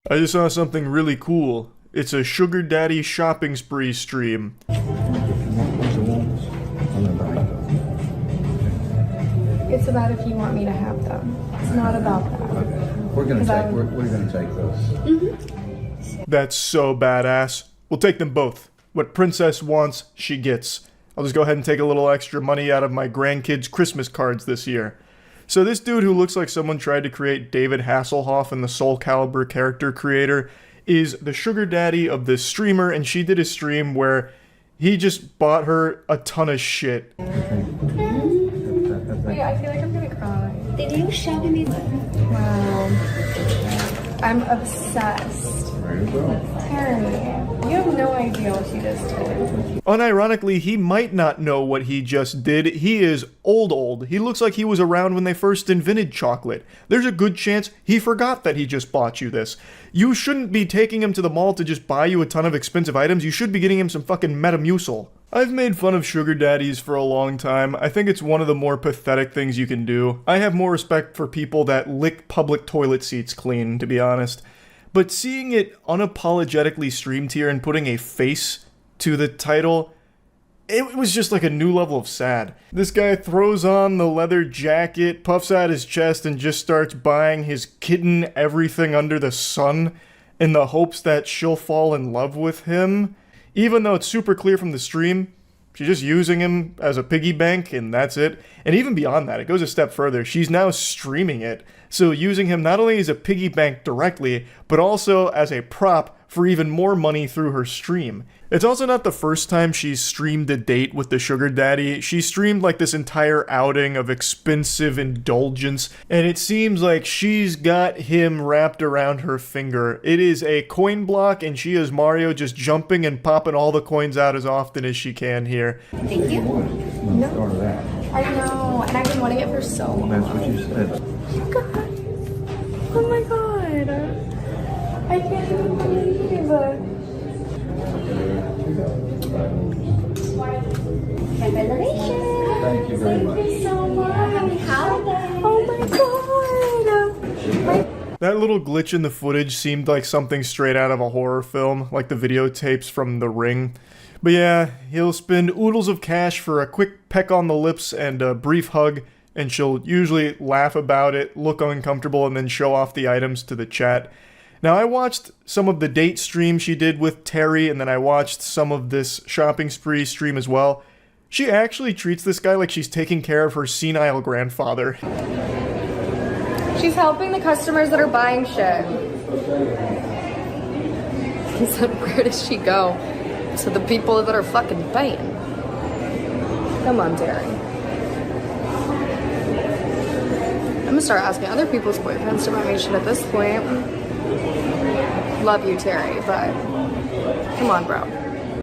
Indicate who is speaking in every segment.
Speaker 1: I just saw something really cool. It's a sugar daddy shopping spree stream.
Speaker 2: It's about if you want me to have them. It's not about that.
Speaker 3: Okay. We're gonna take those.
Speaker 2: Mm-hmm.
Speaker 1: That's so badass. We'll take them both. What Princess wants, she gets. I'll just go ahead and take a little extra money out of my grandkids' Christmas cards this year. So this dude who looks like someone tried to create David Hasselhoff in the Soul Calibur character creator is the sugar daddy of this streamer, and she did a stream where he just bought her a ton of shit.
Speaker 2: Wait, I feel like I'm gonna cry.
Speaker 4: Did you show me?
Speaker 2: Wow. I'm obsessed. Terry, you have no idea what she just did.
Speaker 1: Unironically, he might not know what he just did. He is old. He looks like he was around when they first invented chocolate. There's a good chance he forgot that he just bought you this. You shouldn't be taking him to the mall to just buy you a ton of expensive items. You should be getting him some fucking Metamucil. I've made fun of sugar daddies for a long time. I think it's one of the more pathetic things you can do. I have more respect for people that lick public toilet seats clean, to be honest. But seeing it unapologetically streamed here and putting a face to the title, it was just like a new level of sad. This guy throws on the leather jacket, puffs out his chest, and just starts buying his kitten everything under the sun in the hopes that she'll fall in love with him. Even though it's super clear from the stream, she's just using him as a piggy bank, and that's it. And even beyond that, it goes a step further. She's now streaming it, so using him not only as a piggy bank directly, but also as a prop for even more money through her stream. It's also not the first time she's streamed a date with the sugar daddy. She streamed like this entire outing of expensive indulgence, and it seems like she's got him wrapped around her finger. It is a coin block, and she is Mario just jumping and popping all the coins out as often as she can here.
Speaker 4: Thank you.
Speaker 2: No. I know, and I've been wanting it for so long.
Speaker 3: That's what you said.
Speaker 2: You guys. Oh my god. I can't even believe it.
Speaker 4: Congratulations.
Speaker 3: Thank you very much.
Speaker 2: Thank you so much.
Speaker 4: Happy holidays.
Speaker 2: Oh my god.
Speaker 1: That little glitch in the footage seemed like something straight out of a horror film, like the videotapes from The Ring. But yeah, he'll spend oodles of cash for a quick peck on the lips and a brief hug, and she'll usually laugh about it, look uncomfortable, and then show off the items to the chat. Now, I watched some of the date stream she did with Terry, and then I watched some of this shopping spree stream as well. She actually treats this guy like she's taking care of her senile grandfather.
Speaker 2: She's helping the customers that are buying shit. He said, where does she go? To the people that are fucking paying. Come on, Terry. I'm gonna start asking other people's boyfriends to buy me shit at this point. Love you, Terry, but come on, bro.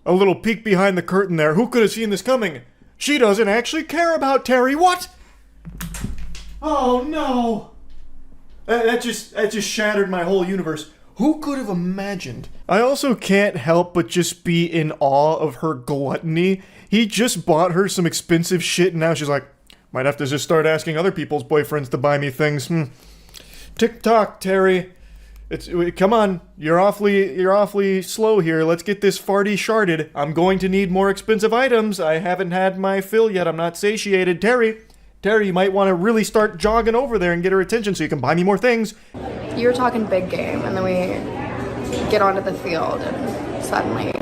Speaker 1: A little peek behind the curtain there. Who could have seen this coming? She doesn't actually care about Terry. What? Oh no. That just shattered my whole universe. Who could have imagined? I also can't help but just be in awe of her gluttony. He just bought her some expensive shit and now she's like, might have to just start asking other people's boyfriends to buy me things. Tick-tock, Terry. Come on, you're awfully slow here. Let's get this farty sharded. I'm going to need more expensive items. I haven't had my fill yet. I'm not satiated. Terry, you might want to really start jogging over there and get her attention so you can buy me more things.
Speaker 2: You were talking big game, and then we get onto the field, and suddenly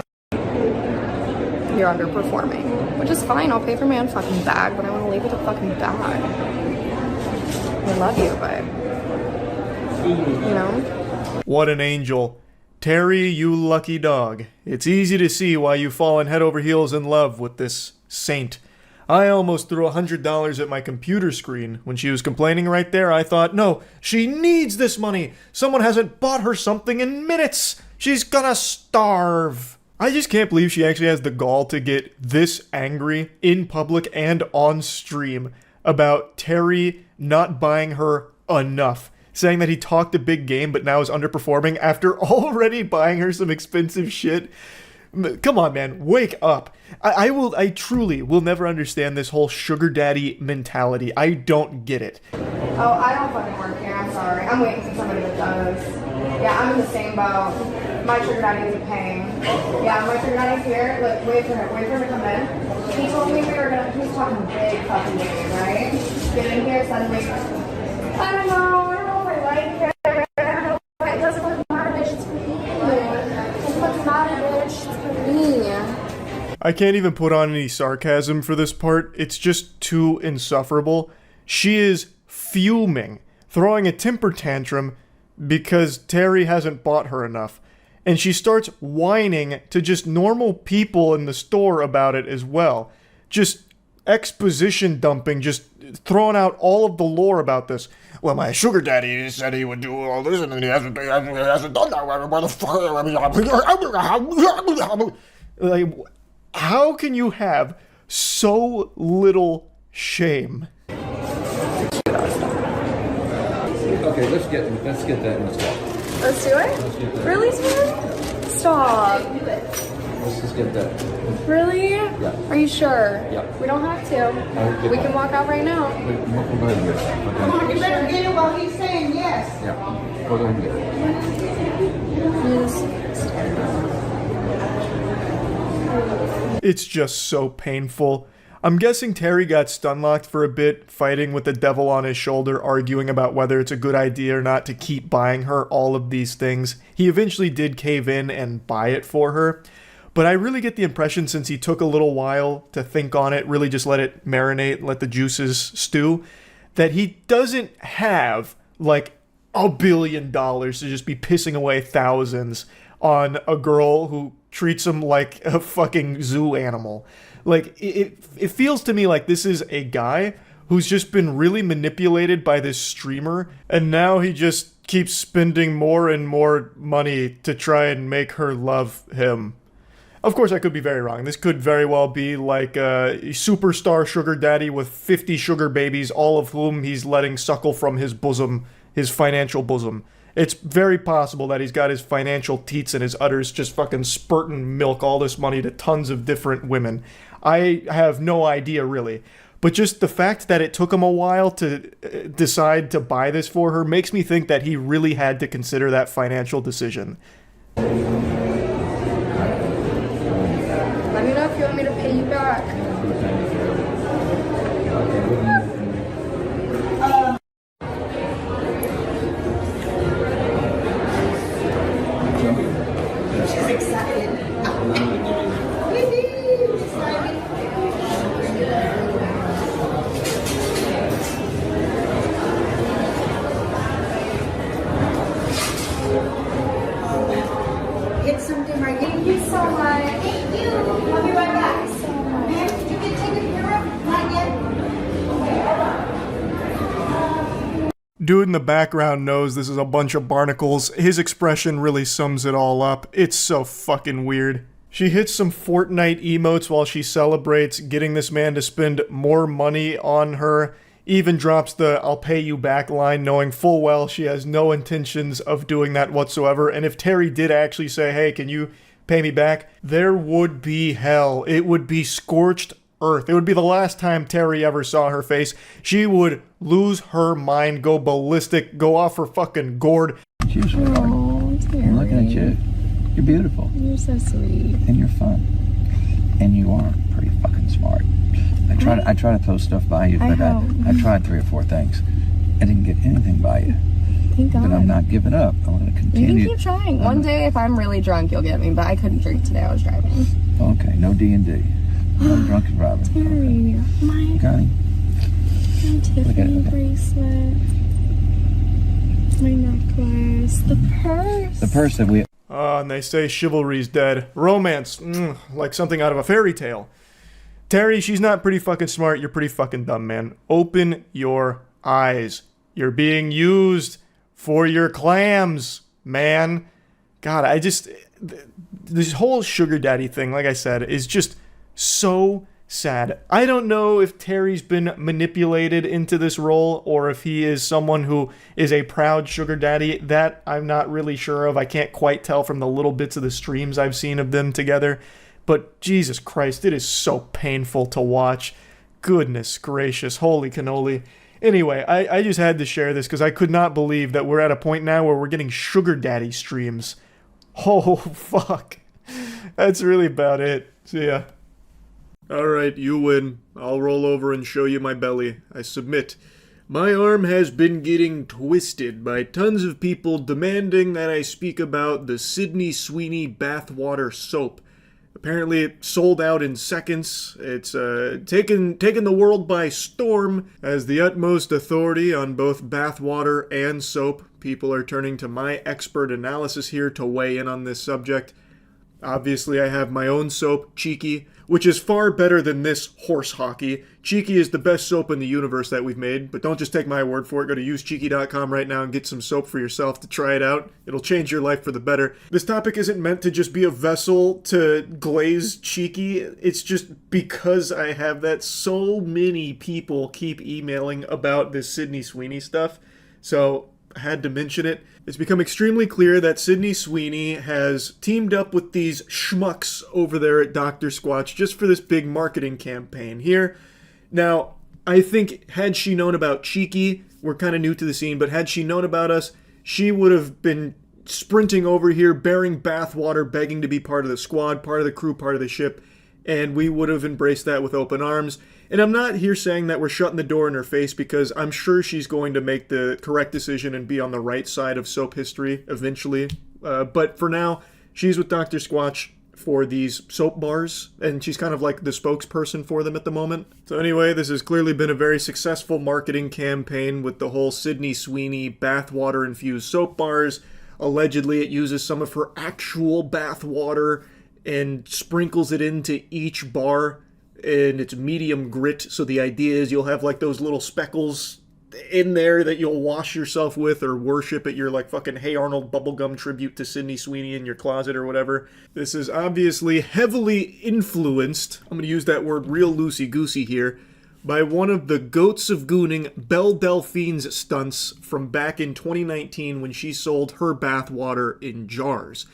Speaker 2: you're underperforming, which is fine. I'll pay for my own fucking bag, but I want to leave with a fucking bag. I love you, but you know.
Speaker 1: What an angel. Terry, you lucky dog. It's easy to see why you've fallen head over heels in love with this saint. I almost threw $100 at my computer screen. When she was complaining right there, I thought, no, she needs this money. Someone hasn't bought her something in minutes. She's gonna starve. I just can't believe she actually has the gall to get this angry in public and on stream about Terry not buying her enough. Saying that he talked a big game but now is underperforming after already buying her some expensive shit. Come on, man, wake up. I truly will never understand this whole sugar daddy mentality. I don't get it.
Speaker 2: Oh, I don't fucking work here. I'm sorry. I'm waiting for somebody that does. Yeah, I'm in the same boat. My sugar daddy isn't paying. Yeah, my sugar daddy's here. Look, wait for him to come in. He told me we were gonna, he was talking big fucking game, right? Get in here, suddenly, I don't know if I like it. It doesn't look matter, bitch, it's for me. It doesn't look matter, bitch, it's for me.
Speaker 1: I can't even put on any sarcasm for this part. It's just too insufferable. She is fuming, throwing a temper tantrum because Terry hasn't bought her enough. And she starts whining to just normal people in the store about it as well. Just exposition dumping, just throwing out all of the lore about this. Well, my sugar daddy said he would do all this and he hasn't done that. Where the fuck? Like, how can you have so little shame?
Speaker 3: Okay, let's get that installed.
Speaker 2: Let's do it? Really, sweetie? Stop.
Speaker 3: Let's just get that.
Speaker 2: Really?
Speaker 3: Yeah.
Speaker 2: Are you sure?
Speaker 3: Yeah.
Speaker 2: We don't have to. We can walk out right now.
Speaker 3: We'll go ahead and get it. Okay?
Speaker 5: You better get it while he's saying yes.
Speaker 3: Yeah. We'll go ahead and get it.
Speaker 1: It's just so painful. I'm guessing Terry got stun-locked for a bit, fighting with the devil on his shoulder, arguing about whether it's a good idea or not to keep buying her all of these things. He eventually did cave in and buy it for her, but I really get the impression, since he took a little while to think on it, really just let it marinate, let the juices stew, that he doesn't have, like, $1 billion to just be pissing away thousands on a girl who treats him like a fucking zoo animal. Like, it feels to me like this is a guy who's just been really manipulated by this streamer, and now he just keeps spending more and more money to try and make her love him. Of course, I could be very wrong. This could very well be like a superstar sugar daddy with 50 sugar babies, all of whom he's letting suckle from his bosom, his financial bosom. It's very possible that he's got his financial teats and his udders just fucking spurting milk all this money to tons of different women. I have no idea, really. But just the fact that it took him a while to decide to buy this for her makes me think that he really had to consider that financial decision.
Speaker 2: Let me know if you want me to pay you back.
Speaker 5: She's excited. Get something right. Thank you so much. Thank you. I'll be right back. Ma'am, did you get taken care of? Not yet.
Speaker 1: Dude in the background knows this is a bunch of barnacles. His expression really sums it all up. It's so fucking weird. She hits some Fortnite emotes while she celebrates getting this man to spend more money on her. Even drops the "I'll pay you back" line, knowing full well she has no intentions of doing that whatsoever. And if Terry did actually say, hey, can you pay me back? There would be hell. It would be scorched earth. It would be the last time Terry ever saw her face. She would lose her mind, go ballistic, go off her fucking gourd.
Speaker 3: Cheers, sweetheart.
Speaker 2: Oh, Terry.
Speaker 3: I'm looking at you. You're beautiful.
Speaker 2: You're so sweet.
Speaker 3: And you're fun. And you are pretty fucking smart. I try to throw stuff by you, but I tried 3 or 4 things. I didn't get anything by you.
Speaker 2: Thank God.
Speaker 3: But I'm not giving up. I want to continue.
Speaker 2: You can keep trying. One day, if I'm really drunk, you'll get me, but I couldn't drink today. I was driving.
Speaker 3: Okay, no D&D. I'm drunk and driving.
Speaker 2: Terry, my
Speaker 3: Okay.
Speaker 2: Tiffany bracelet, my necklace, the purse.
Speaker 3: The purse that we...
Speaker 1: And they say chivalry's dead. Romance, like something out of a fairy tale. Terry, she's not pretty fucking smart. You're pretty fucking dumb, man. Open your eyes. You're being used for your clams, man. God, this whole sugar daddy thing, like I said, is just so sad. I don't know if Terry's been manipulated into this role or if he is someone who is a proud sugar daddy. That I'm not really sure of. I can't quite tell from the little bits of the streams I've seen of them together. But Jesus Christ, it is so painful to watch. Goodness gracious, holy cannoli. Anyway, I just had to share this because I could not believe that we're at a point now where we're getting sugar daddy streams. Oh, fuck. That's really about it. See ya. Alright, you win. I'll roll over and show you my belly. I submit. My arm has been getting twisted by tons of people demanding that I speak about the Sydney Sweeney Bathwater soap. Apparently it sold out in seconds. It's taken the world by storm. As the utmost authority on both bathwater and soap, people are turning to my expert analysis here to weigh in on this subject. Obviously, I have my own soap, Cheeky, which is far better than this horse hockey. Cheeky is the best soap in the universe that we've made, but don't just take my word for it. Go to usecheeky.com right now and get some soap for yourself to try it out. It'll change your life for the better. This topic isn't meant to just be a vessel to glaze Cheeky. It's just because I have that, so many people keep emailing about this Sydney Sweeney stuff. So I had to mention it. It's become extremely clear that Sydney Sweeney has teamed up with these schmucks over there at Dr. Squatch just for this big marketing campaign here. Now, I think had she known about Cheeky, we're kind of new to the scene, but had she known about us, she would have been sprinting over here, bearing bathwater, begging to be part of the squad, part of the crew, part of the ship, and we would have embraced that with open arms. And I'm not here saying that we're shutting the door in her face, because I'm sure she's going to make the correct decision and be on the right side of soap history eventually. But for now, she's with Dr. Squatch for these soap bars, and she's kind of like the spokesperson for them at the moment. So anyway, this has clearly been a very successful marketing campaign with the whole Sydney Sweeney bathwater-infused soap bars. Allegedly, it uses some of her actual bathwater and sprinkles it into each bar, and it's medium grit, so the idea is you'll have like those little speckles in there that you'll wash yourself with or worship at your like fucking Hey Arnold bubblegum tribute to Sydney Sweeney in your closet or whatever. This is obviously heavily influenced, I'm going to use that word real loosey-goosey here, by one of the goats of gooning, Belle Delphine's stunts from back in 2019 when she sold her bathwater in jars.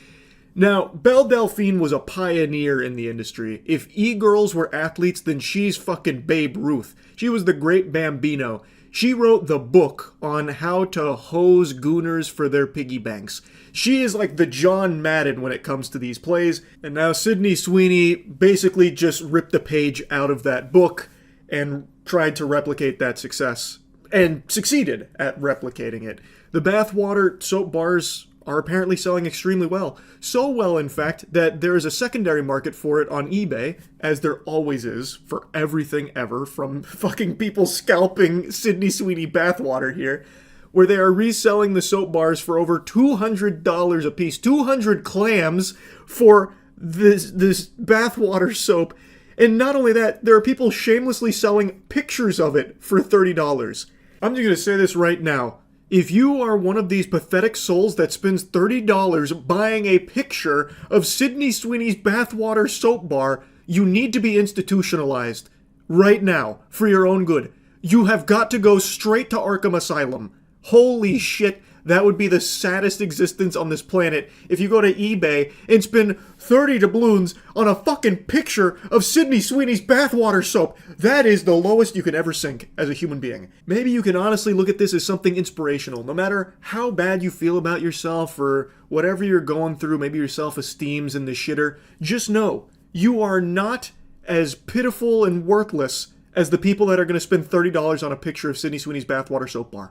Speaker 1: Now, Belle Delphine was a pioneer in the industry. If e-girls were athletes, then she's fucking Babe Ruth. She was the great Bambino. She wrote the book on how to hose gooners for their piggy banks. She is like the John Madden when it comes to these plays, and now Sydney Sweeney basically just ripped a page out of that book and tried to replicate that success, and succeeded at replicating it. The bathwater soap bars are apparently selling extremely well. So well, in fact, that there is a secondary market for it on eBay, as there always is for everything ever, from fucking people scalping Sydney Sweeney bathwater here, where they are reselling the soap bars for over $200 a piece. 200 clams for this bathwater soap. And not only that, there are people shamelessly selling pictures of it for $30. I'm just going to say this right now. If you are one of these pathetic souls that spends $30 buying a picture of Sydney Sweeney's bathwater soap bar, you need to be institutionalized right now for your own good. You have got to go straight to Arkham Asylum. Holy shit, that would be the saddest existence on this planet if you go to eBay and spend 30 doubloons on a fucking picture of Sydney Sweeney's bathwater soap. That is the lowest you can ever sink as a human being. Maybe you can honestly look at this as something inspirational. No matter how bad you feel about yourself or whatever you're going through, maybe your self-esteem's in the shitter, just know you are not as pitiful and worthless as the people that are going to spend $30 on a picture of Sydney Sweeney's bathwater soap bar.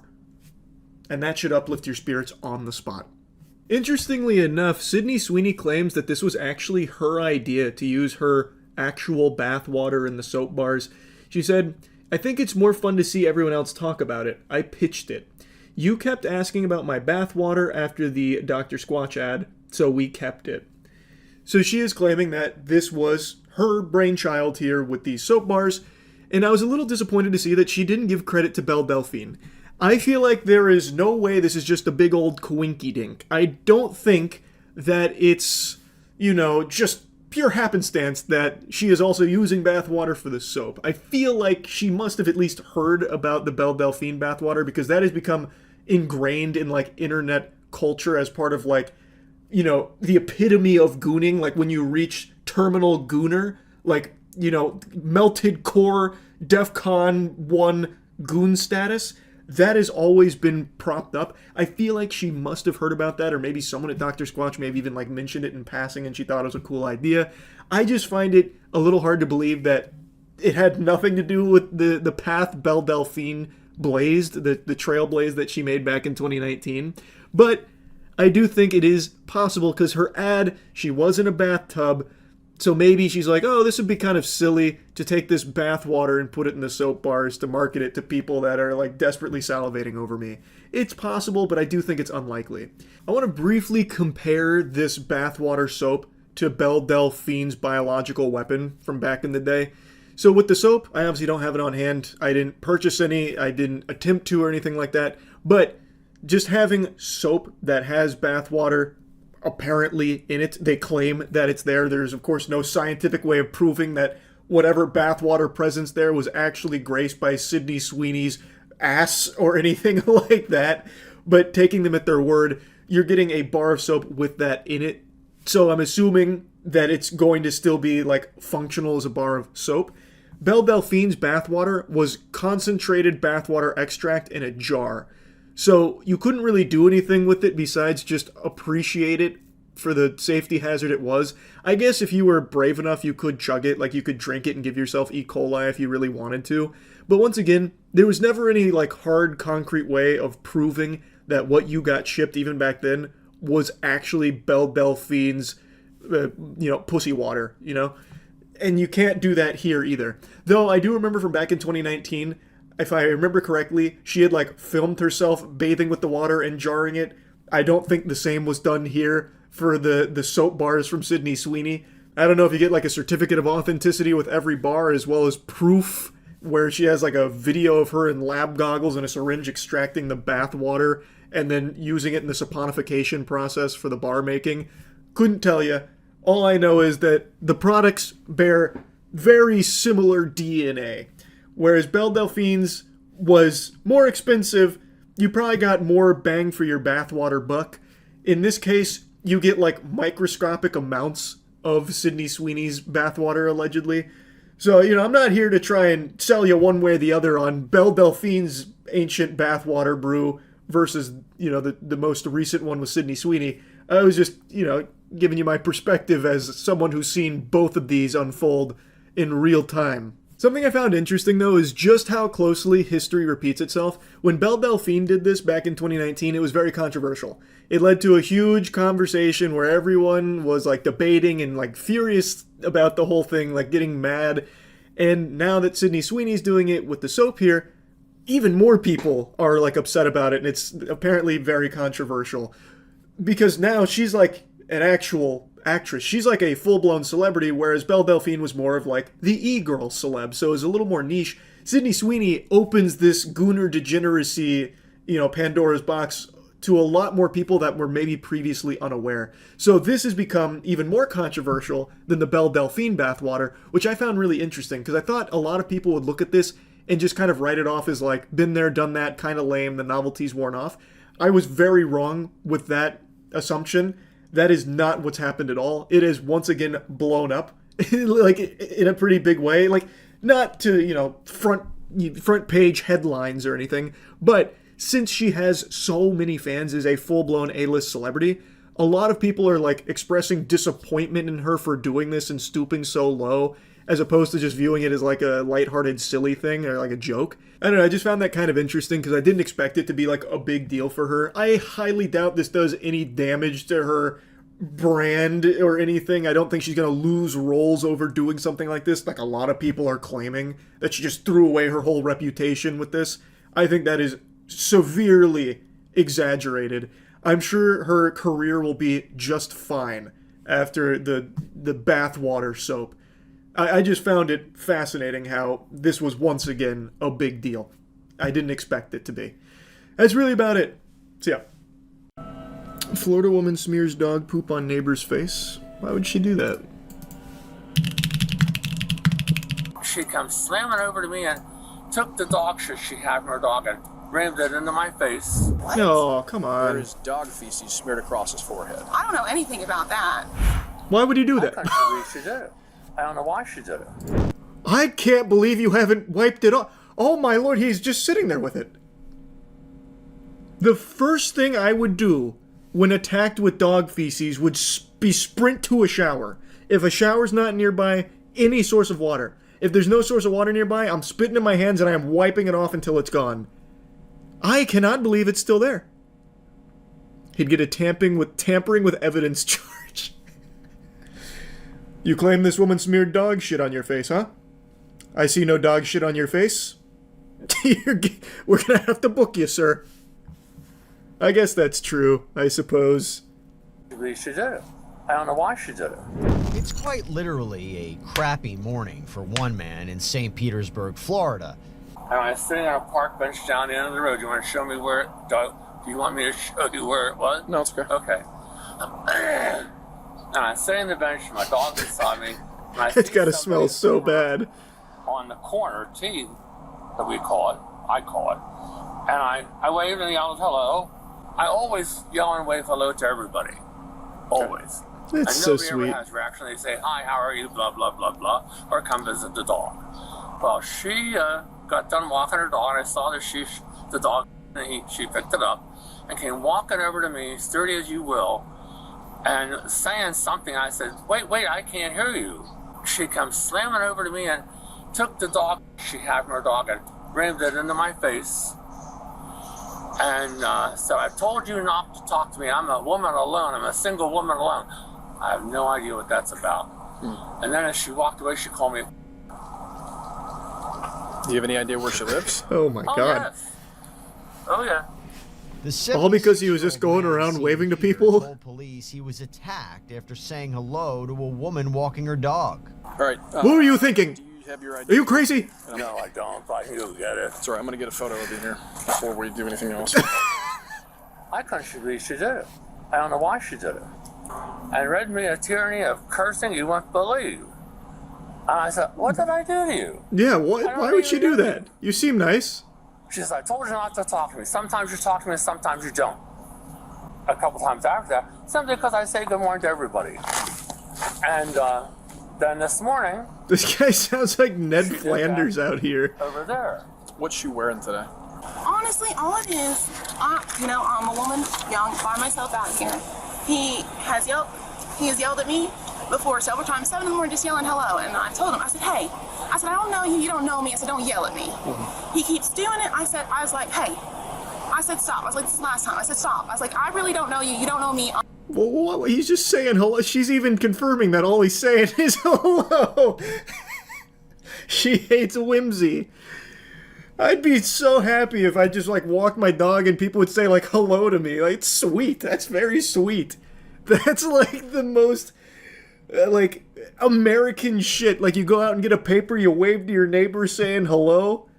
Speaker 1: And that should uplift your spirits on the spot. Interestingly enough, Sydney Sweeney claims that this was actually her idea to use her actual bathwater in the soap bars. She said, "I think it's more fun to see everyone else talk about it. I pitched it. You kept asking about my bathwater after the Dr. Squatch ad, so we kept it." So she is claiming that this was her brainchild here with these soap bars, and I was a little disappointed to see that she didn't give credit to Belle Delphine. I feel like there is no way this is just a big old coinky-dink. I don't think that it's, just pure happenstance that she is also using bathwater for the soap. I feel like she must have at least heard about the Belle Delphine bathwater, because that has become ingrained in, internet culture as part of, the epitome of gooning. Like, when you reach terminal gooner, melted core, DEFCON 1 goon status, that has always been propped up. I feel like she must have heard about that, or maybe someone at Dr. Squatch maybe even like mentioned it in passing and she thought it was a cool idea. I just find it a little hard to believe that it had nothing to do with the path Belle Delphine blazed, the trailblaze that she made back in 2019. But I do think it is possible because her ad, she was in a bathtub, so maybe she's like, oh, this would be kind of silly to take this bath water and put it in the soap bars to market it to people that are like desperately salivating over me. It's possible, but I do think it's unlikely. I want to briefly compare this bathwater soap to Belle Delphine's biological weapon from back in the day. So with the soap, I obviously don't have it on hand. I didn't purchase any, I didn't attempt to or anything like that, but just having soap that has bathwater apparently in it, they claim that it's there. There's of course no scientific way of proving that whatever bathwater presence there was actually graced by Sydney Sweeney's ass or anything like that. But taking them at their word, you're getting a bar of soap with that in it. So I'm assuming that it's going to still be like functional as a bar of soap. Belle Delphine's bathwater was concentrated bathwater extract in a jar. So you couldn't really do anything with it besides just appreciate it for the safety hazard it was. I guess if you were brave enough, you could chug it, like you could drink it and give yourself E. coli if you really wanted to. But once again, there was never any like hard concrete way of proving that what you got shipped even back then was actually Belle Delphine's, pussy water, And you can't do that here either. Though I do remember from back in 2019, if I remember correctly, she had like filmed herself bathing with the water and jarring it. I don't think the same was done here for the soap bars from Sydney Sweeney. I don't know if you get like a certificate of authenticity with every bar as well as proof where she has like a video of her in lab goggles and a syringe extracting the bath water and then using it in the saponification process for the bar making. Couldn't tell you. All I know is that the products bear very similar DNA. Whereas Belle Delphine's was more expensive, you probably got more bang for your bathwater buck. In this case, you get like microscopic amounts of Sydney Sweeney's bathwater, allegedly. So, I'm not here to try and sell you one way or the other on Belle Delphine's ancient bathwater brew versus, the most recent one with Sydney Sweeney. I was just, giving you my perspective as someone who's seen both of these unfold in real time. Something I found interesting, though, is just how closely history repeats itself. When Belle Delphine did this back in 2019, it was very controversial. It led to a huge conversation where everyone was, like, debating and, like, furious about the whole thing, like, getting mad. And now that Sydney Sweeney's doing it with the soap here, even more people are, like, upset about it, and it's apparently very controversial. Because now she's, like, an actual actress. She's like a full-blown celebrity, whereas Belle Delphine was more of like the e-girl celeb, so it was a little more niche. Sydney Sweeney opens this gooner degeneracy, Pandora's box to a lot more people that were maybe previously unaware. So this has become even more controversial than the Belle Delphine bathwater, which I found really interesting, because I thought a lot of people would look at this and just kind of write it off as like, been there, done that, kind of lame, the novelty's worn off. I was very wrong with that assumption. That is not what's happened at all. It is once again blown up, like in a pretty big way. Like not to front page headlines or anything, but since she has so many fans as a full blown A-list celebrity, a lot of people are like expressing disappointment in her for doing this and stooping so low, as opposed to just viewing it as like a lighthearted, silly thing or like a joke. I don't know, I just found that kind of interesting because I didn't expect it to be like a big deal for her. I highly doubt this does any damage to her brand or anything. I don't think she's going to lose roles over doing something like this, like a lot of people are claiming that she just threw away her whole reputation with this. I think that is severely exaggerated. I'm sure her career will be just fine after the bathwater soap. I just found it fascinating how this was once again a big deal. I didn't expect it to be. That's really about it. So yeah. Florida woman smears dog poop on neighbor's face. Why would she do that?
Speaker 6: She comes slamming over to me and took the dog shit she had from her dog and rammed it into my face.
Speaker 7: What?
Speaker 1: Oh, come on.
Speaker 7: There is dog feces smeared across his forehead.
Speaker 8: I don't know anything about that.
Speaker 1: Why would you do that?
Speaker 6: I thought she did it. I don't know why she did it.
Speaker 1: I can't believe you haven't wiped it off. Oh my lord, he's just sitting there with it. The first thing I would do when attacked with dog feces would be sprint to a shower. If a shower's not nearby, any source of water. If there's no source of water nearby, I'm spitting in my hands and I am wiping it off until it's gone. I cannot believe it's still there. He'd get a tampering with evidence charge. You claim this woman smeared dog shit on your face, huh? I see no dog shit on your face. We're gonna have to book you, sir. I guess that's true, I suppose.
Speaker 6: She did it. I don't know why she did it.
Speaker 8: It's quite literally a crappy morning for one man in St. Petersburg, Florida.
Speaker 6: And I was sitting on a park bench down the end of the road. You want to show me where it... Do you want me to show you where it was?
Speaker 7: No, it's okay.
Speaker 6: Okay. And I sit on the bench, my dog beside me.
Speaker 1: It's gotta smell so bad.
Speaker 6: On the corner, T, that we call it. I call it. And I waved and yelled hello. I always yell and wave hello to everybody. Always.
Speaker 1: That's so sweet.
Speaker 6: Nobody ever has reaction. They say, hi, how are you, blah, blah, blah, blah, or come visit the dog. Well, she got done walking her dog, and I saw that the dog, and she picked it up and came walking over to me, sturdy as you will, and saying something. I said, wait, I can't hear you. She comes slamming over to me and took the dog she had from her dog and rammed it into my face. And so I told you not to talk to me. I'm a woman alone. I'm a single woman alone. I have no idea what that's about. And then as she walked away, she called me.
Speaker 7: Do you have any idea where she lives?
Speaker 1: Oh my god.
Speaker 6: Yes. Oh yeah.
Speaker 1: All because he was just going around waving to people?
Speaker 8: Told police he was attacked after saying hello to a woman walking her dog.
Speaker 7: All right.
Speaker 1: What were you thinking?
Speaker 7: Do you have your
Speaker 1: Are
Speaker 7: idea?
Speaker 1: you crazy?
Speaker 6: No, I don't. But you'll get it.
Speaker 7: It's all right. I'm going to get a photo of you here before we do anything else.
Speaker 6: I couldn't believe she did it. I don't know why she did it. And read me a tyranny of cursing you won't believe. And I said, what did I do to you?
Speaker 1: Yeah, why would she do that? You seem nice.
Speaker 6: She says, I told you not to talk to me. Sometimes you talk to me, sometimes you don't. A couple times after that, simply because I say good morning to everybody. And then this morning...
Speaker 1: This guy sounds like Ned Flanders out here.
Speaker 6: Over there.
Speaker 7: What's she wearing today?
Speaker 9: Honestly, all it is, I'm a woman, young, by myself out here. He has yelled at me before several times, 7 in the morning, just yelling hello. And I told him, I said, hey, I said, I don't know you, you don't know me. I said, don't yell at me. He keeps doing it. I was like, hey. I said, stop. I was like, this is the last time. I said, stop. I was like, I really don't know you, you don't know me.
Speaker 1: Well, he's just saying hello. She's even confirming that all he's saying is hello. She hates whimsy. I'd be so happy if I just, like, walked my dog and people would say, like, hello to me. Like, it's sweet. That's very sweet. That's, like, the most, like, American shit. Like, you go out and get a paper, you wave to your neighbor saying hello.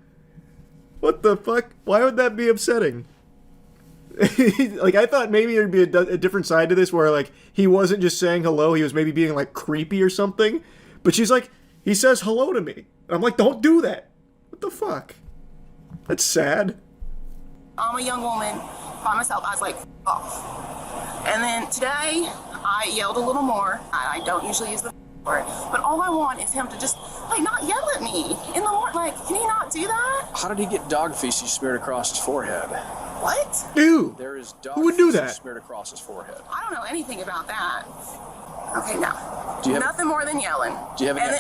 Speaker 1: What the fuck? Why would that be upsetting? Like, I thought maybe there'd be a different side to this where, like, he wasn't just saying hello, he was maybe being, like, creepy or something. But she's like, he says hello to me. And I'm like, don't do that. What the fuck? That's sad.
Speaker 9: I'm a young woman by myself. I was like, off. And then today, I yelled a little more. I don't usually use the word, but all I want is him to just, like, not yell at me in the morning. Like, can he not do that?
Speaker 7: How did he get dog feces smeared across his forehead?
Speaker 9: What?
Speaker 1: Ew.
Speaker 7: There is dog
Speaker 1: Who would do
Speaker 7: feces
Speaker 1: that?
Speaker 7: smeared across his forehead.
Speaker 9: I don't know anything about that. Okay, no.
Speaker 7: Do you have,
Speaker 9: Nothing more than yelling.
Speaker 7: Do you have any?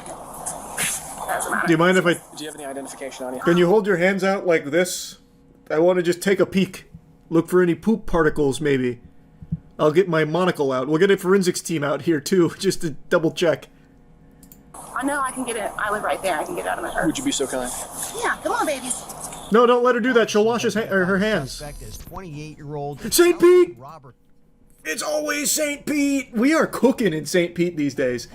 Speaker 9: Doesn't matter.
Speaker 1: Do you mind if I...
Speaker 7: Do you have any identification on you?
Speaker 1: Can you hold your hands out like this? I want to just take a peek. Look for any poop particles, maybe. I'll get my monocle out. We'll get a forensics team out here, too, just to double check.
Speaker 9: I know I can get it. I live right there. I can get it out of my purse.
Speaker 7: Would you be so kind?
Speaker 9: Yeah, come on, babies.
Speaker 1: No, don't let her do that. She'll wash her hands.
Speaker 8: 28-year-old
Speaker 1: St. Pete!
Speaker 8: Robert.
Speaker 1: It's always St. Pete! We are cooking in St. Pete these days.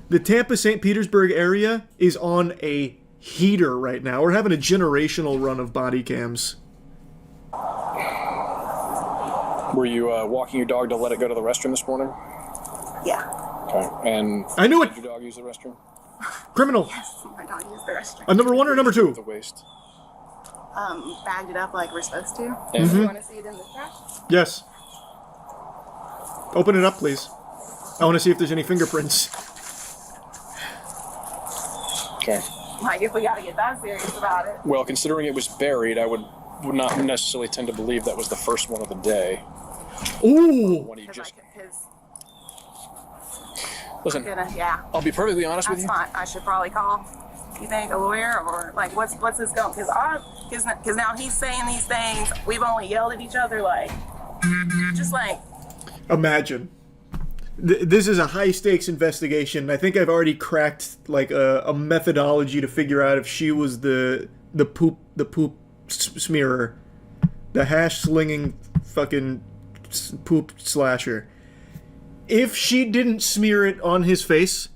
Speaker 1: The Tampa-St. Petersburg area is on a heater right now. We're having a generational run of body cams.
Speaker 7: Were you walking your dog to let it go to the restroom this morning?
Speaker 9: Yeah.
Speaker 7: Okay. And
Speaker 1: I knew it!
Speaker 7: did your dog use the restroom?
Speaker 1: Criminal!
Speaker 9: Yes, my dog used the restroom.
Speaker 1: A number 1 or number 2?
Speaker 7: The waste.
Speaker 9: Bagged it up like we're supposed to.
Speaker 1: Mm-hmm.
Speaker 9: You want to see it in the trash?
Speaker 1: Yes. Open it up, please. I want to see if there's any fingerprints.
Speaker 7: Okay.
Speaker 9: Like, if we gotta get that serious about it.
Speaker 7: Well, considering it was buried, I would not necessarily tend to believe that was the first one of the day.
Speaker 1: Ooh!
Speaker 7: When he just...
Speaker 9: Because
Speaker 7: Listen,
Speaker 9: yeah.
Speaker 7: I'll be perfectly honest with
Speaker 9: That's
Speaker 7: you.
Speaker 9: fine. I should probably call, you think, a lawyer? Or, like, what's this going? Because now he's saying these things. We've only yelled at each other, like, just like...
Speaker 1: Imagine. This is a high-stakes investigation. I think I've already cracked, like, a methodology to figure out if she was the poop smearer. The hash-slinging fucking poop slasher. If she didn't smear it on his face,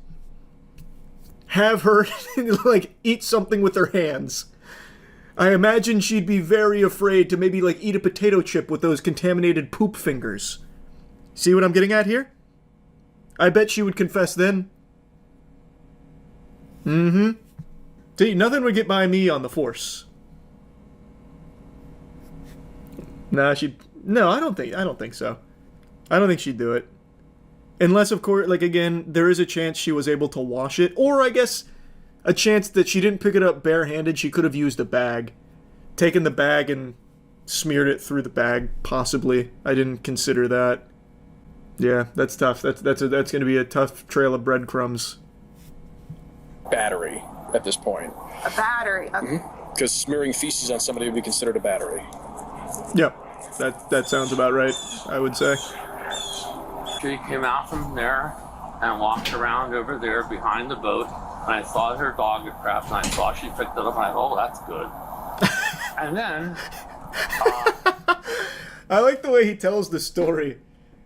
Speaker 1: have her, like, eat something with her hands. I imagine she'd be very afraid to maybe, like, eat a potato chip with those contaminated poop fingers. See what I'm getting at here? I bet she would confess then. Mm-hmm. See, nothing would get by me on the force. Nah, no, I don't think so. I don't think she'd do it. Unless, of course, like, again, there is a chance she was able to wash it. Or, I guess, a chance that she didn't pick it up barehanded. She could have used a bag. Taken the bag and smeared it through the bag, possibly. I didn't consider that. Yeah, that's tough. That's going to be a tough trail of breadcrumbs.
Speaker 7: Battery at this point.
Speaker 9: A battery.
Speaker 7: Because smearing feces on somebody would be considered a battery.
Speaker 1: Yep, that sounds about right, I would say.
Speaker 6: She came out from there and walked around over there behind the boat, and I saw her dog get trapped, and I saw she picked it up, and I thought, oh, that's good. And then...
Speaker 1: I like the way he tells the story.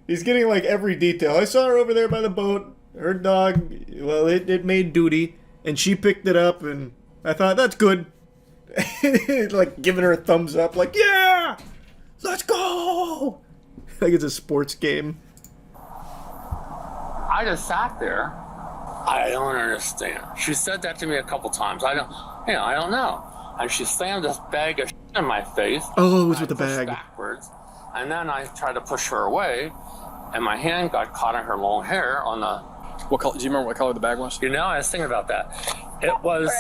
Speaker 1: He's getting, like, every detail. I saw her over there by the boat. Her dog, well, it made duty. And she picked it up, and I thought, that's good. Like, giving her a thumbs up. Like, yeah! Let's go! Like it's a sports game.
Speaker 6: I just sat there. I don't understand. She said that to me a couple times. I don't know. And she slammed this bag of shit in my face.
Speaker 1: Oh, it was with the
Speaker 6: pushed
Speaker 1: bag.
Speaker 6: Backwards. And then I tried to push her away, and my hand got caught in her long hair on the...
Speaker 7: What color? Do you remember what color the bag was?
Speaker 6: You know, I was thinking about that. It was,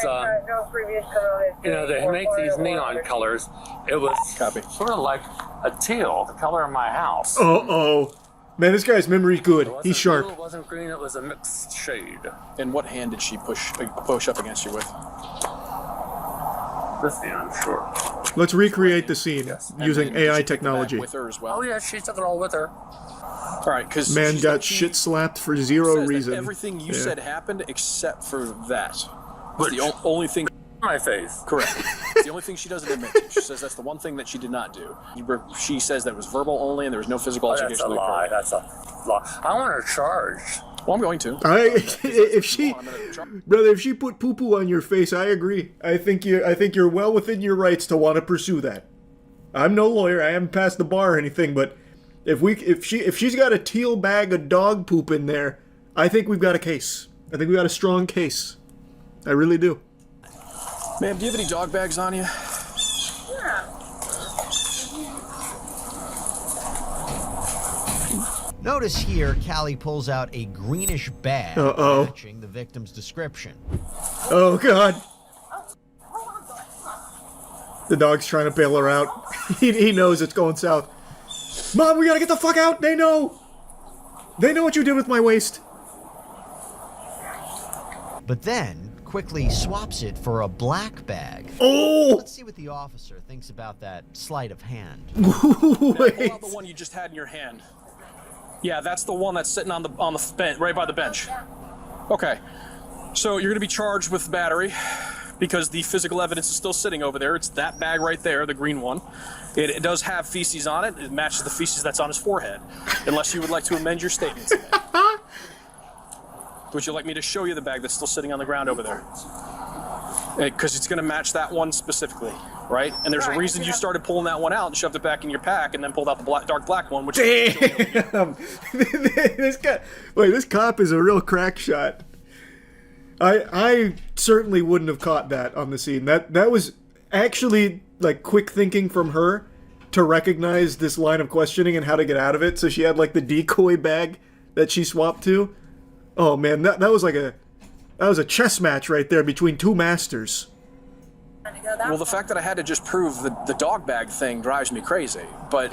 Speaker 6: they make these neon colors. It was sort of like a teal, the color of my house.
Speaker 1: Uh-oh. Man, this guy's memory's good. He's sharp.
Speaker 6: Blue, it wasn't green, it was a mixed shade.
Speaker 7: And what hand did she push up against you with?
Speaker 6: This hand, sure.
Speaker 1: Let's recreate the scene using AI technology.
Speaker 7: With her as well?
Speaker 6: Oh, yeah, she took it all with her.
Speaker 7: All right, because
Speaker 1: man got shit slapped for zero reason.
Speaker 7: Everything you said happened except for that. It's the only thing.
Speaker 6: My face.
Speaker 7: Correct. It's the only thing she doesn't admit to. She says that's the one thing that she did not do. She says that it was verbal only, and there was no physical altercation.
Speaker 6: That's a lie. That's a lie. I want her charged.
Speaker 7: Well, I'm going to.
Speaker 1: If she put poo-poo on your face, I agree. I think you're well within your rights to want to pursue that. I'm no lawyer. I haven't passed the bar or anything, but if she's got a teal bag of dog poop in there, I think we've got a case. I think we got a strong case. I really do.
Speaker 7: Ma'am, do you have any dog bags on you?
Speaker 9: Yeah.
Speaker 8: Notice here, Callie pulls out a greenish bag matching the victim's description.
Speaker 1: Oh, God. The dog's trying to bail her out. He knows it's going south. Mom, we gotta get the fuck out! They know! They know what you did with my waist.
Speaker 8: But then quickly swaps it for a black bag.
Speaker 1: Oh!
Speaker 8: Let's see what the officer thinks about that sleight of hand.
Speaker 7: Wait. Pull out the one you just had in your hand. Yeah, that's the one that's sitting on the bench, right by the bench. Okay. So you're going to be charged with battery because the physical evidence is still sitting over there. It's that bag right there, the green one. It does have feces on it. It matches the feces that's on his forehead. Unless you would like to amend your statement today. Would you like me to show you the bag that's still sitting on the ground over there? Because it's going to match that one specifically, right? And there's a reason you started pulling that one out and shoved it back in your pack and then pulled out the dark black one, which
Speaker 1: damn! This cop is a real crack shot. I certainly wouldn't have caught that on the scene. That was actually like quick thinking from her to recognize this line of questioning and how to get out of it. So she had like the decoy bag that she swapped to. Oh man, that was like That was a chess match right there between two masters.
Speaker 7: Well, the fact that I had to just prove the dog bag thing drives me crazy. But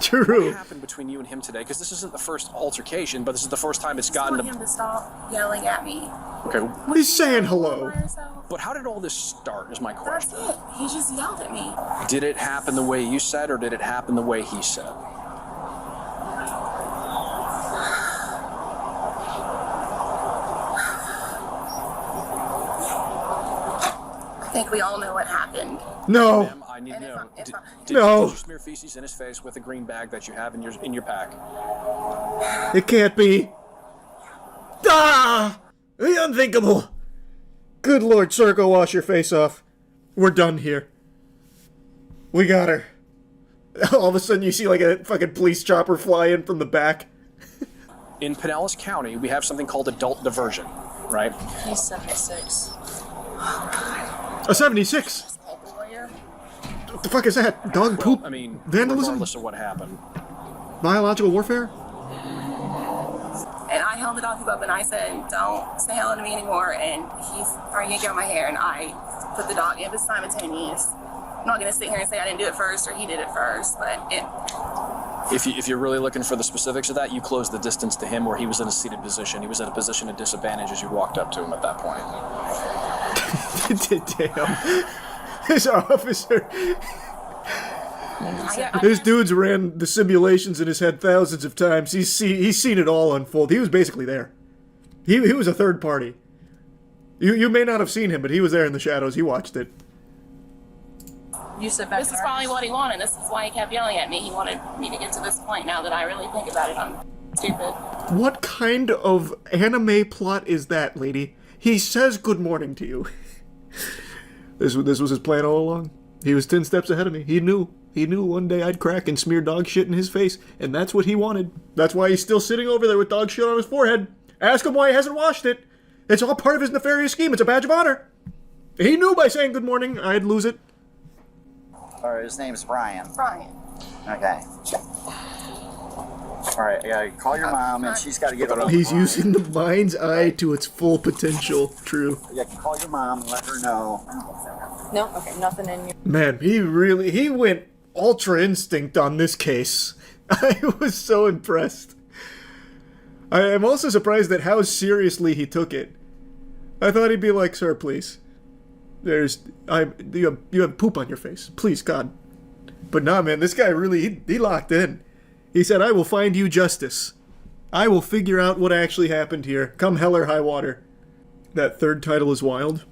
Speaker 1: True.
Speaker 7: what happened between you and him today? Because this isn't the first altercation, but this is the first time it's gotten
Speaker 9: I want him to stop yelling at me.
Speaker 7: Okay.
Speaker 1: He's saying hello.
Speaker 7: But how did all this start? Is my
Speaker 9: That's
Speaker 7: question.
Speaker 9: it. He just yelled at me.
Speaker 7: Did it happen the way you said, or did it happen the way he said?
Speaker 9: I think we all know what happened.
Speaker 1: No.
Speaker 7: Ma'am, I need to know. Did
Speaker 1: No.
Speaker 7: you smear feces in his face with a green bag that you have in your pack?
Speaker 1: It can't be. Ah! The unthinkable. Good Lord, sir, go wash your face off. We're done here. We got her. All of a sudden you see like a fucking police chopper fly in from the back.
Speaker 7: In Pinellas County, we have something called adult diversion, right?
Speaker 9: He's 76.
Speaker 1: A 76. What the fuck is that? Dog poop?
Speaker 7: I mean,
Speaker 1: Vandalism?
Speaker 7: regardless of what happened.
Speaker 1: Biological warfare?
Speaker 9: And I held the dog up and I said, don't say hello to me anymore. And he's trying to get on my hair. And I put the dog in. It was simultaneous. I'm not going to sit here and say I didn't do it first or he did it first. But it...
Speaker 7: If you're really looking for the specifics of that, you closed the distance to him where he was in a seated position. He was in a position of disadvantage as you walked up to him at that point.
Speaker 1: Damn. This officer. This dude's ran the simulations in his head thousands of times. He's seen it all unfold. He was basically there. He was a third party. You may not have seen him, but he was there in the shadows. He watched it.
Speaker 9: You sit back. This is probably what he wanted. This is why he kept yelling at me. He wanted me to get to this point. Now that I really think about it, I'm stupid.
Speaker 1: What kind of anime plot is that, lady? He says good morning to you. This was his plan all along. He was 10 steps ahead of me. He knew one day I'd crack and smear dog shit in his face, and that's what he wanted. That's why he's still sitting over there with dog shit on his forehead. Ask him why he hasn't washed it. It's all part of his nefarious scheme. It's a badge of honor. He knew by saying good morning I'd lose it.
Speaker 10: Or his name's Brian.
Speaker 9: Brian.
Speaker 10: Okay. All right, I gotta call your mom, and she's got to get it.
Speaker 1: He's using the mind's eye to its full potential. True.
Speaker 10: You can call your mom and let her know.
Speaker 9: No, okay, nothing in you.
Speaker 1: Man, he went ultra instinct on this case. I was so impressed. I am also surprised at how seriously he took it. I thought he'd be like, "Sir, please. You have poop on your face. Please, God." But nah, man, this guy really, he locked in. He said, "I will find you justice. I will figure out what actually happened here. Come hell or high water." That third title is wild.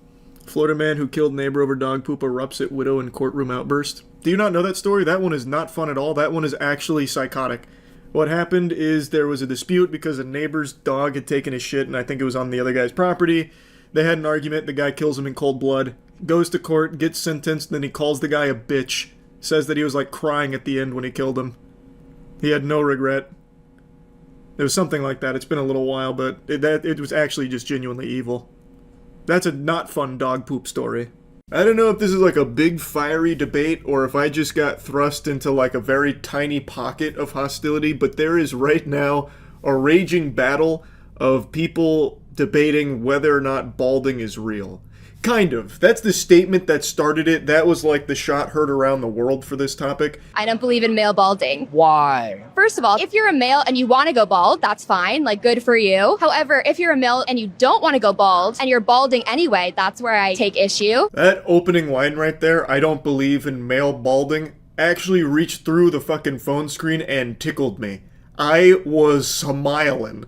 Speaker 1: Florida man who killed neighbor over dog poop erupts at widow in courtroom outburst. Do you not know that story? That one is not fun at all. That one is actually psychotic. What happened is there was a dispute because a neighbor's dog had taken his shit, and I think it was on the other guy's property. They had an argument. The guy kills him in cold blood. Goes to court, gets sentenced, then he calls the guy a bitch. Says that he was like crying at the end when he killed him. He had no regret. It was something like that. It's been a little while, but it was actually just genuinely evil. That's a not fun dog poop story. I don't know if this is like a big fiery debate or if I just got thrust into like a very tiny pocket of hostility, but there is right now a raging battle of people debating whether or not balding is real. Kind of. That's the statement that started it. That was like the shot heard around the world for this topic.
Speaker 11: I don't believe in male balding.
Speaker 8: Why?
Speaker 11: First of all, if you're a male and you want to go bald, that's fine, like good for you. However, if you're a male and you don't want to go bald and you're balding anyway, that's where I take issue.
Speaker 1: That opening line right there, "I don't believe in male balding," actually reached through the fucking phone screen and tickled me. I was smiling.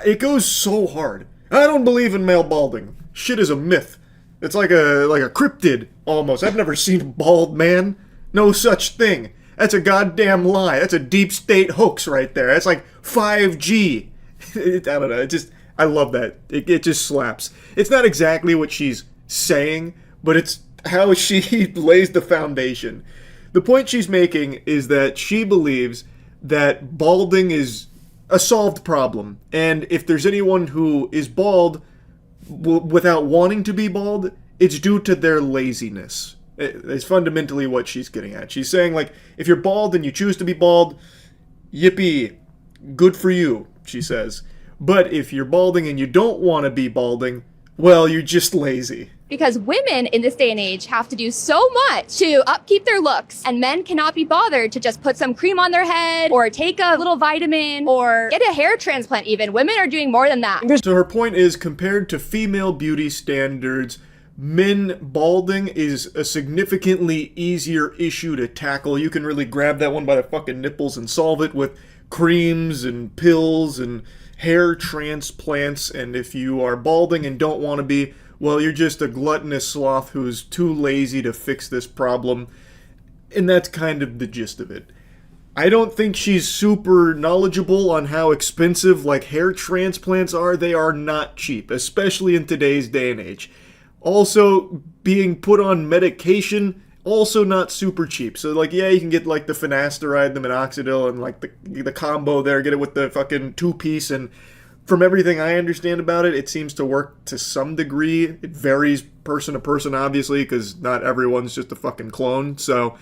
Speaker 1: It goes so hard. I don't believe in male balding. Shit is a myth. It's like a cryptid, almost. I've never seen a bald man. No such thing. That's a goddamn lie. That's a deep state hoax right there. That's like 5G. I don't know. I love that. It just slaps. It's not exactly what she's saying, but it's how she lays the foundation. The point she's making is that she believes that balding is a solved problem. And if there's anyone who is bald without wanting to be bald, it's due to their laziness. It's fundamentally what she's getting at. She's saying, like, if you're bald and you choose to be bald, yippee, good for you, she says. But if you're balding and you don't want to be balding, well, you're just lazy.
Speaker 11: Because women in this day and age have to do so much to upkeep their looks, and men cannot be bothered to just put some cream on their head or take a little vitamin or get a hair transplant even. Women are doing more than that.
Speaker 1: So her point is, compared to female beauty standards, men balding is a significantly easier issue to tackle. You can really grab that one by the fucking nipples and solve it with creams and pills and hair transplants. And if you are balding and don't want to be, well, you're just a gluttonous sloth who's too lazy to fix this problem. And that's kind of the gist of it. I don't think she's super knowledgeable on how expensive, like, hair transplants are. They are not cheap, especially in today's day and age. Also, being put on medication, also not super cheap. So, like, yeah, you can get, like, the finasteride, the minoxidil, and, like, the combo there. Get it with the fucking 2-piece, and from everything I understand about it, it seems to work to some degree. It varies person to person, obviously, because not everyone's just a fucking clone. So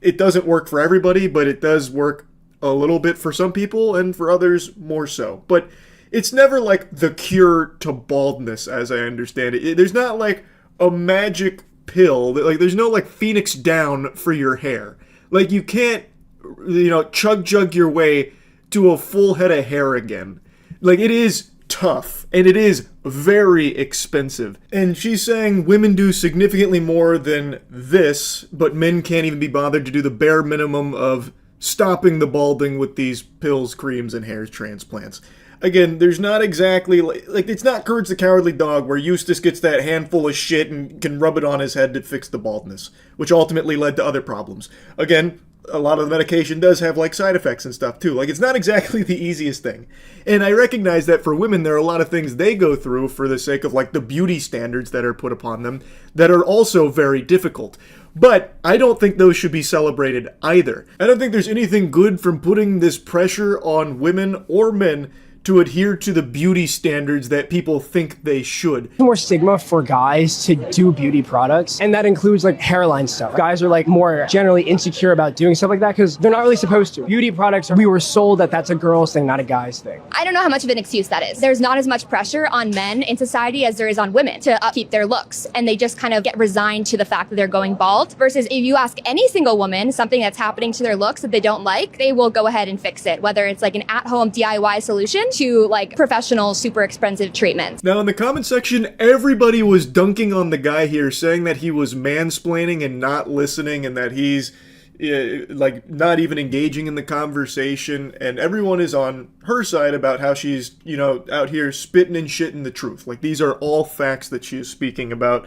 Speaker 1: it doesn't work for everybody, but it does work a little bit for some people, and for others, more so. But it's never like the cure to baldness, as I understand it. There's not like a magic pill. Like, there's no like Phoenix down for your hair. Like, you can't, chug your way to a full head of hair again. Like, it is tough, and it is very expensive. And she's saying women do significantly more than this, but men can't even be bothered to do the bare minimum of stopping the balding with these pills, creams, and hair transplants. Again, there's not exactly, like, it's not Courage the Cowardly Dog where Eustace gets that handful of shit and can rub it on his head to fix the baldness, which ultimately led to other problems. Again, a lot of the medication does have, like, side effects and stuff, too. Like, it's not exactly the easiest thing. And I recognize that for women, there are a lot of things they go through for the sake of, like, the beauty standards that are put upon them that are also very difficult. But I don't think those should be celebrated either. I don't think there's anything good from putting this pressure on women or men to adhere to the beauty standards that people think they should.
Speaker 12: More stigma for guys to do beauty products, and that includes like hairline stuff. Guys are like more generally insecure about doing stuff like that because they're not really supposed to. Beauty products, we were sold that that's a girl's thing, not a guy's thing.
Speaker 11: I don't know how much of an excuse that is. There's not as much pressure on men in society as there is on women to upkeep their looks, and they just kind of get resigned to the fact that they're going bald, versus if you ask any single woman something that's happening to their looks that they don't like, they will go ahead and fix it, whether it's like an at-home DIY solution to like professional, super expensive treatments.
Speaker 1: Now, in the comment section, everybody was dunking on the guy here, saying that he was mansplaining and not listening, and that he's like not even engaging in the conversation, and everyone is on her side about how she's, out here spitting and shitting the truth. Like, these are all facts that she is speaking about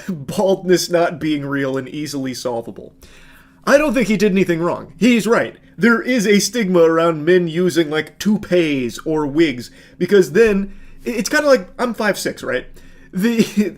Speaker 1: baldness not being real and easily solvable. I don't think he did anything wrong. He's right. There is a stigma around men using, like, toupees or wigs, because then it's kind of like, I'm 5'6", right?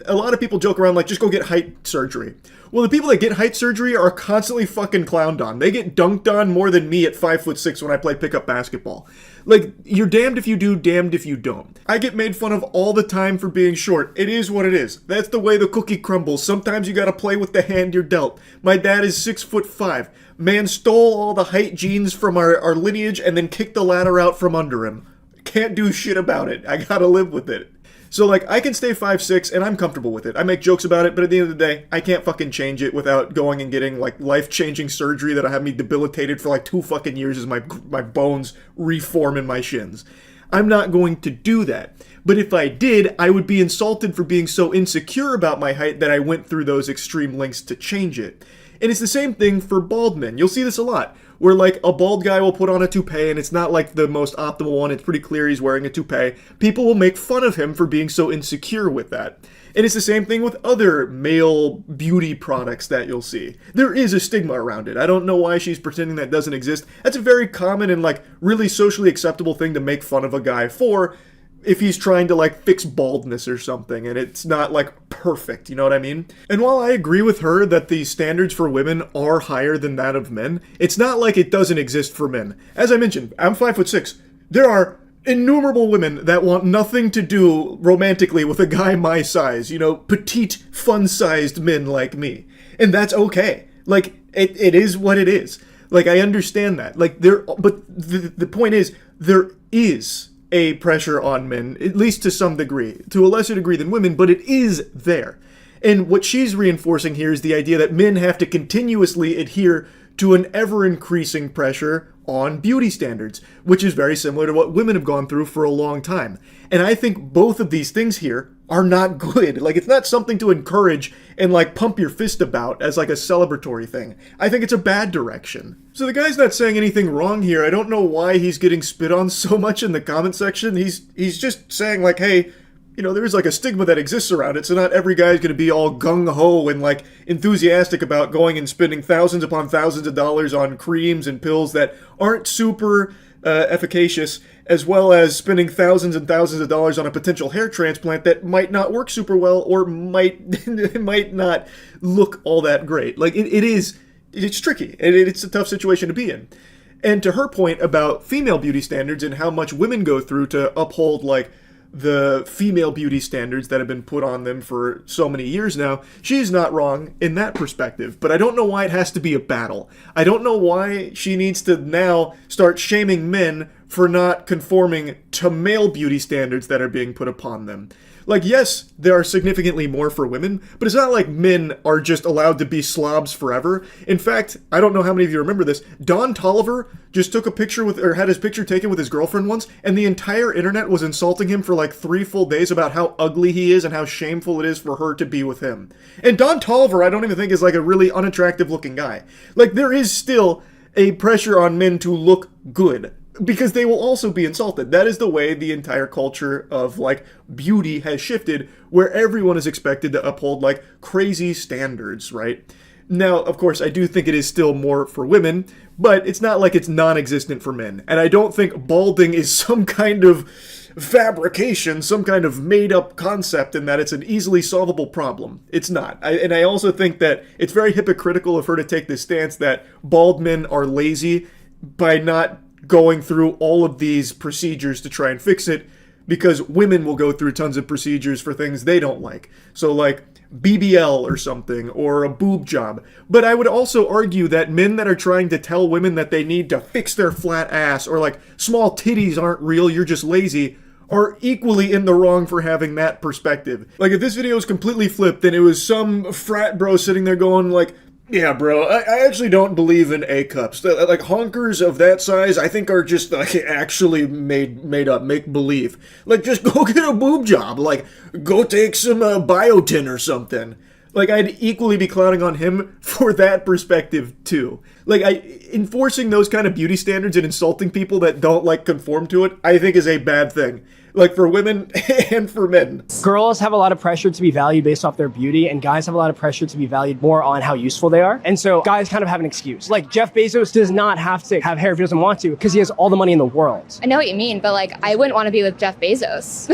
Speaker 1: A lot of people joke around, like, just go get height surgery. Well, the people that get height surgery are constantly fucking clowned on. They get dunked on more than me at 5'6" when I play pickup basketball. Like, you're damned if you do, damned if you don't. I get made fun of all the time for being short. It is what it is. That's the way the cookie crumbles. Sometimes you gotta play with the hand you're dealt. My dad is 6'5". Man stole all the height genes from our lineage and then kicked the ladder out from under him. Can't do shit about it. I gotta live with it. So, like, I can stay 5'6", and I'm comfortable with it. I make jokes about it, but at the end of the day, I can't fucking change it without going and getting, like, life-changing surgery that'll have me debilitated for, like, 2 fucking years as my bones reform in my shins. I'm not going to do that. But if I did, I would be insulted for being so insecure about my height that I went through those extreme lengths to change it. And it's the same thing for bald men. You'll see this a lot, where, like, a bald guy will put on a toupee, and it's not, like, the most optimal one. It's pretty clear he's wearing a toupee. People will make fun of him for being so insecure with that. And it's the same thing with other male beauty products that you'll see. There is a stigma around it. I don't know why she's pretending that doesn't exist. That's a very common and, like, really socially acceptable thing to make fun of a guy for, if he's trying to, like, fix baldness or something, and it's not, like, perfect, you know what I mean? And while I agree with her that the standards for women are higher than that of men, it's not like it doesn't exist for men. As I mentioned, I'm 5'6". There are innumerable women that want nothing to do romantically with a guy my size, petite, fun-sized men like me. And that's okay. Like, it is what it is. Like, I understand that. Like, but the point is, there is a pressure on men, at least to some degree, to a lesser degree than women, but it is there. And what she's reinforcing here is the idea that men have to continuously adhere to an ever-increasing pressure on beauty standards, which is very similar to what women have gone through for a long time. And I think both of these things here are not good. Like, it's not something to encourage and, like, pump your fist about as, like, a celebratory thing. I think it's a bad direction. So the guy's not saying anything wrong here. I don't know why he's getting spit on so much in the comment section. He's just saying, like, hey, you know, there's like a stigma that exists around it, so not every guy's going to be all gung-ho and like enthusiastic about going and spending thousands upon thousands of dollars on creams and pills that aren't super efficacious, as well as spending thousands and thousands of dollars on a potential hair transplant that might not work super well or might not look all that great. Like, it's tricky, and it's a tough situation to be in. And to her point about female beauty standards and how much women go through to uphold, like, the female beauty standards that have been put on them for so many years now, she's not wrong in that perspective. But I don't know why it has to be a battle. I don't know why she needs to now start shaming men for not conforming to male beauty standards that are being put upon them. Like, yes, there are significantly more for women, but it's not like men are just allowed to be slobs forever. In fact, I don't know how many of you remember this, Don Tolliver just took a picture with, or had his picture taken with his girlfriend once, and the entire internet was insulting him for like 3 full days about how ugly he is and how shameful it is for her to be with him. And Don Tolliver, I don't even think is like a really unattractive looking guy. Like, there is still a pressure on men to look good, because they will also be insulted. That is the way the entire culture of, like, beauty has shifted, where everyone is expected to uphold, like, crazy standards, right? Now, of course, I do think it is still more for women, but it's not like it's non-existent for men. And I don't think balding is some kind of fabrication, some kind of made-up concept in that it's an easily solvable problem. It's not. And I also think that it's very hypocritical of her to take this stance that bald men are lazy by not going through all of these procedures to try and fix it, because women will go through tons of procedures for things they don't like. So like BBL or something, or a boob job. But I would also argue that men that are trying to tell women that they need to fix their flat ass, or like small titties aren't real, you're just lazy, are equally in the wrong for having that perspective. Like, if this video was completely flipped, then it was some frat bro sitting there going like, yeah, bro, I actually don't believe in A-cups. Like, honkers of that size, I think are just, like, actually made up, make-believe. Like, just go get a boob job. Like, go take some biotin or something. Like, I'd equally be clowning on him for that perspective, too. Like, enforcing those kind of beauty standards and insulting people that don't, like, conform to it, I think is a bad thing. Like, for women and for men.
Speaker 12: Girls have a lot of pressure to be valued based off their beauty, and guys have a lot of pressure to be valued more on how useful they are. And so guys kind of have an excuse. Like, Jeff Bezos does not have to have hair if he doesn't want to, because he has all the money in the world.
Speaker 11: I know what you mean, but like, I wouldn't want to be with Jeff Bezos.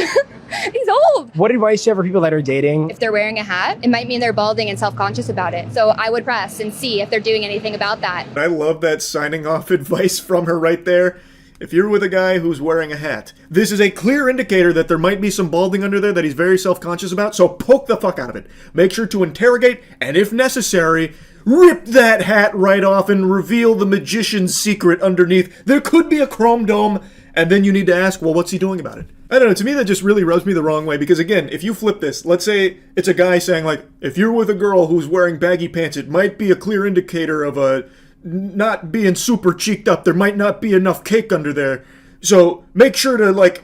Speaker 11: He's old.
Speaker 12: What advice do you have for people that are dating?
Speaker 11: If they're wearing a hat, it might mean they're balding and self-conscious about it. So I would press and see if they're doing anything about that.
Speaker 1: I love that signing off advice from her right there. If you're with a guy who's wearing a hat, this is a clear indicator that there might be some balding under there that he's very self-conscious about, so poke the fuck out of it. Make sure to interrogate, and if necessary, rip that hat right off and reveal the magician's secret underneath. There could be a chrome dome, and then you need to ask, well, what's he doing about it? I don't know, to me that just really rubs me the wrong way, because again, if you flip this, let's say it's a guy saying like, if you're with a girl who's wearing baggy pants, it might be a clear indicator of a not being super cheeked up. There might not be enough cake under there. So make sure to, like,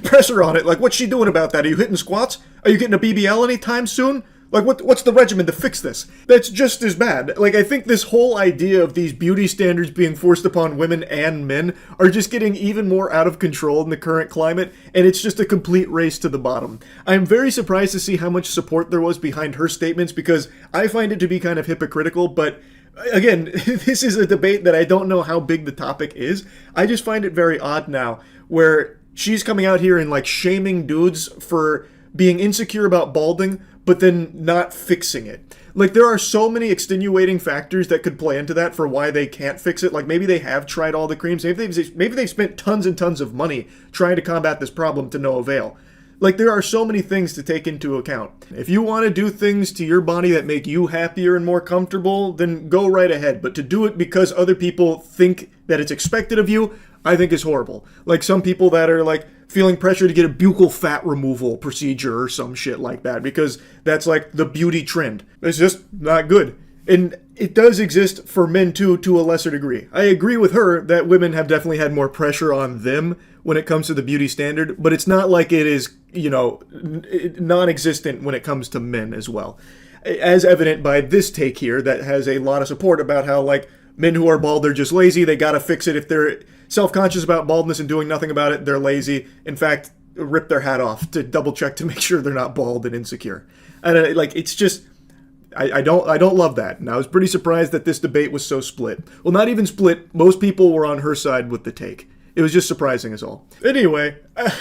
Speaker 1: press her on it. Like, what's she doing about that? Are you hitting squats? Are you getting a BBL anytime soon? Like, what's the regimen to fix this? That's just as bad. Like, I think this whole idea of these beauty standards being forced upon women and men are just getting even more out of control in the current climate, and it's just a complete race to the bottom. I'm very surprised to see how much support there was behind her statements, because I find it to be kind of hypocritical, but again, this is a debate that I don't know how big the topic is. I just find it very odd now, where she's coming out here and, like, shaming dudes for being insecure about balding, but then not fixing it. Like, there are so many extenuating factors that could play into that for why they can't fix it. Like, maybe they have tried all the creams. Maybe they've spent tons and tons of money trying to combat this problem to no avail. Like, there are so many things to take into account. If you want to do things to your body that make you happier and more comfortable, then go right ahead. But to do it because other people think that it's expected of you, I think is horrible. Like, some people that are, like, feeling pressure to get a buccal fat removal procedure or some shit like that, because that's like the beauty trend. It's just not good. And it does exist for men too, to a lesser degree. I agree with her that women have definitely had more pressure on them when it comes to the beauty standard, but it's not like it is, you know, non-existent when it comes to men as well. As evident by this take here that has a lot of support about how, like, men who are bald, they're just lazy, they gotta fix it. If they're self-conscious about baldness and doing nothing about it, they're lazy. In fact, rip their hat off to double check to make sure they're not bald and insecure. And like, it's just... I don't love that, and I was pretty surprised that this debate was so split. Well, not even split, most people were on her side with the take. It was just surprising as all. Anyway,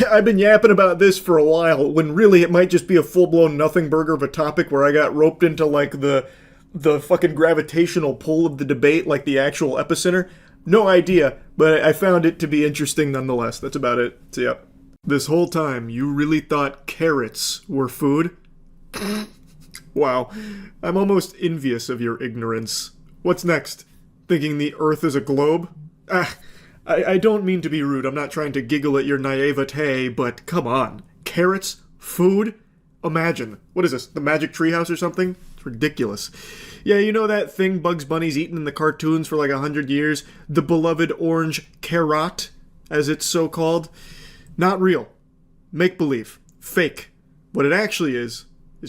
Speaker 1: I've been yapping about this for a while, when really it might just be a full-blown nothing burger of a topic where I got roped into like the fucking gravitational pull of the debate, like the actual epicenter. No idea, but I found it to be interesting nonetheless. That's about it. So yeah. This whole time, you really thought carrots were food? Wow, I'm almost envious of your ignorance. What's next? Thinking the Earth is a globe? I don't mean to be rude, I'm not trying to giggle at your naivete, but come on. Carrots? Food? Imagine. What is this, the Magic Treehouse or something? It's ridiculous. Yeah, you know that thing Bugs Bunny's eaten in the cartoons for like 100 years? The beloved orange carrot, as it's so called? Not real. Make-believe. Fake. What it actually is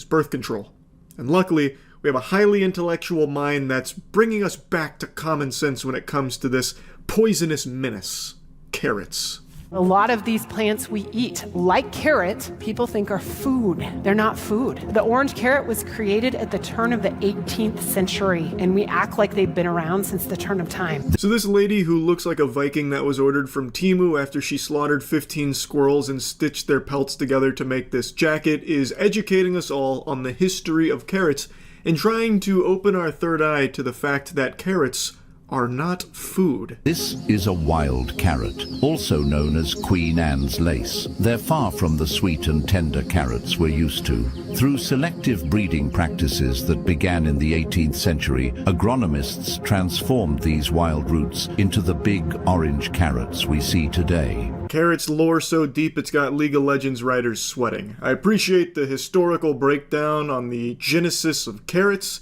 Speaker 1: birth control. And luckily, we have a highly intellectual mind that's bringing us back to common sense when it comes to this poisonous menace. Carrots.
Speaker 13: A lot of these plants we eat, like carrot, people think are food. They're not food. The orange carrot was created at the turn of the 18th century, and we act like they've been around since the turn of time.
Speaker 1: So this lady who looks like a Viking that was ordered from Temu after she slaughtered 15 squirrels and stitched their pelts together to make this jacket is educating us all on the history of carrots and trying to open our third eye to the fact that carrots are not food.
Speaker 14: This is a wild carrot, also known as Queen Anne's lace. They're far from the sweet and tender carrots we're used to. Through selective breeding practices that began in the 18th century, agronomists transformed these wild roots into the big orange carrots we see today.
Speaker 1: Carrots lore so deep it's got League of Legends writers sweating. I appreciate the historical breakdown on the genesis of carrots.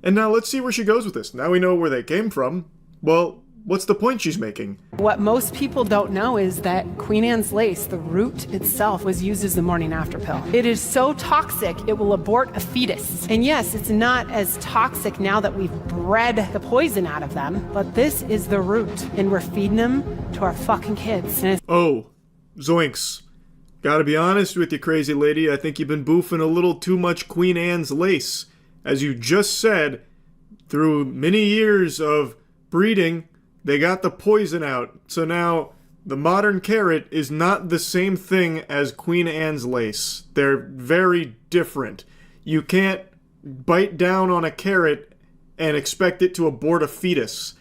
Speaker 1: And now let's see where she goes with this. Now we know where they came from. Well, what's the point she's making?
Speaker 13: What most people don't know is that Queen Anne's lace, the root itself, was used as the morning after pill. It is so toxic, it will abort a fetus. And yes, it's not as toxic now that we've bred the poison out of them, but this is the root, and we're feeding them to our fucking kids.
Speaker 1: Oh, zoinks. Gotta be honest with you, crazy lady, I think you've been boofing a little too much Queen Anne's lace. As you just said, through many years of breeding, they got the poison out. So now, the modern carrot is not the same thing as Queen Anne's lace. They're very different. You can't bite down on a carrot and expect it to abort a fetus.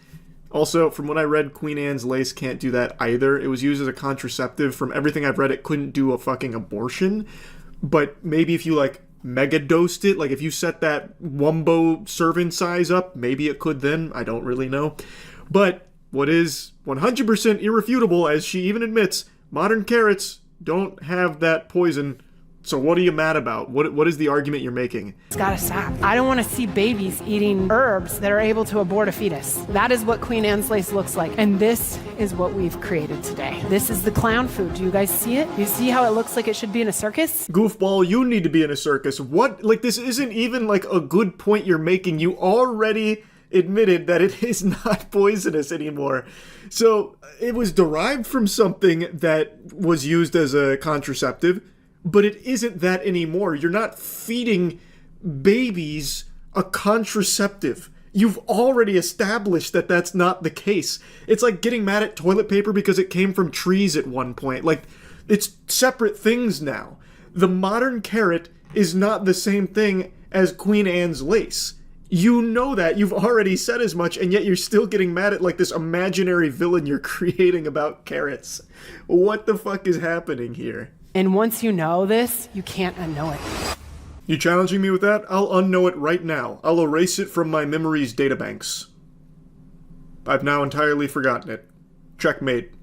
Speaker 1: Also, from what I read, Queen Anne's lace can't do that either. It was used as a contraceptive. From everything I've read, it couldn't do a fucking abortion. But maybe if you, like, mega dosed it, like if you set that Wumbo serving size up, maybe it could then. I don't really know. But what is 100% irrefutable, as she even admits, modern carrots don't have that poison. So what are you mad about? What is the argument you're making?
Speaker 13: It's gotta stop. I don't want to see babies eating herbs that are able to abort a fetus. That is what Queen Anne's lace looks like. And this is what we've created today. This is the clown food. Do you guys see it? You see how it looks like it should be in a circus?
Speaker 1: Goofball, you need to be in a circus. What? Like, this isn't even like a good point you're making. You already admitted that it is not poisonous anymore. So it was derived from something that was used as a contraceptive. But it isn't that anymore. You're not feeding babies a contraceptive. You've already established that that's not the case. It's like getting mad at toilet paper because it came from trees at one point. Like, it's separate things now. The modern carrot is not the same thing as Queen Anne's lace. You know that. You've already said as much, and yet you're still getting mad at, like, this imaginary villain you're creating about carrots. What the fuck is happening here?
Speaker 13: And once you know this, you can't unknow it.
Speaker 1: You challenging me with that? I'll unknow it right now. I'll erase it from my memories databanks. I've now entirely forgotten it. Checkmate.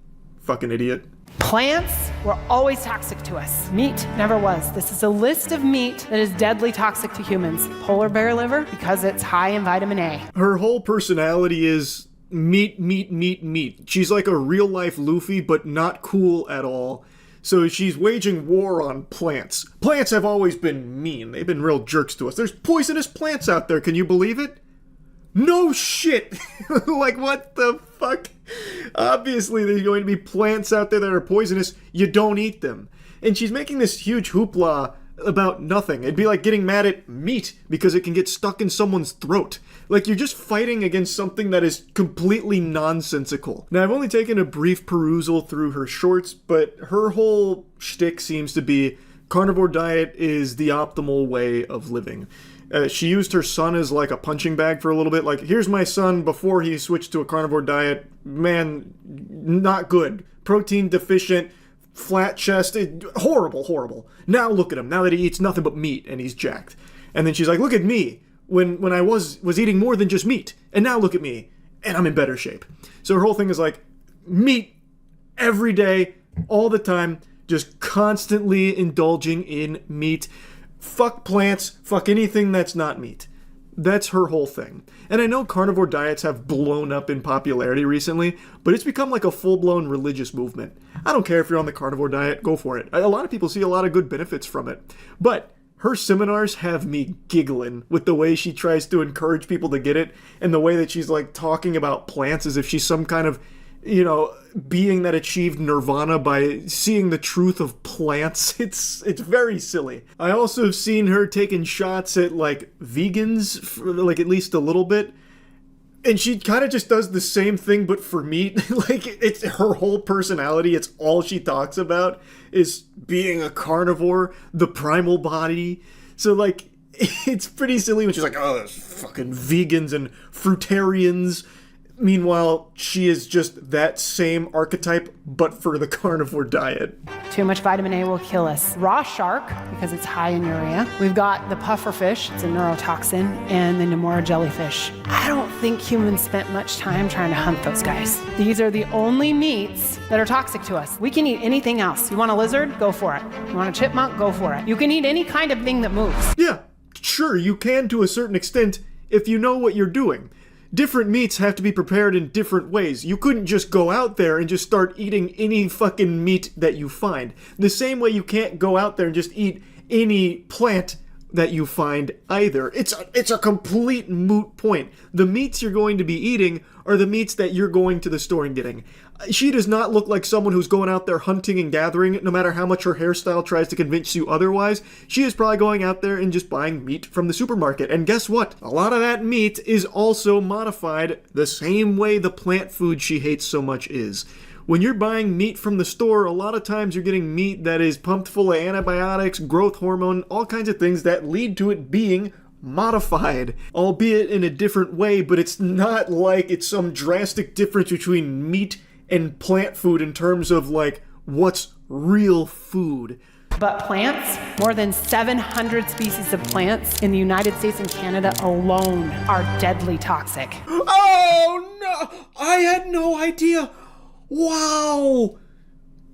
Speaker 1: Fucking idiot.
Speaker 13: Plants were always toxic to us. Meat never was. This is a list of meat that is deadly toxic to humans. Polar bear liver, because it's high in vitamin A.
Speaker 1: Her whole personality is meat, meat, meat, meat. She's like a real-life Luffy, but not cool at all. So she's waging war on plants. Plants have always been mean. They've been real jerks to us. There's poisonous plants out there. Can you believe it? No shit! Like, what the fuck? Obviously, there's going to be plants out there that are poisonous. You don't eat them. And she's making this huge hoopla about nothing. It'd be like getting mad at meat because it can get stuck in someone's throat. Like, you're just fighting against something that is completely nonsensical. Now, I've only taken a brief perusal through her shorts, but her whole shtick seems to be carnivore diet is the optimal way of living. She used her son as like a punching bag for a little bit. Like, here's my son before he switched to a carnivore diet. Man, not good. Protein deficient, flat chest, horrible, horrible. Now look at him. Now that he eats nothing but meat and he's jacked. And then she's like, look at me when I was eating more than just meat. And now look at me and I'm in better shape. So her whole thing is like meat every day, all the time, just constantly indulging in meat. Fuck plants, fuck anything that's not meat. That's her whole thing. And I know carnivore diets have blown up in popularity recently, but it's become like a full-blown religious movement. I don't care if you're on the carnivore diet, go for it. A lot of people see a lot of good benefits from it. But her seminars have me giggling with the way she tries to encourage people to get it, and the way that she's like talking about plants as if she's some kind of, you know, being that achieved nirvana by seeing the truth of plants. It's very silly. I also have seen her taking shots at like vegans, for, like at least a little bit, and she kind of just does the same thing but for meat. Like, it's her whole personality. It's all she talks about is being a carnivore, the primal body. So like, it's pretty silly when she's like, oh, those fucking vegans and fruitarians. Meanwhile, she is just that same archetype, but for the carnivore diet.
Speaker 13: Too much vitamin A will kill us. Raw shark, because it's high in urea. We've got the puffer fish, it's a neurotoxin, and the Nemora jellyfish. I don't think humans spent much time trying to hunt those guys. These are the only meats that are toxic to us. We can eat anything else. You want a lizard? Go for it. You want a chipmunk? Go for it. You can eat any kind of thing that moves.
Speaker 1: Yeah, sure, you can to a certain extent if you know what you're doing. Different meats have to be prepared in different ways. You couldn't just go out there and just start eating any fucking meat that you find. The same way you can't go out there and just eat any plant that you find either. It's a complete moot point. The meats you're going to be eating are the meats that you're going to the store and getting. She does not look like someone who's going out there hunting and gathering, no matter how much her hairstyle tries to convince you otherwise. She is probably going out there and just buying meat from the supermarket. And guess what? A lot of that meat is also modified the same way the plant food she hates so much is. When you're buying meat from the store, a lot of times you're getting meat that is pumped full of antibiotics, growth hormone, all kinds of things that lead to it being modified, albeit in a different way, but it's not like it's some drastic difference between meat and plant food in terms of like what's real food.
Speaker 13: But plants, more than 700 species of plants in the United States and Canada alone are deadly toxic.
Speaker 1: Oh no! I had no idea! Wow!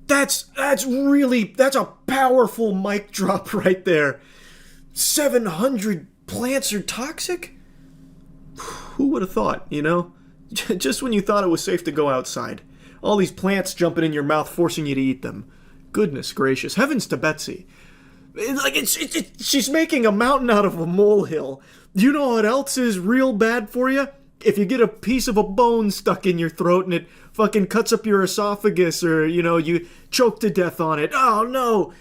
Speaker 1: That's a powerful mic drop right there. 700 plants are toxic? Who would have thought, you know? Just when you thought it was safe to go outside. All these plants jumping in your mouth, forcing you to eat them. Goodness gracious. Heavens to Betsy. She's making a mountain out of a molehill. Do you know what else is real bad for you? If you get a piece of a bone stuck in your throat and it fucking cuts up your esophagus, or, you know, you choke to death on it. Oh no!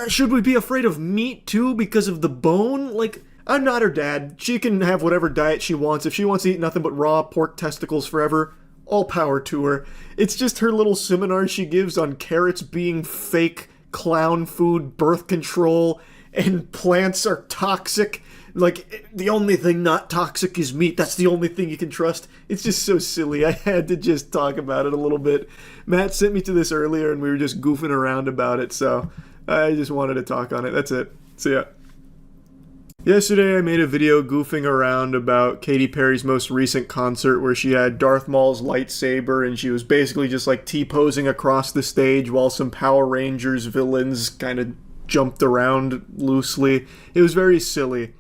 Speaker 1: Should we be afraid of meat too because of the bone? Like, I'm not her dad. She can have whatever diet she wants. If she wants to eat nothing but raw pork testicles forever, all power to her. It's just her little seminar she gives on carrots being fake, clown food, birth control, and plants are toxic. Like, the only thing not toxic is meat. That's the only thing you can trust. It's just so silly. I had to just talk about it a little bit. Matt sent me to this earlier, and we were just goofing around about it, so I just wanted to talk on it. That's it. See ya. Yesterday I made a video goofing around about Katy Perry's most recent concert where she had Darth Maul's lightsaber and she was basically just like T-posing across the stage while some Power Rangers villains kind of jumped around loosely. It was very silly.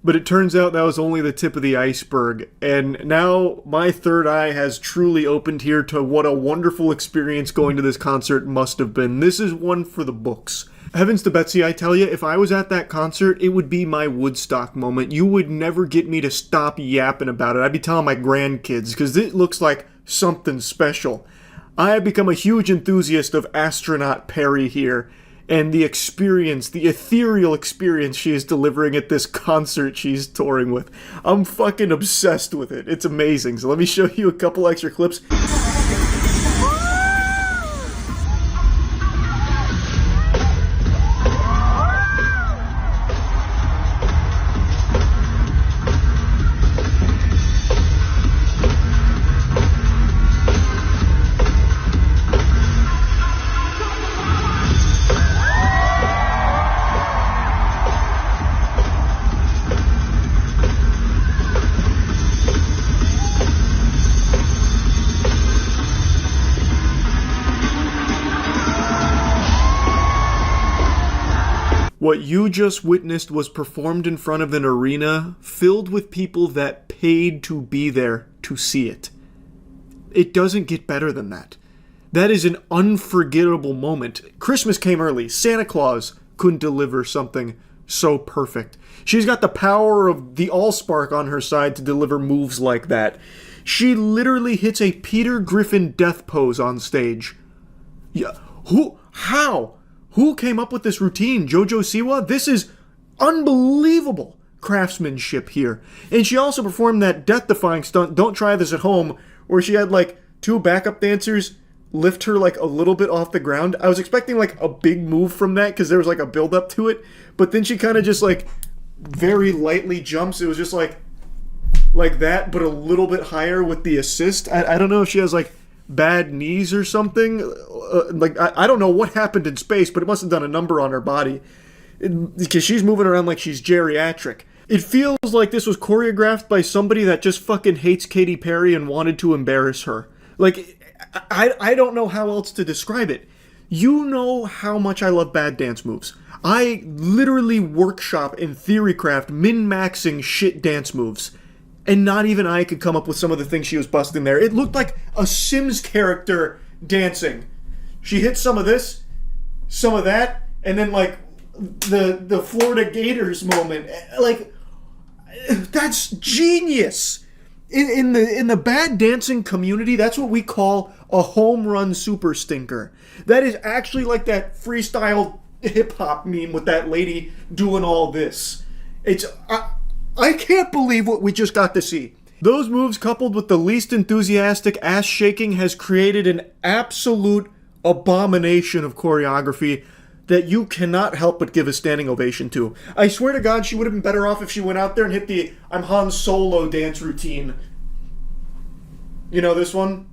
Speaker 1: But it turns out that was only the tip of the iceberg, and now my third eye has truly opened here to what a wonderful experience going to this concert must have been. This is one for the books. Heavens to Betsy, I tell you, if I was at that concert, it would be my Woodstock moment. You would never get me to stop yapping about it. I'd be telling my grandkids, because it looks like something special. I have become a huge enthusiast of Astronaut Perry here, and the experience, the ethereal experience she is delivering at this concert she's touring with. I'm fucking obsessed with it. It's amazing. So let me show you a couple extra clips. What you just witnessed was performed in front of an arena filled with people that paid to be there to see it. It doesn't get better than that. That is an unforgettable moment. Christmas came early. Santa Claus couldn't deliver something so perfect. She's got the power of the Allspark on her side to deliver moves like that. She literally hits a Peter Griffin death pose on stage. Yeah, how? Who came up with this routine? Jojo Siwa? This is unbelievable craftsmanship here. And she also performed that death-defying stunt, don't try this at home, where she had like two backup dancers lift her like a little bit off the ground. I was expecting like a big move from that because there was like a build-up to it, but then she kind of just like very lightly jumps. It was just like that, but a little bit higher with the assist. I don't know if she has like bad knees or something. I don't know what happened in space, but it must have done a number on her body because she's moving around like she's geriatric. It feels like this was choreographed by somebody that just fucking hates Katy Perry and wanted to embarrass her. Like, I don't know how else to describe it. You know how much I love bad dance moves. I literally workshop and theorycraft min-maxing shit dance moves. And not even I could come up with some of the things she was busting there. It looked like a Sims character dancing. She hit some of this, some of that, and then like the Florida Gators moment. Like, that's genius. In the bad dancing community, that's what we call a home run super stinker. That is actually like that freestyle hip hop meme with that lady doing all this. I can't believe what we just got to see. Those moves coupled with the least enthusiastic ass shaking has created an absolute abomination of choreography that you cannot help but give a standing ovation to. I swear to God, she would have been better off if she went out there and hit the I'm Han Solo dance routine. You know this one?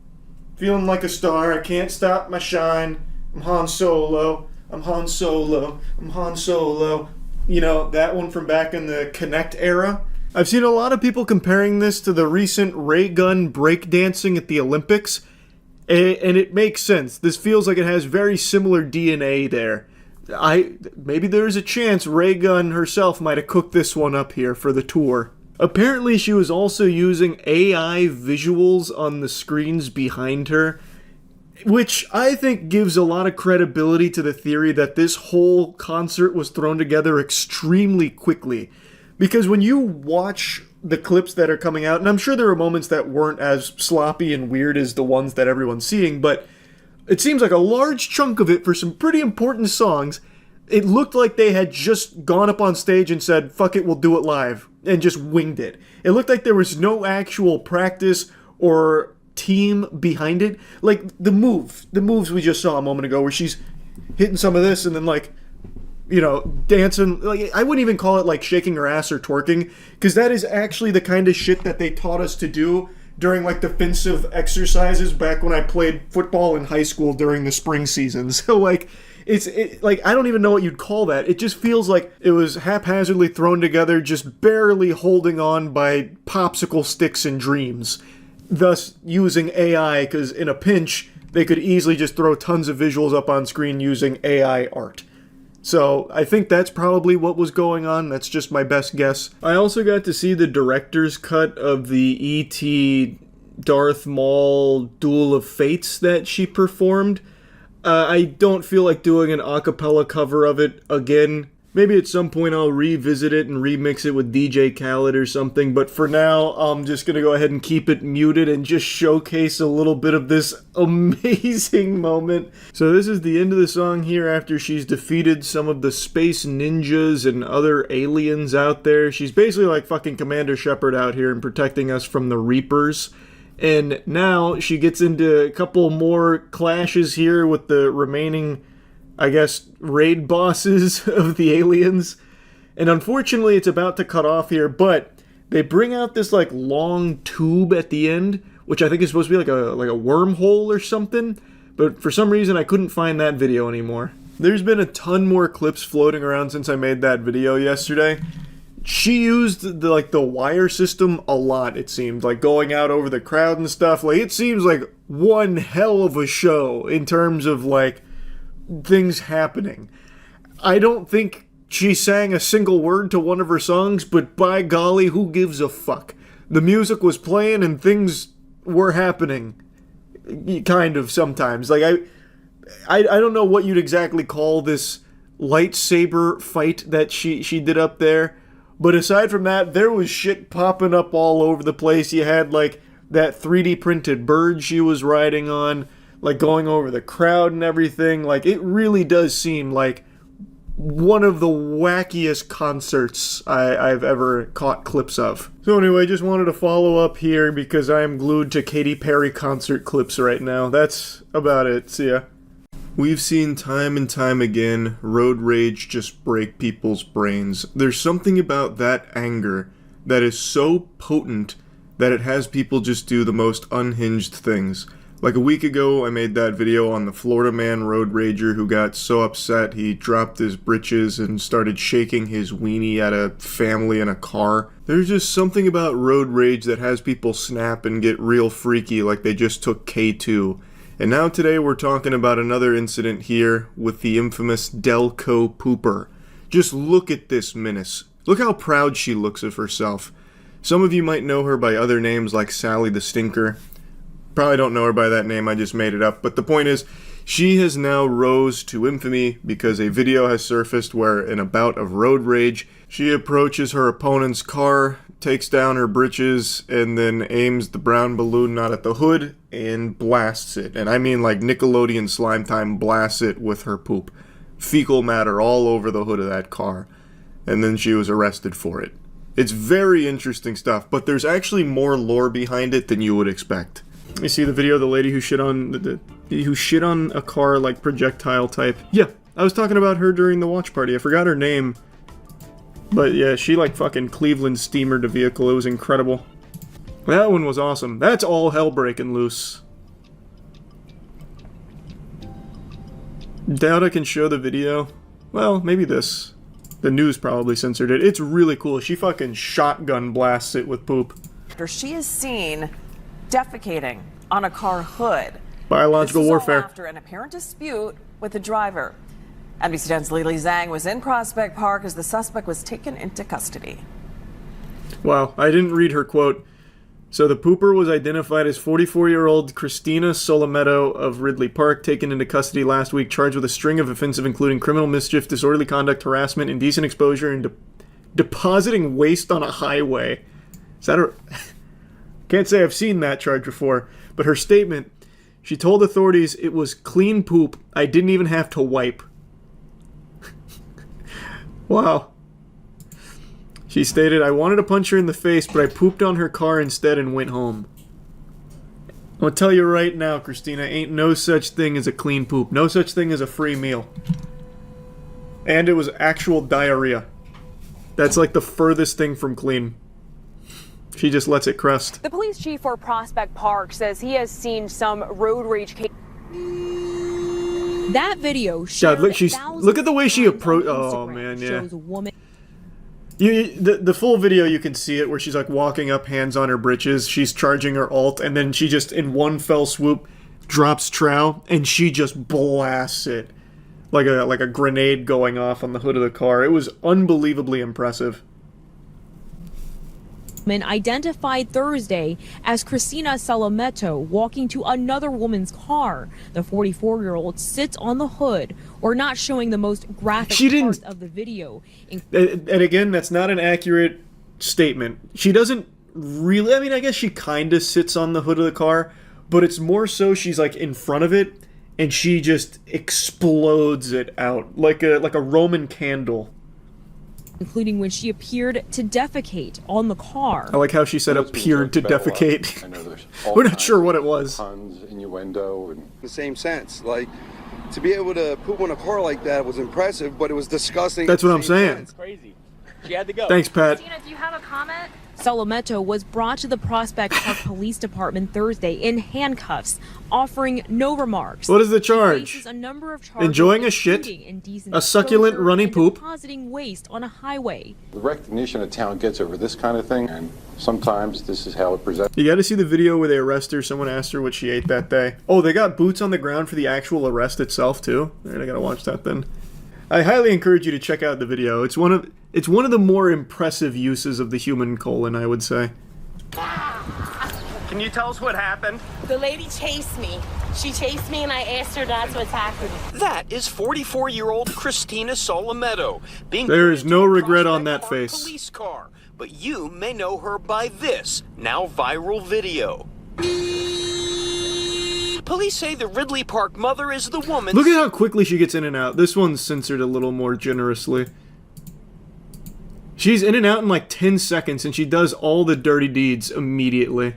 Speaker 1: Feeling like a star, I can't stop my shine. I'm Han Solo, I'm Han Solo, I'm Han Solo. You know, that one from back in the Connect era. I've seen a lot of people comparing this to the recent ray gun breakdancing at the Olympics, and it makes sense. This feels like it has very similar DNA there. Maybe there's a chance Ray Gun herself might have cooked this one up here for the tour. Apparently she was also using AI visuals on the screens behind her, which I think gives a lot of credibility to the theory that this whole concert was thrown together extremely quickly. Because when you watch the clips that are coming out, and I'm sure there are moments that weren't as sloppy and weird as the ones that everyone's seeing, but it seems like a large chunk of it for some pretty important songs, it looked like they had just gone up on stage and said, fuck it, we'll do it live, and just winged it. It looked like there was no actual practice or team behind it. Like the moves we just saw a moment ago where she's hitting some of this and then like, you know, dancing. Like, I wouldn't even call it like shaking her ass or twerking, because that is actually the kind of shit that they taught us to do during like defensive exercises back when I played football in high school during the spring season. So like, like, I don't even know what you'd call that. It just feels like it was haphazardly thrown together, just barely holding on by popsicle sticks and dreams. Thus, using AI, because in a pinch, they could easily just throw tons of visuals up on screen using AI art. So, I think that's probably what was going on. That's just my best guess. I also got to see the director's cut of the E.T. Darth Maul Duel of Fates that she performed. I don't feel like doing an a cappella cover of it again. Maybe at some point I'll revisit it and remix it with DJ Khaled or something, but for now, I'm just gonna go ahead and keep it muted and just showcase a little bit of this amazing moment. So this is the end of the song here after she's defeated some of the space ninjas and other aliens out there. She's basically like fucking Commander Shepard out here and protecting us from the Reapers. And now she gets into a couple more clashes here with the remaining, I guess, raid bosses of the aliens. And unfortunately, it's about to cut off here, but they bring out this, like, long tube at the end, which I think is supposed to be like a wormhole or something. But for some reason, I couldn't find that video anymore. There's been a ton more clips floating around since I made that video yesterday. She used the wire system a lot, it seemed, like going out over the crowd and stuff. Like, it seems like one hell of a show in terms of, like, things happening. I don't think she sang a single word to one of her songs, but by golly, who gives a fuck? The music was playing and things were happening. Kind of, sometimes. Like, I don't know what you'd exactly call this lightsaber fight that she did up there. But aside from that, there was shit popping up all over the place. You had, like, that 3D printed bird she was riding on, like, going over the crowd and everything. Like, it really does seem like one of the wackiest concerts I've ever caught clips of. So anyway, just wanted to follow up here because I am glued to Katy Perry concert clips right now. That's about it. See ya. We've seen time and time again road rage just break people's brains. There's something about that anger that is so potent that it has people just do the most unhinged things. Like a week ago, I made that video on the Florida man road rager who got so upset he dropped his britches and started shaking his weenie at a family in a car. There's just something about road rage that has people snap and get real freaky like they just took K2. And now today we're talking about another incident here with the infamous Delco Pooper. Just look at this menace. Look how proud she looks of herself. Some of you might know her by other names like Sally the Stinker. Probably don't know her by that name, I just made it up. But the point is, she has now rose to infamy because a video has surfaced where in a bout of road rage, she approaches her opponent's car, takes down her britches, and then aims the brown balloon not at the hood and blasts it. And I mean like Nickelodeon Slime Time blasts it with her poop. Fecal matter all over the hood of that car. And then she was arrested for it. It's very interesting stuff, but there's actually more lore behind it than you would expect. You see the video of the lady who shit on who shit on a car like projectile type? Yeah, I was talking about her during the watch party. I forgot her name. But yeah, she like fucking Cleveland steamered a vehicle. It was incredible. That one was awesome. That's all hell breaking loose. Doubt I can show the video. Well, maybe this. The news probably censored it. It's really cool. She fucking shotgun blasts it with poop.
Speaker 15: She is seen defecating on a car hood.
Speaker 1: Biological warfare.
Speaker 15: After an apparent dispute with the driver. NBC 10's Lily Zhang was in Prospect Park as the suspect was taken into custody.
Speaker 1: Wow, I didn't read her quote. So the pooper was identified as 44-year-old Christina Solometto of Ridley Park, taken into custody last week, charged with a string of offenses including criminal mischief, disorderly conduct, harassment, indecent exposure, and depositing waste on a highway. Is that a... Can't say I've seen that charge before, but her statement, she told authorities it was clean poop. I didn't even have to wipe. Wow. She stated, I wanted to punch her in the face, but I pooped on her car instead and went home. I'm gonna tell you right now, Christina, ain't no such thing as a clean poop. No such thing as a free meal. And it was actual diarrhea. That's like the furthest thing from clean. She just lets it crust.
Speaker 16: The police chief for Prospect Park says he has seen some road rage cases. That video
Speaker 1: God, look at the way she approached. Oh man, yeah.
Speaker 16: shows a woman.
Speaker 1: The full video, you can see it where she's like walking up, hands on her britches. She's charging her ult, and then she just in one fell swoop drops trow, and she just blasts it like a grenade going off on the hood of the car. It was unbelievably impressive.
Speaker 16: Identified Thursday as Cristina Salameto walking to another woman's car. The 44-year-old sits on the hood, or not showing the most graphic parts of the video.
Speaker 1: And again, that's not an accurate statement. She doesn't really, I mean, I guess she kind of sits on the hood of the car, but it's more so she's like in front of it, and she just explodes it out like a Roman candle.
Speaker 16: Including when she appeared to defecate on the car.
Speaker 1: I like how she said appeared to defecate. We're not sure what it was.
Speaker 17: Puns, innuendo, and the same sense. Like, to be able to poop on a car like that was impressive, but it was disgusting.
Speaker 1: That's what I'm saying.
Speaker 17: It's crazy. She had to go.
Speaker 1: Thanks, Pat.
Speaker 16: Christina, do you have a comment? Salameto was brought to the Prospect Park Police Department Thursday in handcuffs, offering no remarks.
Speaker 1: What is the charge?
Speaker 16: She faces a number of charges,
Speaker 1: enjoying a shit, a succulent runny poop,
Speaker 16: depositing waste on a highway.
Speaker 17: The recognition a town gets over this kind of thing, and sometimes this is how it presents.
Speaker 1: You got to see the video where they arrest her. Someone asked her what she ate that day. Oh, they got boots on the ground for the actual arrest itself too. Alright, I gotta watch that then. I highly encourage you to check out the video. It's one of the more impressive uses of the human colon, I would say.
Speaker 18: Can you tell us what happened?
Speaker 19: The lady chased me. She chased me and I asked her that's what's happening.
Speaker 18: That is 44-year-old Cristina Salameto being
Speaker 1: There is no regret on that face.
Speaker 18: police car, but you may know her by this now viral video. Police say the Ridley Park mother is the woman.
Speaker 1: Look at how quickly she gets in and out. This one's censored a little more generously. She's in and out in like 10 seconds, and she does all the dirty deeds immediately.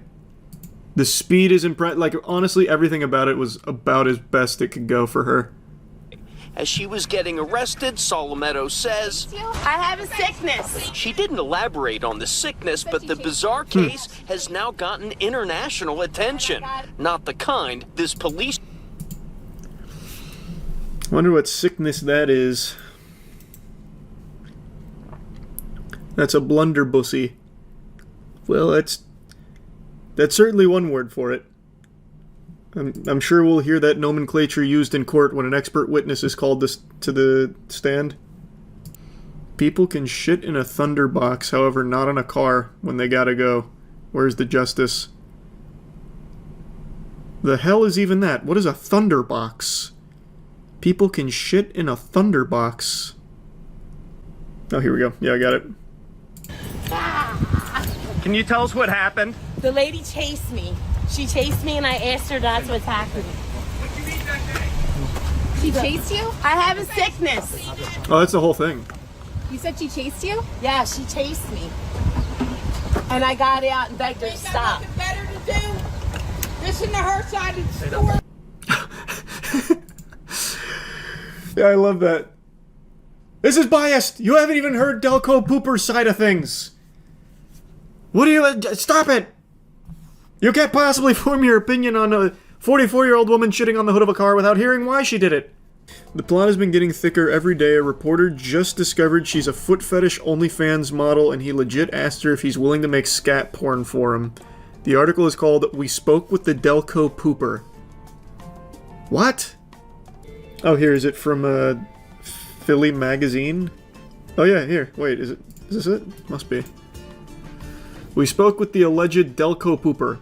Speaker 1: The speed is impressive. Like, honestly, everything about it was about as best it could go for her.
Speaker 18: As she was getting arrested, Salameto says,
Speaker 19: I have a sickness.
Speaker 18: She didn't elaborate on the sickness, but the bizarre case has now gotten international attention. Not the kind this police...
Speaker 1: Wonder what sickness that is. That's a blunderbussy. Well, that's certainly one word for it. I'm sure we'll hear that nomenclature used in court when an expert witness is called to the stand. People can shit in a thunderbox, however, not on a car when they gotta go. Where's the justice? The hell is even that? What is a thunderbox? People can shit in a thunderbox. Oh, here we go. Yeah, I got it.
Speaker 18: Can you tell us what happened?
Speaker 19: The lady chased me. She chased me and I asked her that's what's happening.
Speaker 2: She chased you?
Speaker 19: I have a sickness.
Speaker 1: Oh, that's the whole thing.
Speaker 2: You said she chased you?
Speaker 19: Yeah, she chased me. And I got out and begged her to stop.
Speaker 5: Better to do this in the her side of the store.
Speaker 1: Yeah, I love that. This is biased! You haven't even heard Delco Pooper's side of things! What do you... Stop it! You can't possibly form your opinion on a 44-year-old woman shitting on the hood of a car without hearing why she did it. The plot has been getting thicker every day. A reporter just discovered she's a foot fetish OnlyFans model, and he legit asked her if he's willing to make scat porn for him. The article is called We Spoke with the Delco Pooper. What? Oh, here, is it from, Philly Magazine? Oh yeah, here. Wait, is this it? Must be. We spoke with the alleged Delco Pooper.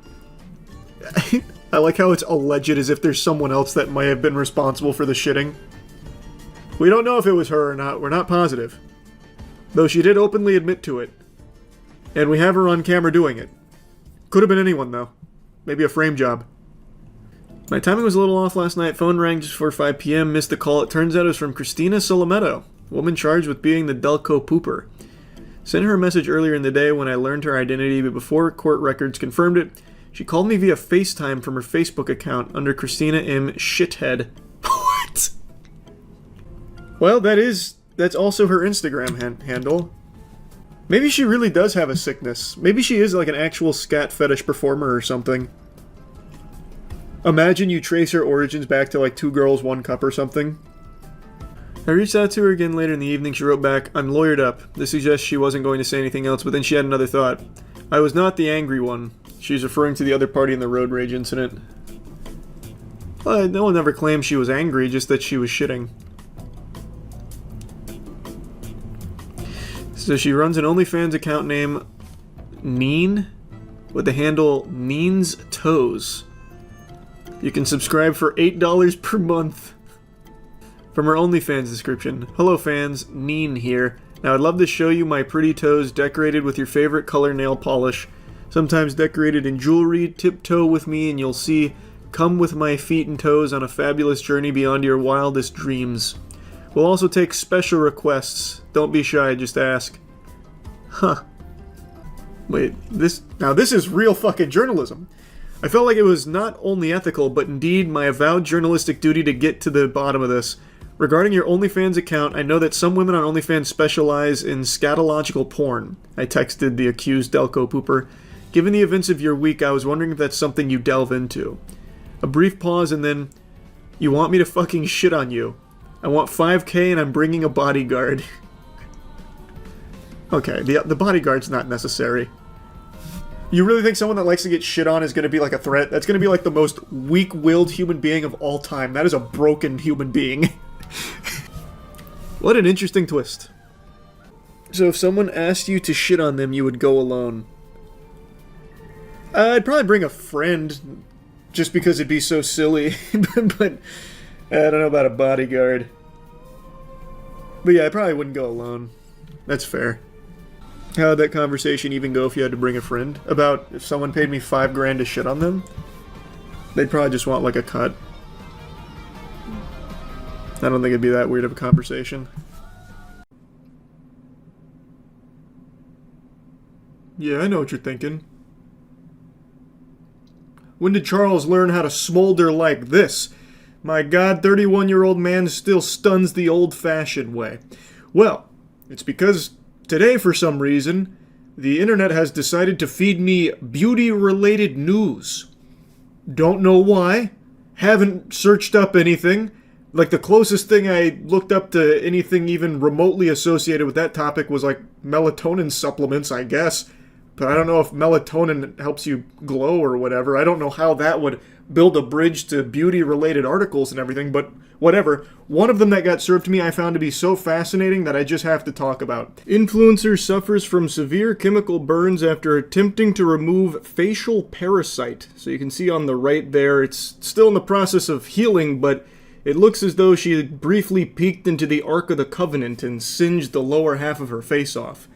Speaker 1: I like how it's alleged as if there's someone else that might have been responsible for the shitting. We don't know if it was her or not. We're not positive. Though she did openly admit to it. And we have her on camera doing it. Could have been anyone, though. Maybe a frame job. My timing was a little off last night. Phone rang just before 5 p.m. Missed the call. It turns out it was from Cristina Salameto, woman charged with being the Delco Pooper. Sent her a message earlier in the day when I learned her identity, but before court records confirmed it, she called me via FaceTime from her Facebook account under Christina M. Shithead. What? Well, that's also her Instagram handle. Maybe she really does have a sickness. Maybe she is like an actual scat fetish performer or something. Imagine you trace her origins back to like 2 Girls, 1 Cup or something. I reached out to her again later in the evening. She wrote back, "I'm lawyered up." This suggests she wasn't going to say anything else, but then she had another thought. "I was not the angry one." She's referring to the other party in the road rage incident. Well, no one ever claimed she was angry, just that she was shitting. So she runs an OnlyFans account named Neen, with the handle Neen's Toes. You can subscribe for $8 per month. From her OnlyFans description, "Hello fans, Neen here. Now I'd love to show you my pretty toes decorated with your favorite color nail polish. Sometimes decorated in jewelry. Tiptoe with me and you'll see. Come with my feet and toes on a fabulous journey beyond your wildest dreams. We'll also take special requests. Don't be shy, just ask." Huh. Wait, this is real fucking journalism. I felt like it was not only ethical, but indeed my avowed journalistic duty to get to the bottom of this. "Regarding your OnlyFans account, I know that some women on OnlyFans specialize in scatological porn." I texted the accused Delco pooper. "Given the events of your week, I was wondering if that's something you delve into." A brief pause and then, "You want me to fucking shit on you? I want 5K and I'm bringing a bodyguard." Okay, the bodyguard's not necessary. You really think someone that likes to get shit on is going to be like a threat? That's going to be like the most weak-willed human being of all time. That is a broken human being. What an interesting twist. So if someone asked you to shit on them, you would go alone. I'd probably bring a friend, just because it'd be so silly. But I don't know about a bodyguard. But yeah, I probably wouldn't go alone. That's fair. How'd that conversation even go if you had to bring a friend? About if someone paid me $5 grand to shit on them? They'd probably just want like a cut. I don't think it'd be that weird of a conversation. Yeah, I know what you're thinking. When did Charles learn how to smolder like this? My god, 31-year-old man still stuns the old-fashioned way. Well, it's because today, for some reason, the internet has decided to feed me beauty-related news. Don't know why. Haven't searched up anything. Like, the closest thing I looked up to anything even remotely associated with that topic was, like, melatonin supplements, I guess. But I don't know if melatonin helps you glow or whatever. I don't know how that would build a bridge to beauty-related articles and everything, but whatever. One of them that got served to me I found to be so fascinating that I just have to talk about. Influencer suffers from severe chemical burns after attempting to remove facial parasite. So you can see on the right there, it's still in the process of healing, but it looks as though she had briefly peeked into the Ark of the Covenant and singed the lower half of her face off.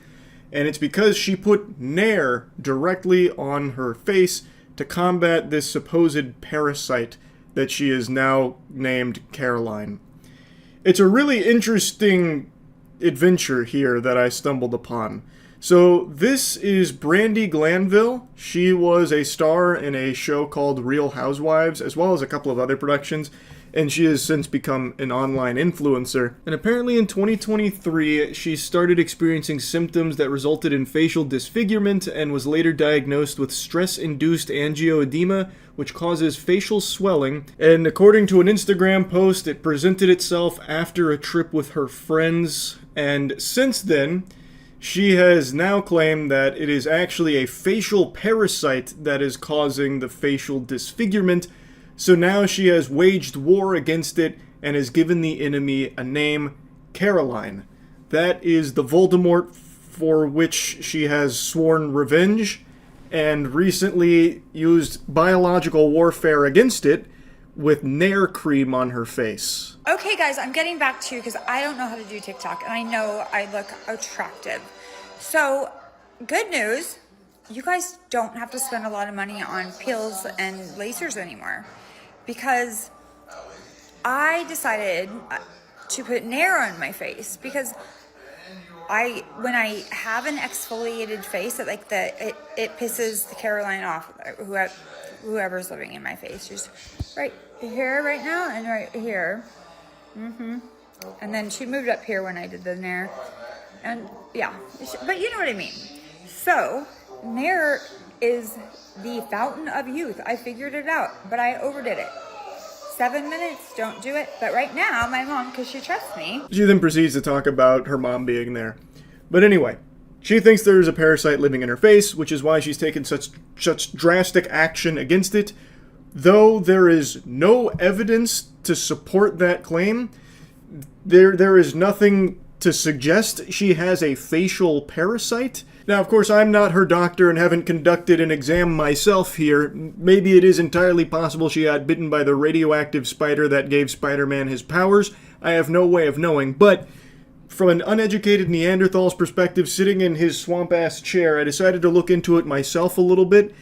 Speaker 1: And it's because she put Nair directly on her face to combat this supposed parasite that she is now named Caroline. It's a really interesting adventure here that I stumbled upon. So this is Brandi Glanville. She was a star in a show called Real Housewives, as well as a couple of other productions, and she has since become an online influencer. And apparently in 2023, she started experiencing symptoms that resulted in facial disfigurement and was later diagnosed with stress-induced angioedema, which causes facial swelling. And according to an Instagram post, it presented itself after a trip with her friends. And since then, she has now claimed that it is actually a facial parasite that is causing the facial disfigurement. So now she has waged war against it and has given the enemy a name, Caroline. That is the Voldemort for which she has sworn revenge and recently used biological warfare against it with Nair cream on her face.
Speaker 20: Okay guys, I'm getting back to you because I don't know how to do TikTok and I know I look attractive. So, good news, you guys don't have to spend a lot of money on pills and lasers anymore. Because I decided to put Nair on my face because when I have an exfoliated face, it pisses the Caroline off, whoever's living in my face. Just right here right now and right here. And then she moved up here when I did the Nair. And yeah, but you know what I mean. So Nair is the fountain of youth. I figured it out, but I overdid it. 7 minutes, don't do it. But right now, my mom, because she trusts me.
Speaker 1: She then proceeds to talk about her mom being there. But anyway, she thinks there is a parasite living in her face, which is why she's taken such drastic action against it. Though there is no evidence to support that claim, there is nothing to suggest she has a facial parasite. Now, of course, I'm not her doctor and haven't conducted an exam myself here. Maybe it is entirely possible she got bitten by the radioactive spider that gave Spider-Man his powers. I have no way of knowing, but from an uneducated Neanderthal's perspective, sitting in his swamp-ass chair, I decided to look into it myself a little bit,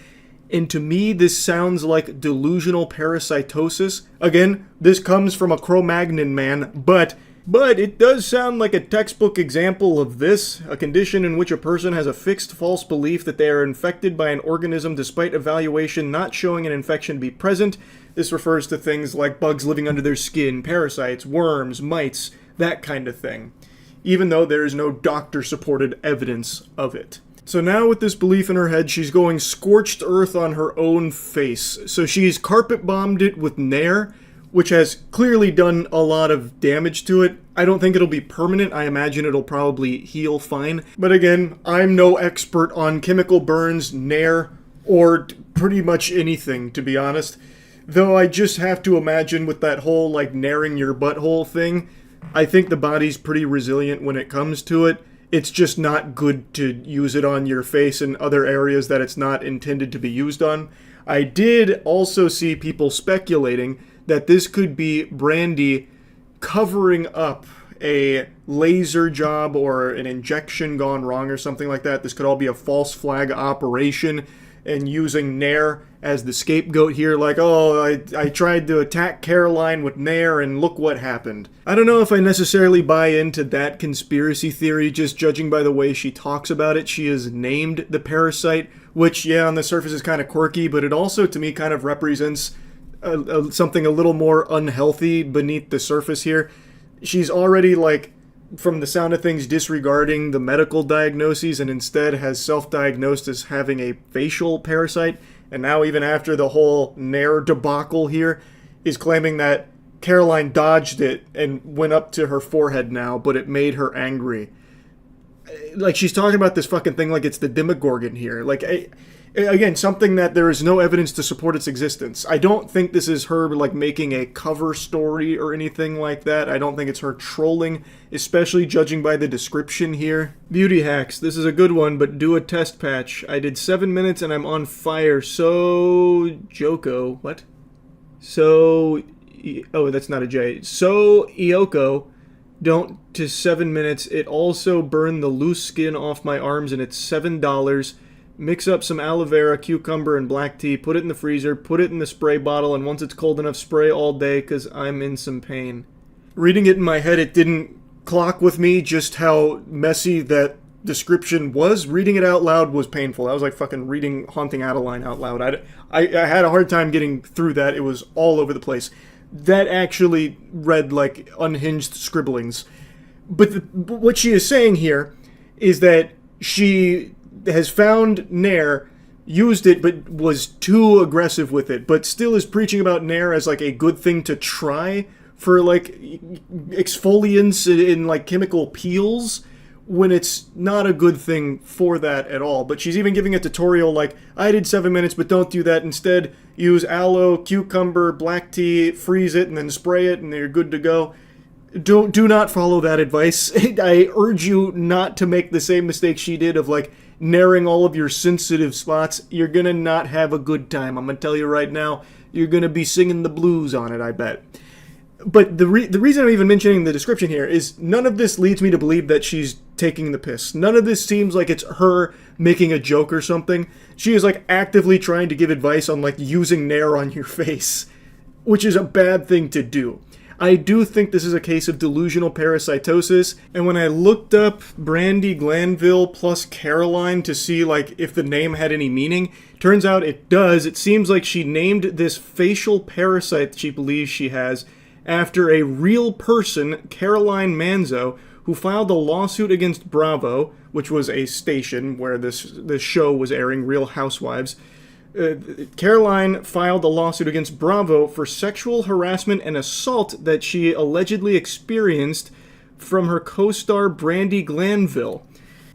Speaker 1: and to me, this sounds like delusional parasitosis. Again, this comes from a Cro-Magnon man, but it does sound like a textbook example of this, a condition in which a person has a fixed false belief that they are infected by an organism despite evaluation not showing an infection to be present. This refers to things like bugs living under their skin, parasites, worms, mites, that kind of thing, even though there is no doctor-supported evidence of it. So now with this belief in her head, she's going scorched earth on her own face. So she's carpet-bombed it with Nair, which has clearly done a lot of damage to it. I don't think it'll be permanent. I imagine it'll probably heal fine. But again, I'm no expert on chemical burns, Nair, or pretty much anything, to be honest. Though I just have to imagine with that whole, like, Nairing your butthole thing, I think the body's pretty resilient when it comes to it. It's just not good to use it on your face and other areas that it's not intended to be used on. I did also see people speculating that this could be Brandy covering up a laser job or an injection gone wrong or something like that. This could all be a false flag operation, and using Nair as the scapegoat here, like, oh, I tried to attack Caroline with Nair and look what happened. I don't know if I necessarily buy into that conspiracy theory, just judging by the way she talks about it. She is named the parasite, which, yeah, on the surface is kind of quirky, but it also, to me, kind of represents something a little more unhealthy beneath the surface here. She's already, like, from the sound of things, disregarding the medical diagnoses and instead has self-diagnosed as having a facial parasite. And now, even after the whole Nair debacle here, is claiming that Caroline dodged it and went up to her forehead now, but it made her angry. Like, she's talking about this fucking thing like it's the Demogorgon here. Like, again, something that there is no evidence to support its existence. I don't think this is her, like, making a cover story or anything like that. I don't think it's her trolling, especially judging by the description here. Beauty hacks. This is a good one, but do a test patch. I did 7 minutes and I'm on fire. So... Joko. What? So... Oh, that's not a J. So... Ioko. Don't to 7 minutes. It also burned the loose skin off my arms and it's $7. Mix up some aloe vera, cucumber, and black tea, put it in the freezer, put it in the spray bottle, and once it's cold enough, spray all day because I'm in some pain. Reading it in my head, it didn't clock with me just how messy that description was. Reading it out loud was painful. That was like fucking reading Haunting Adeline out loud. I had a hard time getting through that. It was all over the place. That actually read like unhinged scribblings. But what she is saying here is that she has found Nair, used it, but was too aggressive with it, but still is preaching about Nair as like a good thing to try for like exfoliants in like chemical peels, when it's not a good thing for that at all. But she's even giving a tutorial like, I did 7 minutes, but don't do that. Instead, use aloe, cucumber, black tea, freeze it, and then spray it, and you're good to go. Do not follow that advice. I urge you not to make the same mistake she did of like narrowing all of your sensitive spots. You're gonna not have a good time. I'm gonna tell you right now, you're gonna be singing the blues on it, I bet. But the reason I'm even mentioning the description here is none of this leads me to believe that she's taking the piss. None of this seems like it's her making a joke or something. She is like actively trying to give advice on like using Nair on your face, which is a bad thing to do. I do think this is a case of delusional parasitosis, and when I looked up Brandy Glanville plus Caroline to see like if the name had any meaning, turns out it does. It seems like she named this facial parasite that she believes she has after a real person, Caroline Manzo, who filed a lawsuit against Bravo, which was a station where this show was airing, Real Housewives. Caroline filed a lawsuit against Bravo for sexual harassment and assault that she allegedly experienced from her co-star Brandi Glanville.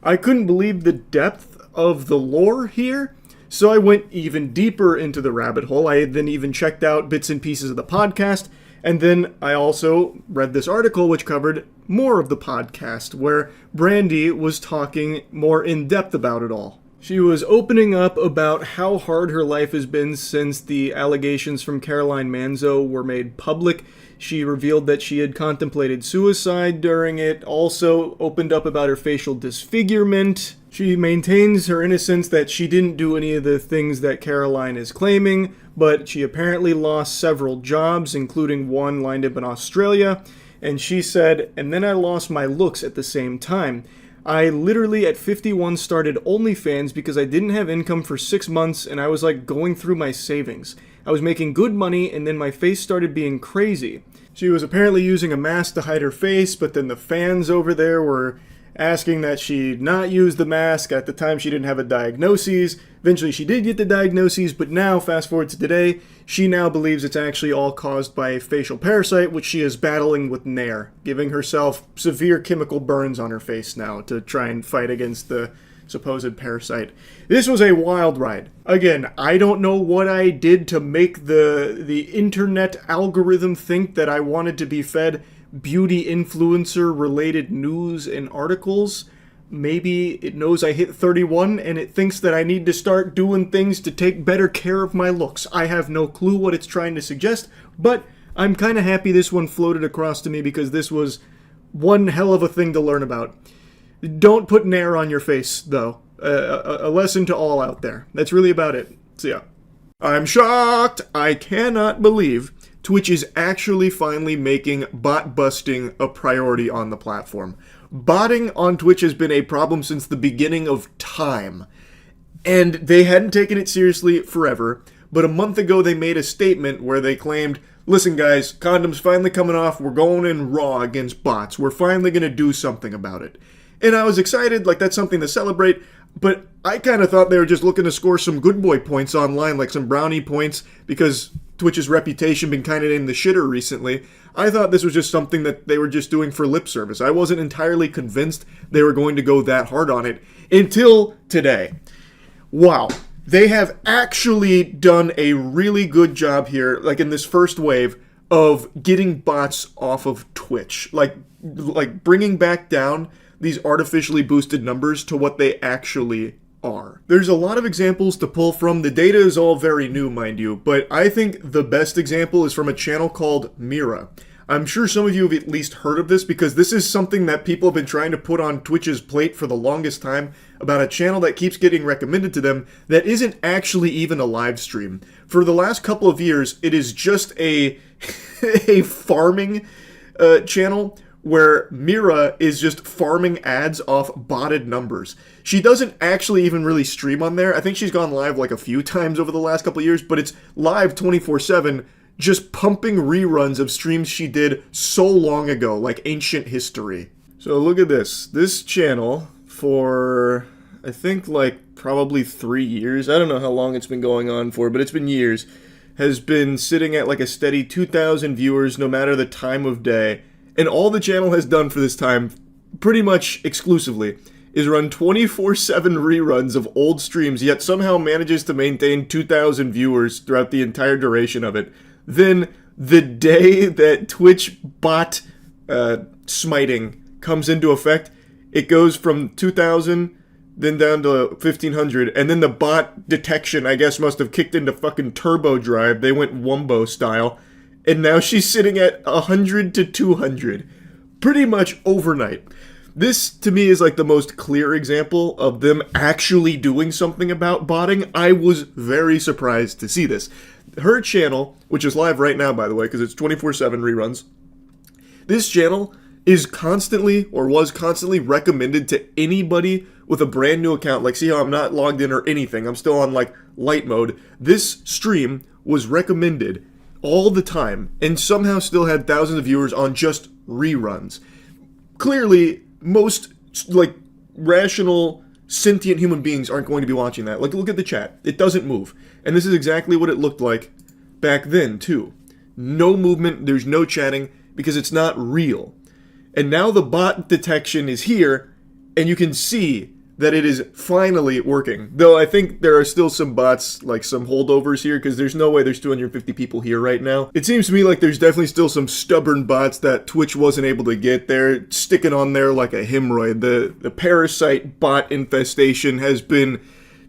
Speaker 1: I couldn't believe the depth of the lore here, so I went even deeper into the rabbit hole. I then even checked out bits and pieces of the podcast, and then I also read this article which covered more of the podcast, where Brandi was talking more in depth about it all. She was opening up about how hard her life has been since the allegations from Caroline Manzo were made public. She revealed that she had contemplated suicide during it, also opened up about her facial disfigurement. She maintains her innocence, that she didn't do any of the things that Caroline is claiming, but she apparently lost several jobs, including one lined up in Australia. And she said, "And then I lost my looks at the same time. I literally at 51 started OnlyFans because I didn't have income for 6 months and I was like going through my savings. I was making good money and then my face started being crazy." She was apparently using a mask to hide her face, but then the fans over there were asking that she not use the mask. At the time she didn't have a diagnosis. Eventually she did get the diagnosis, but now, fast forward to today, she now believes it's actually all caused by a facial parasite, which she is battling with Nair, giving herself severe chemical burns on her face now to try and fight against the supposed parasite. This was a wild ride. Again, I don't know what I did to make the internet algorithm think that I wanted to be fed beauty influencer related news and articles. Maybe it knows I hit 31 and it thinks that I need to start doing things to take better care of my looks. I have no clue what it's trying to suggest, but I'm kind of happy this one floated across to me because this was one hell of a thing to learn about. Don't put Nair on your face, though. A lesson to all out there. That's really about it. So yeah. I'm shocked! I cannot believe Twitch is actually finally making bot busting a priority on the platform. Botting on Twitch has been a problem since the beginning of time, and they hadn't taken it seriously forever, but a month ago they made a statement where they claimed, "Listen guys, condoms finally coming off, we're going in raw against bots, we're finally going to do something about it." And I was excited, like that's something to celebrate, but I kind of thought they were just looking to score some good boy points online, like some brownie points, because Twitch's reputation been kind of in the shitter recently. I thought this was just something that they were just doing for lip service. I wasn't entirely convinced they were going to go that hard on it until today. Wow. They have actually done a really good job here, like in this first wave, of getting bots off of Twitch. Like bringing back down these artificially boosted numbers to what they actually are. There's a lot of examples to pull from. The data is all very new, mind you, but I think the best example is from a channel called Mira. I'm sure some of you have at least heard of this because this is something that people have been trying to put on Twitch's plate for the longest time, about a channel that keeps getting recommended to them that isn't actually even a live stream. For the last couple of years, it is just a farming channel where Mira is just farming ads off botted numbers. She doesn't actually even really stream on there. I think she's gone live like a few times over the last couple of years, but it's live 24/7, just pumping reruns of streams she did so long ago, like ancient history. So look at this. This channel, for I think like probably 3 years, I don't know how long it's been going on for, but it's been years, has been sitting at like a steady 2,000 viewers no matter the time of day. And all the channel has done for this time, pretty much exclusively, is run 24/7 reruns of old streams, yet somehow manages to maintain 2,000 viewers throughout the entire duration of it. Then, the day that Twitch bot smiting comes into effect, it goes from 2,000, then down to 1,500, and then the bot detection, I guess, must have kicked into fucking turbo drive. They went Wumbo style. And now she's sitting at 100 to 200, pretty much overnight. This, to me, is like the most clear example of them actually doing something about botting. I was very surprised to see this. Her channel, which is live right now, by the way, because it's 24/7 reruns, this channel is constantly, or was constantly, recommended to anybody with a brand new account. Like, see how I'm not logged in or anything. I'm still on, like, light mode. This stream was recommended all the time, and somehow still had thousands of viewers on just reruns. clearly most, like, rational, sentient human beings aren't going to be watching that. Like, look at the chat. It doesn't move. And this is exactly what it looked like back then, too. No movement, there's no chatting, because it's not real. And now the bot detection is here, and you can see that it is finally working. Though I think there are still some bots, like some holdovers here, because there's no way there's 250 people here right now. It seems to me like there's definitely still some stubborn bots that Twitch wasn't able to get there, sticking on there like a hemorrhoid. The parasite bot infestation has been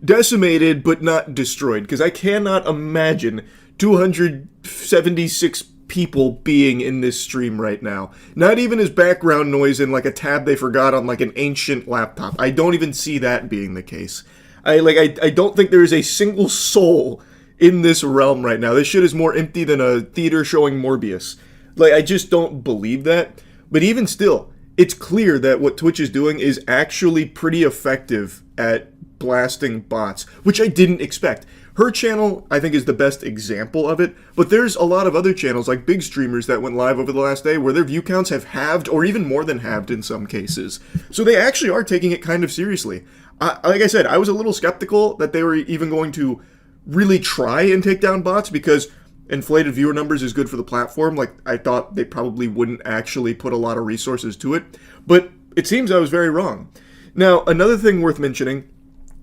Speaker 1: decimated, but not destroyed, because I cannot imagine 276 people being in this stream right now. Not even as background noise in like a tab they forgot on like an ancient laptop. I don't even see that being the case. I don't think there is a single soul in this realm right now. This shit is more empty than a theater showing Morbius. Like, I just don't believe that. But even still, it's clear that what Twitch is doing is actually pretty effective at blasting bots, which I didn't expect. Her channel, I think, is the best example of it, but there's a lot of other channels, like big streamers that went live over the last day, where their view counts have halved, or even more than halved in some cases. So they actually are taking it kind of seriously. Like I said, I was a little skeptical that they were even going to really try and take down bots, because inflated viewer numbers is good for the platform. Like, I thought they probably wouldn't actually put a lot of resources to it, but it seems I was very wrong. Now, another thing worth mentioning,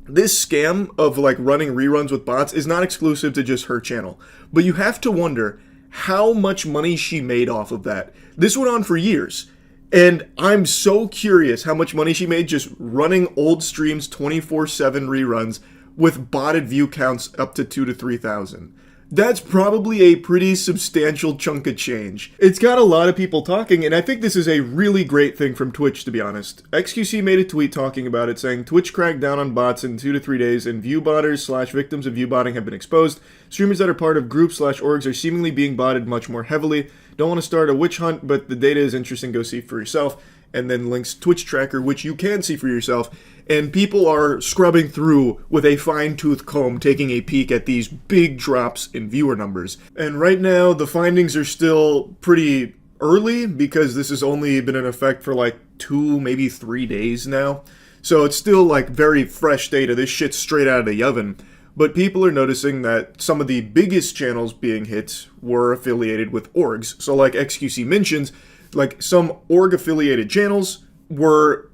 Speaker 1: this scam of like running reruns with bots is not exclusive to just her channel, but you have to wonder how much money she made off of that. This went on for years, and I'm so curious how much money she made just running old streams 24/7 reruns with botted view counts up to 2,000 to 3,000. That's probably a pretty substantial chunk of change. It's got a lot of people talking, and I think this is a really great thing from Twitch, to be honest. XQC made a tweet talking about it, saying, Twitch cracked down on bots in 2 to 3 days, and view-botters/victims of view-botting have been exposed. Streamers that are part of groups/orgs are seemingly being botted much more heavily. Don't want to start a witch hunt, but the data is interesting, go see for yourself. And then links Twitch tracker, which you can see for yourself. And people are scrubbing through with a fine-tooth comb, taking a peek at these big drops in viewer numbers. And right now, the findings are still pretty early, because this has only been in effect for like 2, maybe 3 days now. So it's still like very fresh data. This shit's straight out of the oven. But people are noticing that some of the biggest channels being hit were affiliated with orgs. So like XQC mentions, like some org-affiliated channels were,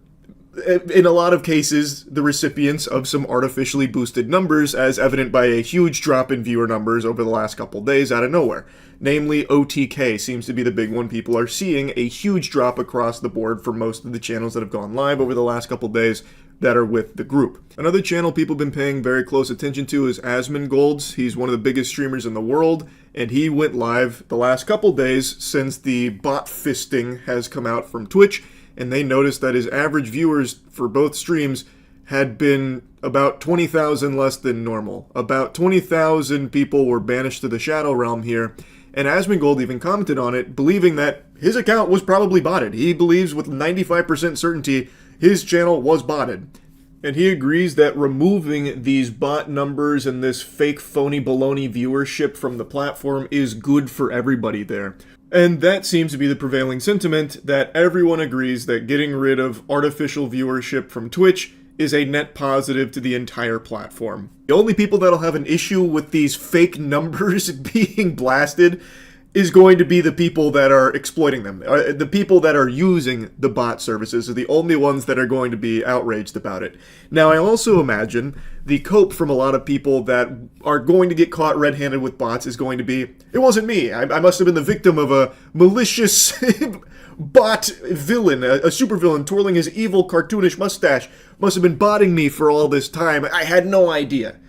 Speaker 1: in a lot of cases, the recipients of some artificially boosted numbers, as evident by a huge drop in viewer numbers over the last couple days out of nowhere. Namely, OTK seems to be the big one. People are seeing a huge drop across the board for most of the channels that have gone live over the last couple days that are with the group. Another channel people have been paying very close attention to is Asmongold's. He's one of the biggest streamers in the world, and he went live the last couple days since the bot fisting has come out from Twitch, and they noticed that his average viewers for both streams had been about 20,000 less than normal. About 20,000 people were banished to the Shadow Realm here, and Asmongold even commented on it, believing that his account was probably botted. He believes with 95% certainty his channel was botted. And he agrees that removing these bot numbers and this fake phony baloney viewership from the platform is good for everybody there. And that seems to be the prevailing sentiment, that everyone agrees that getting rid of artificial viewership from Twitch is a net positive to the entire platform. The only people that'll have an issue with these fake numbers being blasted is going to be the people that are exploiting them. The people that are using the bot services are the only ones that are going to be outraged about it. Now, I also imagine the cope from a lot of people that are going to get caught red-handed with bots is going to be, it wasn't me. I must have been the victim of a malicious bot villain, a supervillain twirling his evil cartoonish mustache. Must have been botting me for all this time. I had no idea.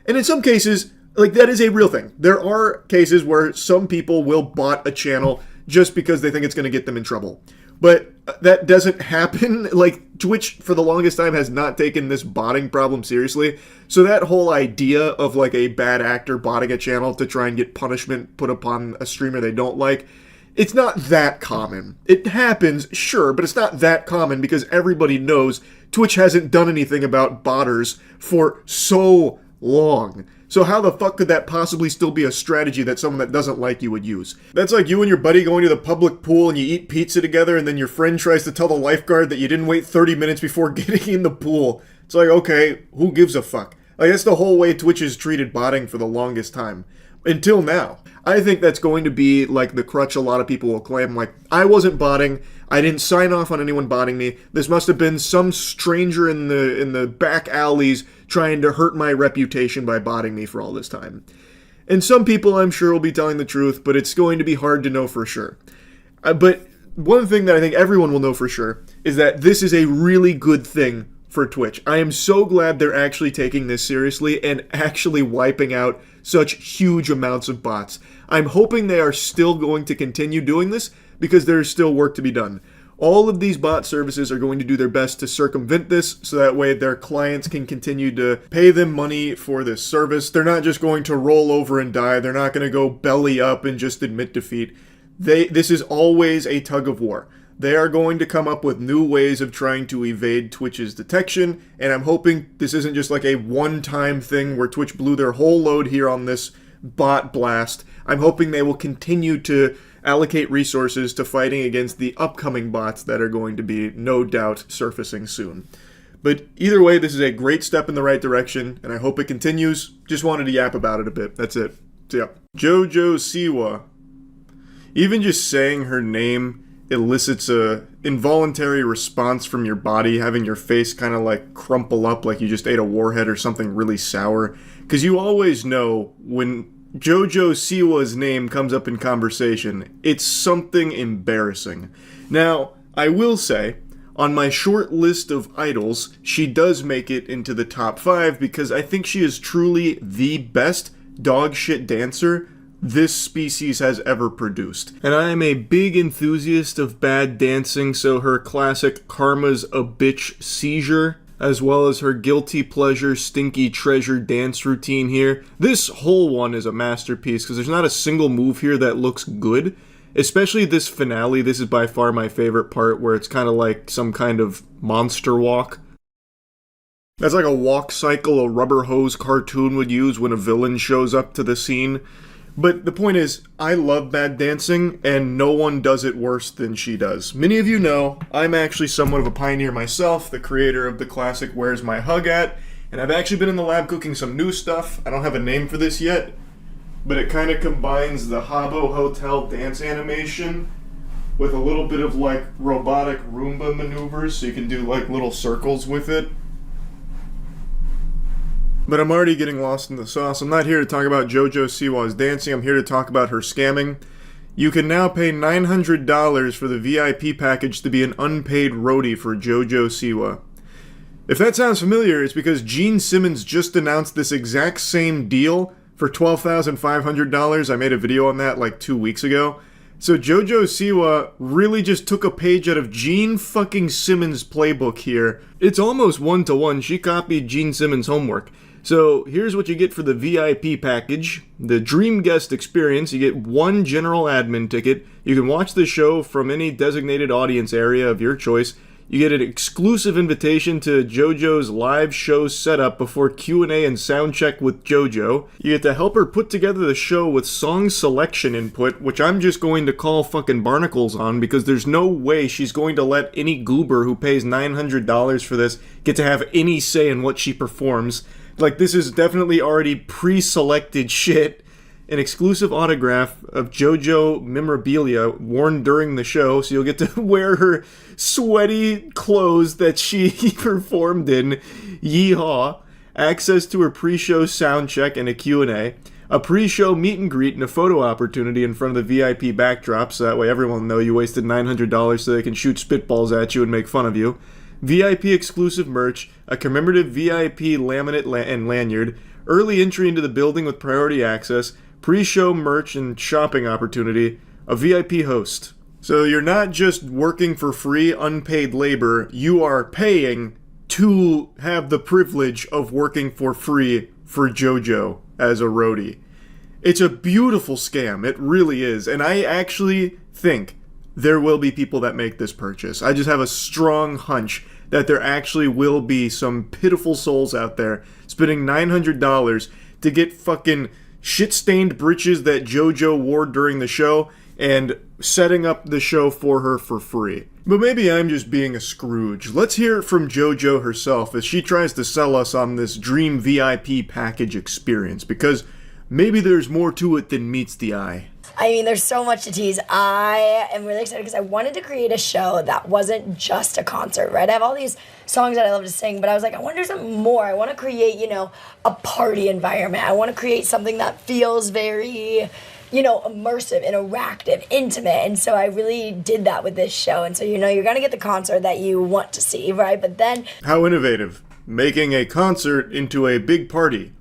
Speaker 1: And in some cases, like, that is a real thing. There are cases where some people will bot a channel just because they think it's going to get them in trouble. But that doesn't happen. Like, Twitch, for the longest time, has not taken this botting problem seriously. So that whole idea of, like, a bad actor botting a channel to try and get punishment put upon a streamer they don't like, it's not that common. It happens, sure, but it's not that common because everybody knows Twitch hasn't done anything about botters for so long. So how the fuck could that possibly still be a strategy that someone that doesn't like you would use? That's like you and your buddy going to the public pool and you eat pizza together and then your friend tries to tell the lifeguard that you didn't wait 30 minutes before getting in the pool. It's like, okay, who gives a fuck? Like, that's the whole way Twitch has treated botting for the longest time. Until now. I think that's going to be like the crutch a lot of people will claim. Like, I wasn't botting. I didn't sign off on anyone botting me. This must have been some stranger in the back alleys trying to hurt my reputation by botting me for all this time. And some people, I'm sure, will be telling the truth, but it's going to be hard to know for sure. But one thing that I think everyone will know for sure is that this is a really good thing for Twitch. I am so glad they're actually taking this seriously and actually wiping out such huge amounts of bots. I'm hoping they are still going to continue doing this because there's still work to be done. All of these bot services are going to do their best to circumvent this so that way their clients can continue to pay them money for this service. They're not just going to roll over and die. They're not going to go belly up and just admit defeat. This is always a tug of war. They are going to come up with new ways of trying to evade Twitch's detection, and I'm hoping this isn't just like a one-time thing where Twitch blew their whole load here on this bot blast. I'm hoping they will continue to allocate resources to fighting against the upcoming bots that are going to be, no doubt, surfacing soon. But either way, this is a great step in the right direction, and I hope it continues. Just wanted to yap about it a bit. That's it. So yeah. JoJo Siwa. Even just saying her name elicits a involuntary response from your body, having your face kind of like crumple up like you just ate a warhead or something really sour. Because you always know when JoJo Siwa's name comes up in conversation, it's something embarrassing. Now, I will say, on my short list of idols, she does make it into the top 5 because I think she is truly the best dogshit dancer this species has ever produced. And I am a big enthusiast of bad dancing, so her classic Karma's a Bitch seizure, as well as her guilty pleasure stinky treasure dance routine here. This whole one is a masterpiece because there's not a single move here that looks good. Especially this finale, this is by far my favorite part where it's kind of like some kind of monster walk. That's like a walk cycle a rubber hose cartoon would use when a villain shows up to the scene. But the point is, I love bad dancing, and no one does it worse than she does. Many of you know, I'm actually somewhat of a pioneer myself, the creator of the classic Where's My Hug At, and I've actually been in the lab cooking some new stuff. I don't have a name for this yet, but it kind of combines the Habbo Hotel dance animation with a little bit of like robotic Roomba maneuvers, so you can do like little circles with it. But I'm already getting lost in the sauce. I'm not here to talk about JoJo Siwa's dancing. I'm here to talk about her scamming. You can now pay $900 for the VIP package to be an unpaid roadie for JoJo Siwa. If that sounds familiar, it's because Gene Simmons just announced this exact same deal for $12,500. I made a video on that like 2 weeks ago. So JoJo Siwa really just took a page out of Gene fucking Simmons' playbook here. It's almost one-to-one. She copied Gene Simmons' homework. So here's what you get for the VIP package. The Dream Guest experience. You get 1 general admin ticket. You can watch the show from any designated audience area of your choice. You get an exclusive invitation to JoJo's live show setup before Q&A and sound check with JoJo. You get to help her put together the show with song selection input, which I'm just going to call fucking barnacles on because there's no way she's going to let any goober who pays $900 for this get to have any say in what she performs. Like, this is definitely already pre-selected shit. An exclusive autograph of JoJo memorabilia worn during the show, so you'll get to wear her sweaty clothes that she performed in. Yeehaw. Access to her pre-show sound check and a Q&A. A pre-show meet and greet and a photo opportunity in front of the VIP backdrop, so that way everyone will know you wasted $900 so they can shoot spitballs at you and make fun of you. VIP exclusive merch, a commemorative VIP laminate and lanyard, early entry into the building with priority access, pre-show merch and shopping opportunity, a VIP host. So you're not just working for free, unpaid labor, you are paying to have the privilege of working for free for JoJo as a roadie. It's a beautiful scam, it really is, and I actually think there will be people that make this purchase. I just have a strong hunch that there actually will be some pitiful souls out there spending $900 to get fucking shit-stained breeches that JoJo wore during the show and setting up the show for her for free. But maybe I'm just being a Scrooge. Let's hear it from JoJo herself as she tries to sell us on this dream VIP package experience, because maybe there's more to it than meets the eye.
Speaker 21: I mean, there's so much to tease. I am really excited because I wanted to create a show that wasn't just a concert, right? I have all these songs that I love to sing, but I was like, I want to do something more. I want to create, you know, a party environment. I want to create something that feels very, you know, immersive, interactive, intimate. And so I really did that with this show. And so, you know, you're going to get the concert that you want to see, right? But then...
Speaker 1: How innovative. Making a concert into a big party.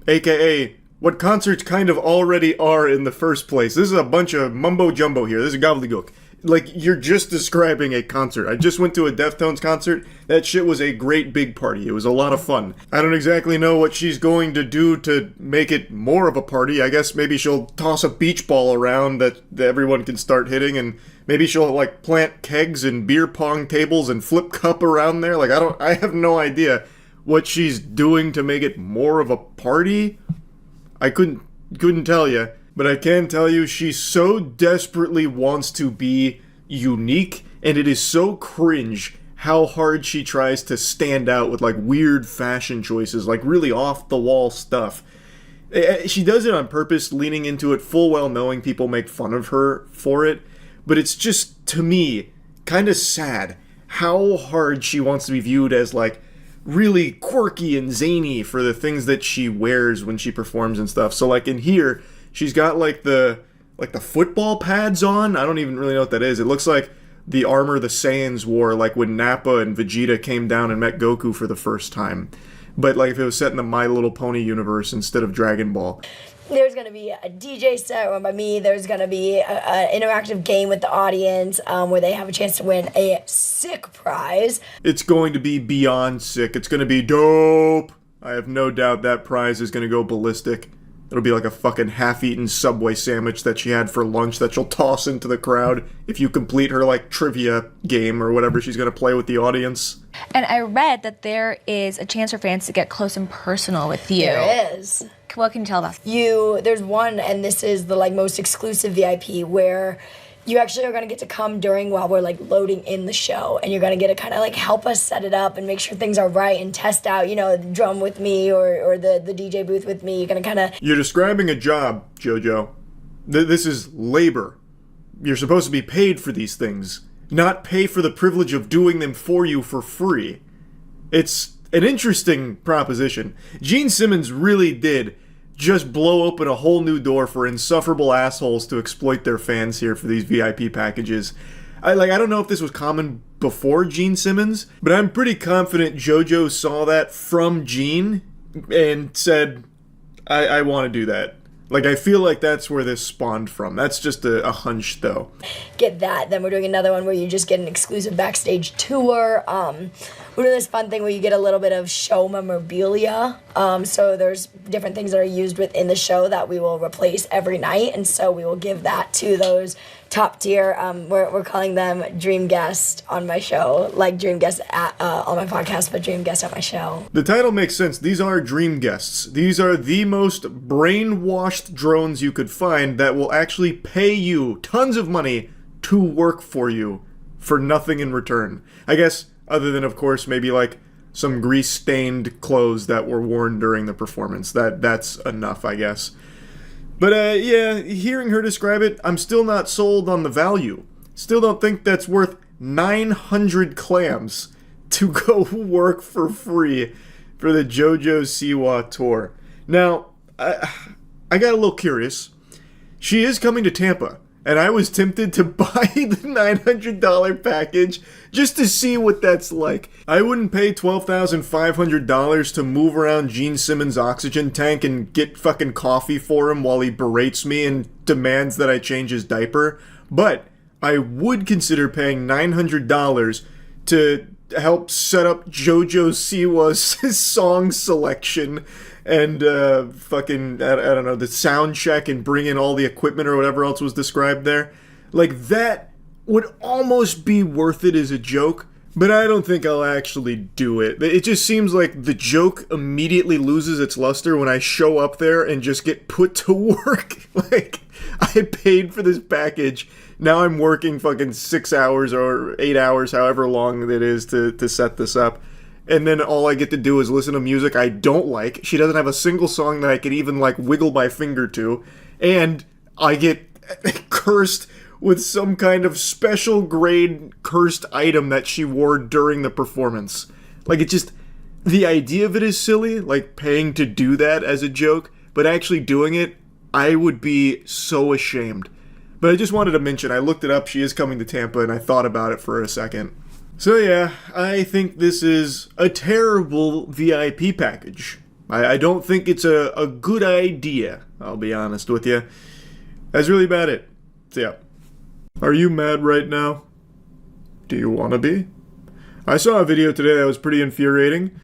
Speaker 1: AKA... what concerts kind of already are in the first place. This is a bunch of mumbo-jumbo here. This is gobbledygook. Like, you're just describing a concert. I just went to a Deftones concert. That shit was a great big party. It was a lot of fun. I don't exactly know what she's going to do to make it more of a party. I guess maybe she'll toss a beach ball around that everyone can start hitting, and maybe she'll, like, plant kegs and beer pong tables and flip cup around there. Like, I have no idea what she's doing to make it more of a party. I couldn't tell you, but I can tell you she so desperately wants to be unique, and it is so cringe how hard she tries to stand out with like weird fashion choices, like really off-the-wall stuff. She does it on purpose, leaning into it full well knowing people make fun of her for it, but it's just, to me, kind of sad how hard she wants to be viewed as like really quirky and zany for the things that she wears when she performs and stuff. So like in here, she's got like the football pads on. I don't even really know what that is. It looks like the armor the Saiyans wore like when Nappa and Vegeta came down and met Goku for the first time. But like if it was set in the My Little Pony universe instead of Dragon Ball.
Speaker 21: There's going to be a DJ set run by me. There's going to be an interactive game with the audience where they have a chance to win a sick prize.
Speaker 1: It's going to be beyond sick. It's going to be dope. I have no doubt that prize is going to go ballistic. It'll be like a fucking half-eaten Subway sandwich that she had for lunch that she'll toss into the crowd if you complete her like trivia game or whatever she's going to play with the audience.
Speaker 22: And I read that there is a chance for fans to get close and personal with you.
Speaker 21: There is.
Speaker 22: What can you tell us?
Speaker 21: There's one, and this is the like most exclusive VIP, where you actually are going to get to come during while we're like loading in the show, and you're going to get to kind of like help us set it up and make sure things are right and test out, you know, the drum with me or the DJ booth with me. You're going to kind of...
Speaker 1: You're describing a job, JoJo. This is labor. You're supposed to be paid for these things, not pay for the privilege of doing them for you for free. It's an interesting proposition. Gene Simmons really did just blow open a whole new door for insufferable assholes to exploit their fans here for these VIP packages. I don't know if this was common before Gene Simmons, but I'm pretty confident JoJo saw that from Gene and said, I want to do that. Like, I feel like that's where this spawned from. That's just a hunch, though.
Speaker 21: Get that. Then we're doing another one where you just get an exclusive backstage tour. We're doing this fun thing where you get a little bit of show memorabilia. So there's different things that are used within the show that we will replace every night. And so we will give that to those top tier. We're calling them dream guests on my show. Like dream guests on my podcast, but dream guests on my show.
Speaker 1: The title makes sense. These are dream guests. These are the most brainwashed drones you could find that will actually pay you tons of money to work for you for nothing in return. I guess, other than, of course, maybe like some grease-stained clothes that were worn during the performance. That's enough, I guess. But, yeah, hearing her describe it, I'm still not sold on the value. Still don't think that's worth 900 clams to go work for free for the JoJo Siwa tour. Now, I got a little curious. She is coming to Tampa, and I was tempted to buy the $900 package just to see what that's like. I wouldn't pay $12,500 to move around Gene Simmons' oxygen tank and get fucking coffee for him while he berates me and demands that I change his diaper, but I would consider paying $900 to help set up JoJo Siwa's song selection and fucking, I don't know, the sound check and bring in all the equipment or whatever else was described there. Like, that would almost be worth it as a joke, But I don't think I'll actually do it. It just seems like the joke immediately loses its luster when I show up there and just get put to work. Like, I paid for this package. Now I'm working fucking 6 hours or 8 hours, however long it is to set this up. And then all I get to do is listen to music I don't like. She doesn't have a single song that I could even, like, wiggle my finger to. And I get cursed with some kind of special grade cursed item that she wore during the performance. Like, it just... The idea of it is silly, like paying to do that as a joke, but actually doing it, I would be so ashamed. But I just wanted to mention, I looked it up, she is coming to Tampa, and I thought about it for a second. So yeah, I think this is a terrible VIP package. I don't think it's a good idea, I'll be honest with you. That's really about it. So yeah. Are you mad right now? Do you want to be? I saw a video today that was pretty infuriating.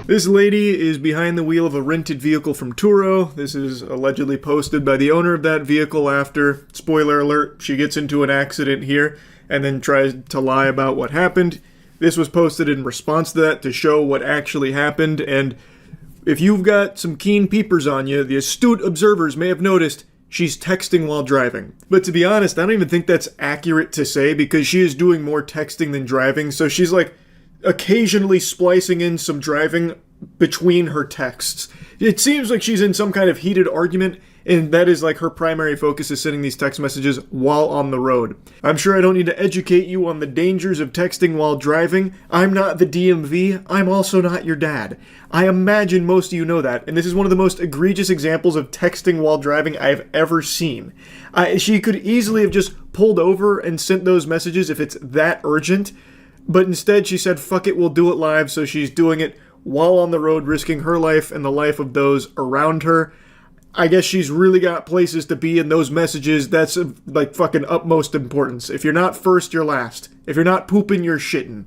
Speaker 1: This lady is behind the wheel of a rented vehicle from Tuah. This is allegedly posted by the owner of that vehicle after, spoiler alert, she gets into an accident here and then tries to lie about what happened. This was posted in response to that to show what actually happened, and if you've got some keen peepers on you, the astute observers may have noticed she's texting while driving. But to be honest, I don't even think that's accurate to say because she is doing more texting than driving, so she's like occasionally splicing in some driving between her texts. It seems like she's in some kind of heated argument, and that is like her primary focus is sending these text messages while on the road. I'm sure I don't need to educate you on the dangers of texting while driving. I'm not the DMV. I'm also not your dad. I imagine most of you know that, and this is one of the most egregious examples of texting while driving I've ever seen. She could easily have just pulled over and sent those messages if it's that urgent, but instead she said, fuck it, we'll do it live, so she's doing it while on the road, risking her life and the life of those around her. I guess she's really got places to be in those messages. That's of, like, fucking utmost importance. If you're not first, you're last. If you're not pooping, you're shitting.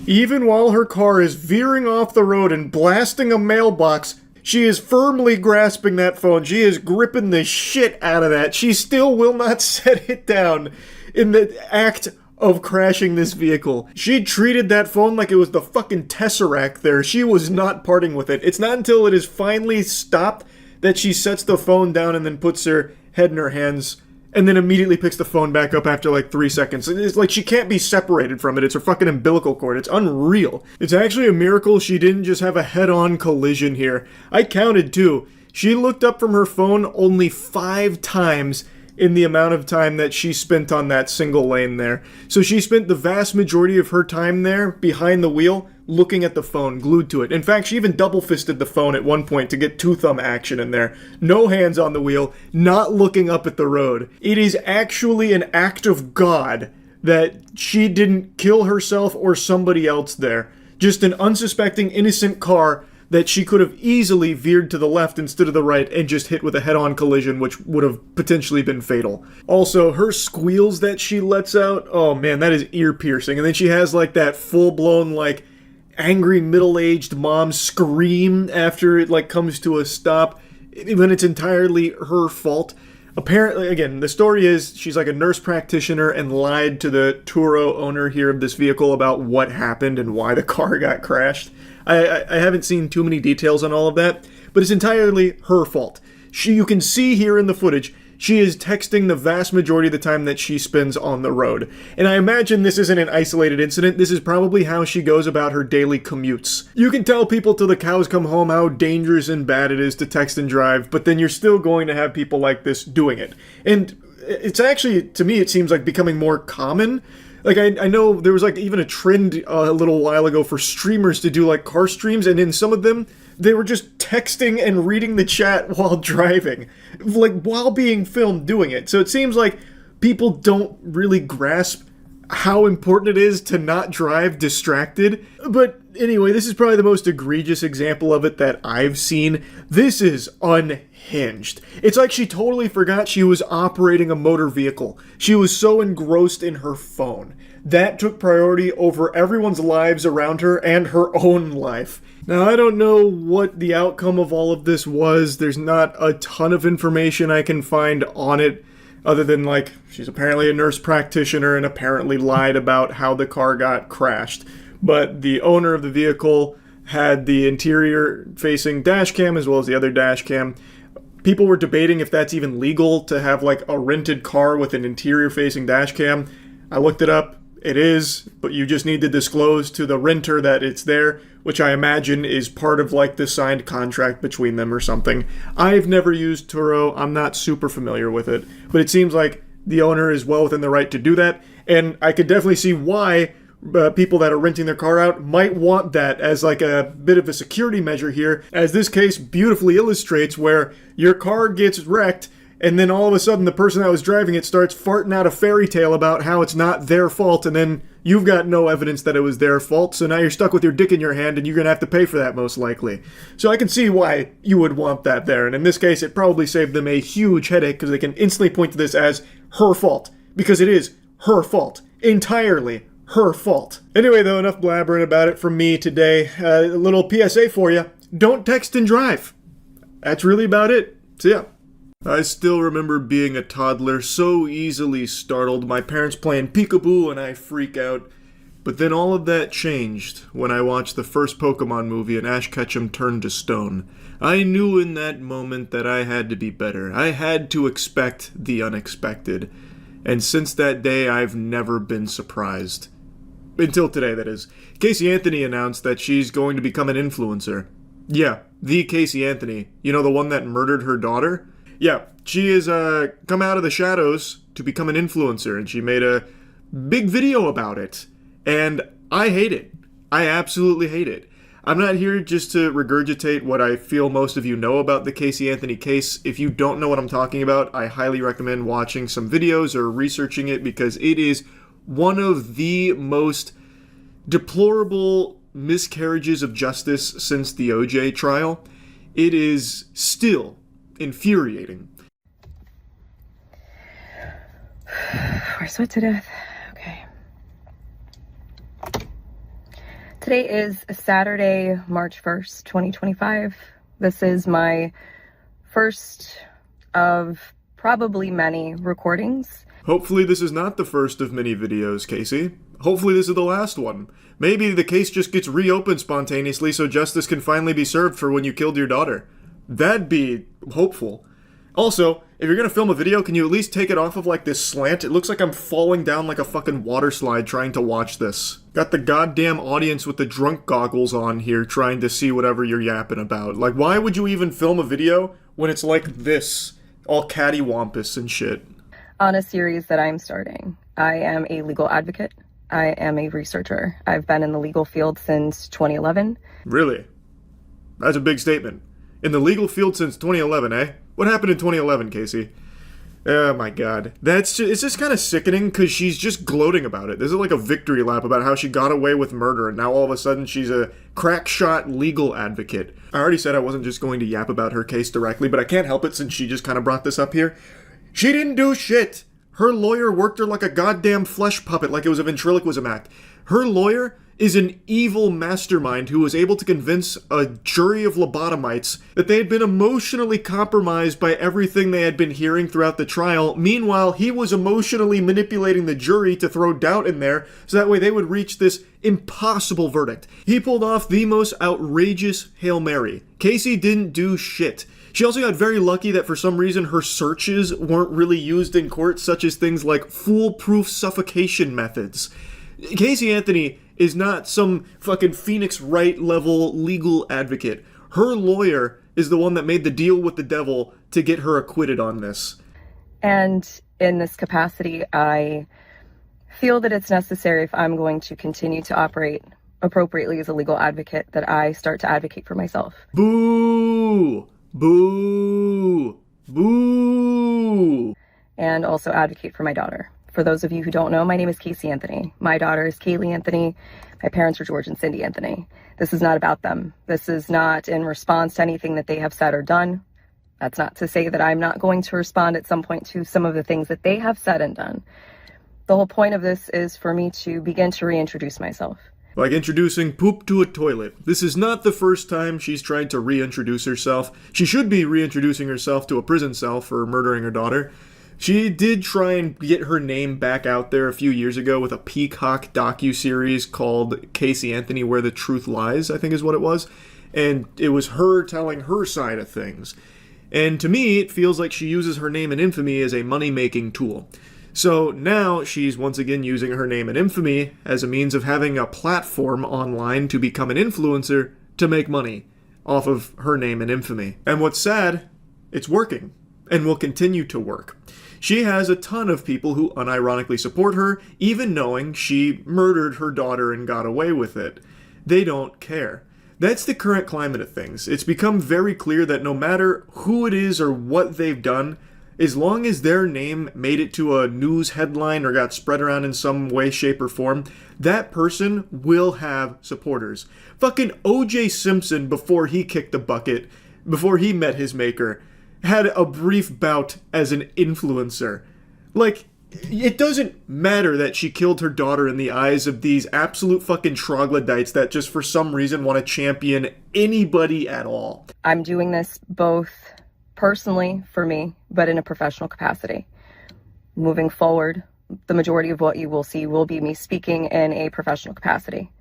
Speaker 1: Even while her car is veering off the road and blasting a mailbox, she is firmly grasping that phone. She is gripping the shit out of that. She still will not set it down in the act of crashing this vehicle. She treated that phone like it was the fucking Tesseract there. She was not parting with it. It's not until it is finally stopped that she sets the phone down and then puts her head in her hands and then immediately picks the phone back up after like 3 seconds. It's like she can't be separated from it. It's her fucking umbilical cord. It's unreal. It's actually a miracle she didn't just have a head-on collision here. I counted too. She looked up from her phone only 5 times in the amount of time that she spent on that single lane there. So she spent the vast majority of her time there behind the wheel looking at the phone, glued to it. In fact, she even double-fisted the phone at one point to get two-thumb action in there. No hands on the wheel, not looking up at the road. It is actually an act of God that she didn't kill herself or somebody else there. Just an unsuspecting, innocent car that she could have easily veered to the left instead of the right and just hit with a head-on collision, which would have potentially been fatal. Also, her squeals that she lets out, oh man, that is ear-piercing. And then she has like that full-blown, like, angry middle-aged mom scream after it like comes to a stop when it's entirely her fault. Apparently, again, the story is she's like a nurse practitioner and lied to the Tuah owner here of this vehicle about what happened and why the car got crashed. I haven't seen too many details on all of that, but it's entirely her fault. You can see here in the footage, she is texting the vast majority of the time that she spends on the road. And I imagine this isn't an isolated incident. This is probably how she goes about her daily commutes. You can tell people till the cows come home how dangerous and bad it is to text and drive, but then you're still going to have people like this doing it. And it's actually, to me, it seems like becoming more common. Like, I know there was like even a trend a little while ago for streamers to do like car streams, and in some of them, they were just texting and reading the chat while driving, like while being filmed doing it. So it seems like people don't really grasp how important it is to not drive distracted. But anyway, this is probably the most egregious example of it that I've seen. This is unhinged. It's like she totally forgot she was operating a motor vehicle. She was so engrossed in her phone. That took priority over everyone's lives around her and her own life. Now, I don't know what the outcome of all of this was. There's not a ton of information I can find on it, other than, like, she's apparently a nurse practitioner and apparently lied about how the car got crashed. But the owner of the vehicle had the interior-facing dash cam as well as the other dash cam. People were debating if that's even legal to have, like, a rented car with an interior-facing dash cam. I looked it up. It is, but you just need to disclose to the renter that it's there, which I imagine is part of like the signed contract between them or something. I've never used Turo. I'm not super familiar with it, but it seems like the owner is well within the right to do that, and I could definitely see why people that are renting their car out might want that as like a bit of a security measure here, as this case beautifully illustrates, where your car gets wrecked and then all of a sudden the person that was driving it starts farting out a fairy tale about how it's not their fault, and then you've got no evidence that it was their fault, so now you're stuck with your dick in your hand and you're going to have to pay for that most likely. So I can see why you would want that there, and in this case it probably saved them a huge headache because they can instantly point to this as her fault, because it is her fault. Entirely her fault. Anyway though, enough blabbering about it from me today. A little PSA for you. Don't text and drive. That's really about it. So yeah. I still remember being a toddler, so easily startled, my parents playing peekaboo and I freak out. But then all of that changed when I watched the first Pokemon movie and Ash Ketchum turned to stone. I knew in that moment that I had to be better. I had to expect the unexpected. And since that day, I've never been surprised. Until today, that is. Casey Anthony announced that she's going to become an influencer. Yeah, the Casey Anthony. You know, the one that murdered her daughter? Yeah, she has come out of the shadows to become an influencer, and she made a big video about it. And I hate it. I absolutely hate it. I'm not here just to regurgitate what I feel most of you know about the Casey Anthony case. If you don't know what I'm talking about, I highly recommend watching some videos or researching it, because it is one of the most deplorable miscarriages of justice since the OJ trial. It is still infuriating.
Speaker 3: We're sweat to death. Okay. Today is Saturday, March 1st, 2025. This is my first of probably many recordings.
Speaker 1: Hopefully this is not the first of many videos, Casey. Hopefully this is the last one. Maybe the case just gets reopened spontaneously so justice can finally be served for when you killed your daughter. That'd be hopeful. Also, if you're gonna film a video, can you at least take it off of like this slant? It looks like I'm falling down like a fucking water slide trying to watch this. Got the goddamn audience with the drunk goggles on here trying to see whatever you're yapping about. Like, why would you even film a video when it's like this? All cattywampus and shit.
Speaker 3: On a series that I'm starting. I am a legal advocate. I am a researcher. I've been in the legal field since 2011.
Speaker 1: Really? That's a big statement. In the legal field since 2011, eh? What happened in 2011, Casey? Oh my god. It's just kind of sickening because she's just gloating about it. This is like a victory lap about how she got away with murder, and now all of a sudden she's a crack shot legal advocate. I already said I wasn't just going to yap about her case directly, but I can't help it since she just kind of brought this up here. She didn't do shit! Her lawyer worked her like a goddamn flesh puppet, like it was a ventriloquism act. Her lawyer is an evil mastermind who was able to convince a jury of lobotomites that they had been emotionally compromised by everything they had been hearing throughout the trial. Meanwhile, he was emotionally manipulating the jury to throw doubt in there so that way they would reach this impossible verdict. He pulled off the most outrageous Hail Mary. Casey didn't do shit. She also got very lucky that for some reason her searches weren't really used in court, such as things like foolproof suffocation methods. Casey Anthony is not some fucking Phoenix Wright level legal advocate. Her lawyer is the one that made the deal with the devil to get her acquitted on this.
Speaker 3: And in this capacity, I feel that it's necessary, if I'm going to continue to operate appropriately as a legal advocate, that I start to advocate for myself.
Speaker 1: Boo! Boo! Boo!
Speaker 3: And also advocate for my daughter. For those of you who don't know, my name is Casey Anthony. My daughter is Kaylee Anthony. My parents are George and Cindy Anthony. This is not about them. This is not in response to anything that they have said or done. That's not to say that I'm not going to respond at some point to some of the things that they have said and done. The whole point of this is for me to begin to reintroduce myself.
Speaker 1: Like introducing poop to a toilet. This is not the first time she's tried to reintroduce herself. She should be reintroducing herself to a prison cell for murdering her daughter. She did try and get her name back out there a few years ago with a Peacock docuseries called Casey Anthony Where the Truth Lies, I think is what it was. And it was her telling her side of things. And to me, it feels like she uses her name and infamy as a money-making tool. So now she's once again using her name and infamy as a means of having a platform online to become an influencer to make money off of her name and infamy. And what's sad, it's working and will continue to work. She has a ton of people who unironically support her, even knowing she murdered her daughter and got away with it. They don't care. That's the current climate of things. It's become very clear that no matter who it is or what they've done, as long as their name made it to a news headline or got spread around in some way, shape, or form, that person will have supporters. Fucking O.J. Simpson, before he kicked the bucket, before he met his maker, had a brief bout as an influencer. Like, it doesn't matter that she killed her daughter in the eyes of these absolute fucking troglodytes that just for some reason want to champion anybody at all.
Speaker 3: I'm doing this both personally for me, but in a professional capacity. Moving forward, the majority of what you will see will be me speaking in a professional capacity.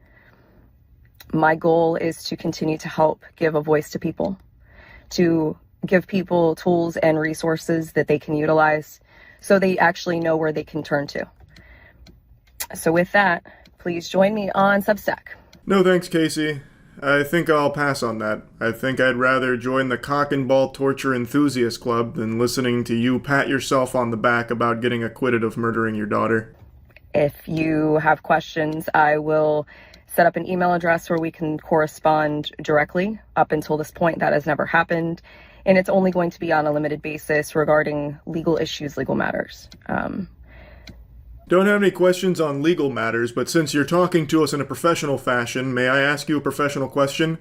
Speaker 3: My goal is to continue to help give a voice to people, to give people tools and resources that they can utilize so they actually know where they can turn to. So with that, please join me on Substack.
Speaker 1: No thanks, Casey. I think I'll pass on that. I think I'd rather join the Cock and Ball Torture Enthusiast Club than listening to you pat yourself on the back about getting acquitted of murdering your daughter.
Speaker 3: If you have questions, I will set up an email address where we can correspond directly. Up until this point, that has never happened. And it's only going to be on a limited basis regarding legal issues, legal matters.
Speaker 1: Don't have any questions on legal matters, but since you're talking to us in a professional fashion, may I ask you a professional question?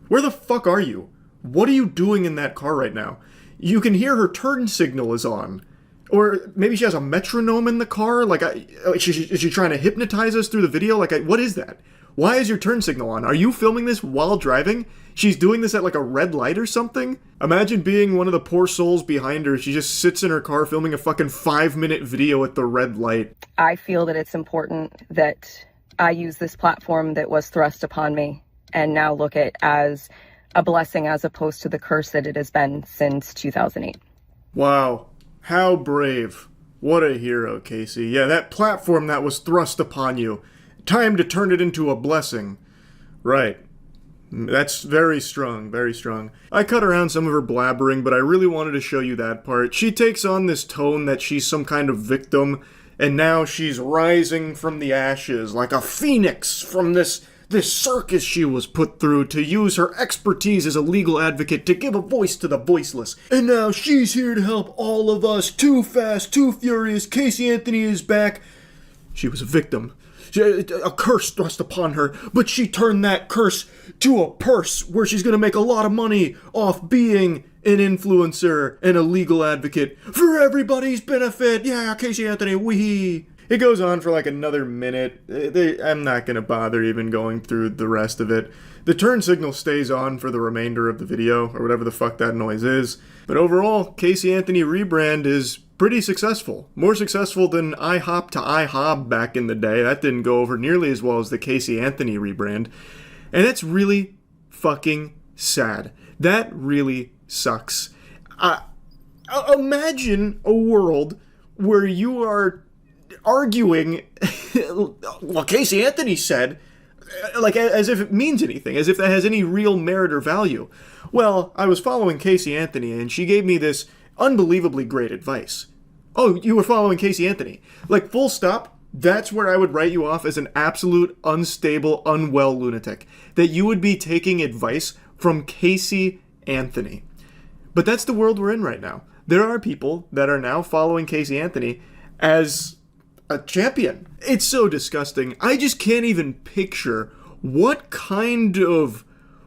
Speaker 1: Where the fuck are you? What are you doing in that car right now? You can hear her turn signal is on. Or maybe she has a metronome in the car? Like, is she trying to hypnotize us through the video? Like, what is that? Why is your turn signal on? Are you filming this while driving? She's doing this at like a red light or something? Imagine being one of the poor souls behind her. She just sits in her car filming a fucking 5-minute video at the red light.
Speaker 3: I feel that it's important that I use this platform that was thrust upon me and now look at as a blessing as opposed to the curse that it has been since 2008.
Speaker 1: Wow. How brave. What a hero, Casey. Yeah, that platform that was thrust upon you. Time to turn it into a blessing. Right. That's very strong, very strong. I cut around some of her blabbering, but I really wanted to show you that part. She takes on this tone that she's some kind of victim, and now she's rising from the ashes like a phoenix from this circus she was put through to use her expertise as a legal advocate to give a voice to the voiceless. And now she's here to help all of us. Too fast, too furious. Casey Anthony is back. She was a victim. A curse thrust upon her, but she turned that curse to a purse where she's gonna make a lot of money off being an influencer and a legal advocate for everybody's benefit. Yeah, Casey Anthony, wee. It goes on for like another minute. I'm not gonna bother even going through the rest of it. The turn signal stays on for the remainder of the video, or whatever the fuck that noise is. But overall, Casey Anthony rebrand is pretty successful. More successful than IHOP to IHOB back in the day. That didn't go over nearly as well as the Casey Anthony rebrand. And that's really fucking sad. That really sucks. Imagine a world where you are arguing what Casey Anthony said, like as if it means anything, as if that has any real merit or value. Well, I was following Casey Anthony and she gave me this unbelievably great advice. Oh, you were following Casey Anthony. Like, full stop, that's where I would write you off as an absolute unstable, unwell lunatic. That you would be taking advice from Casey Anthony. But that's the world we're in right now. There are people that are now following Casey Anthony as a champion. It's so disgusting. I just can't even picture what kind of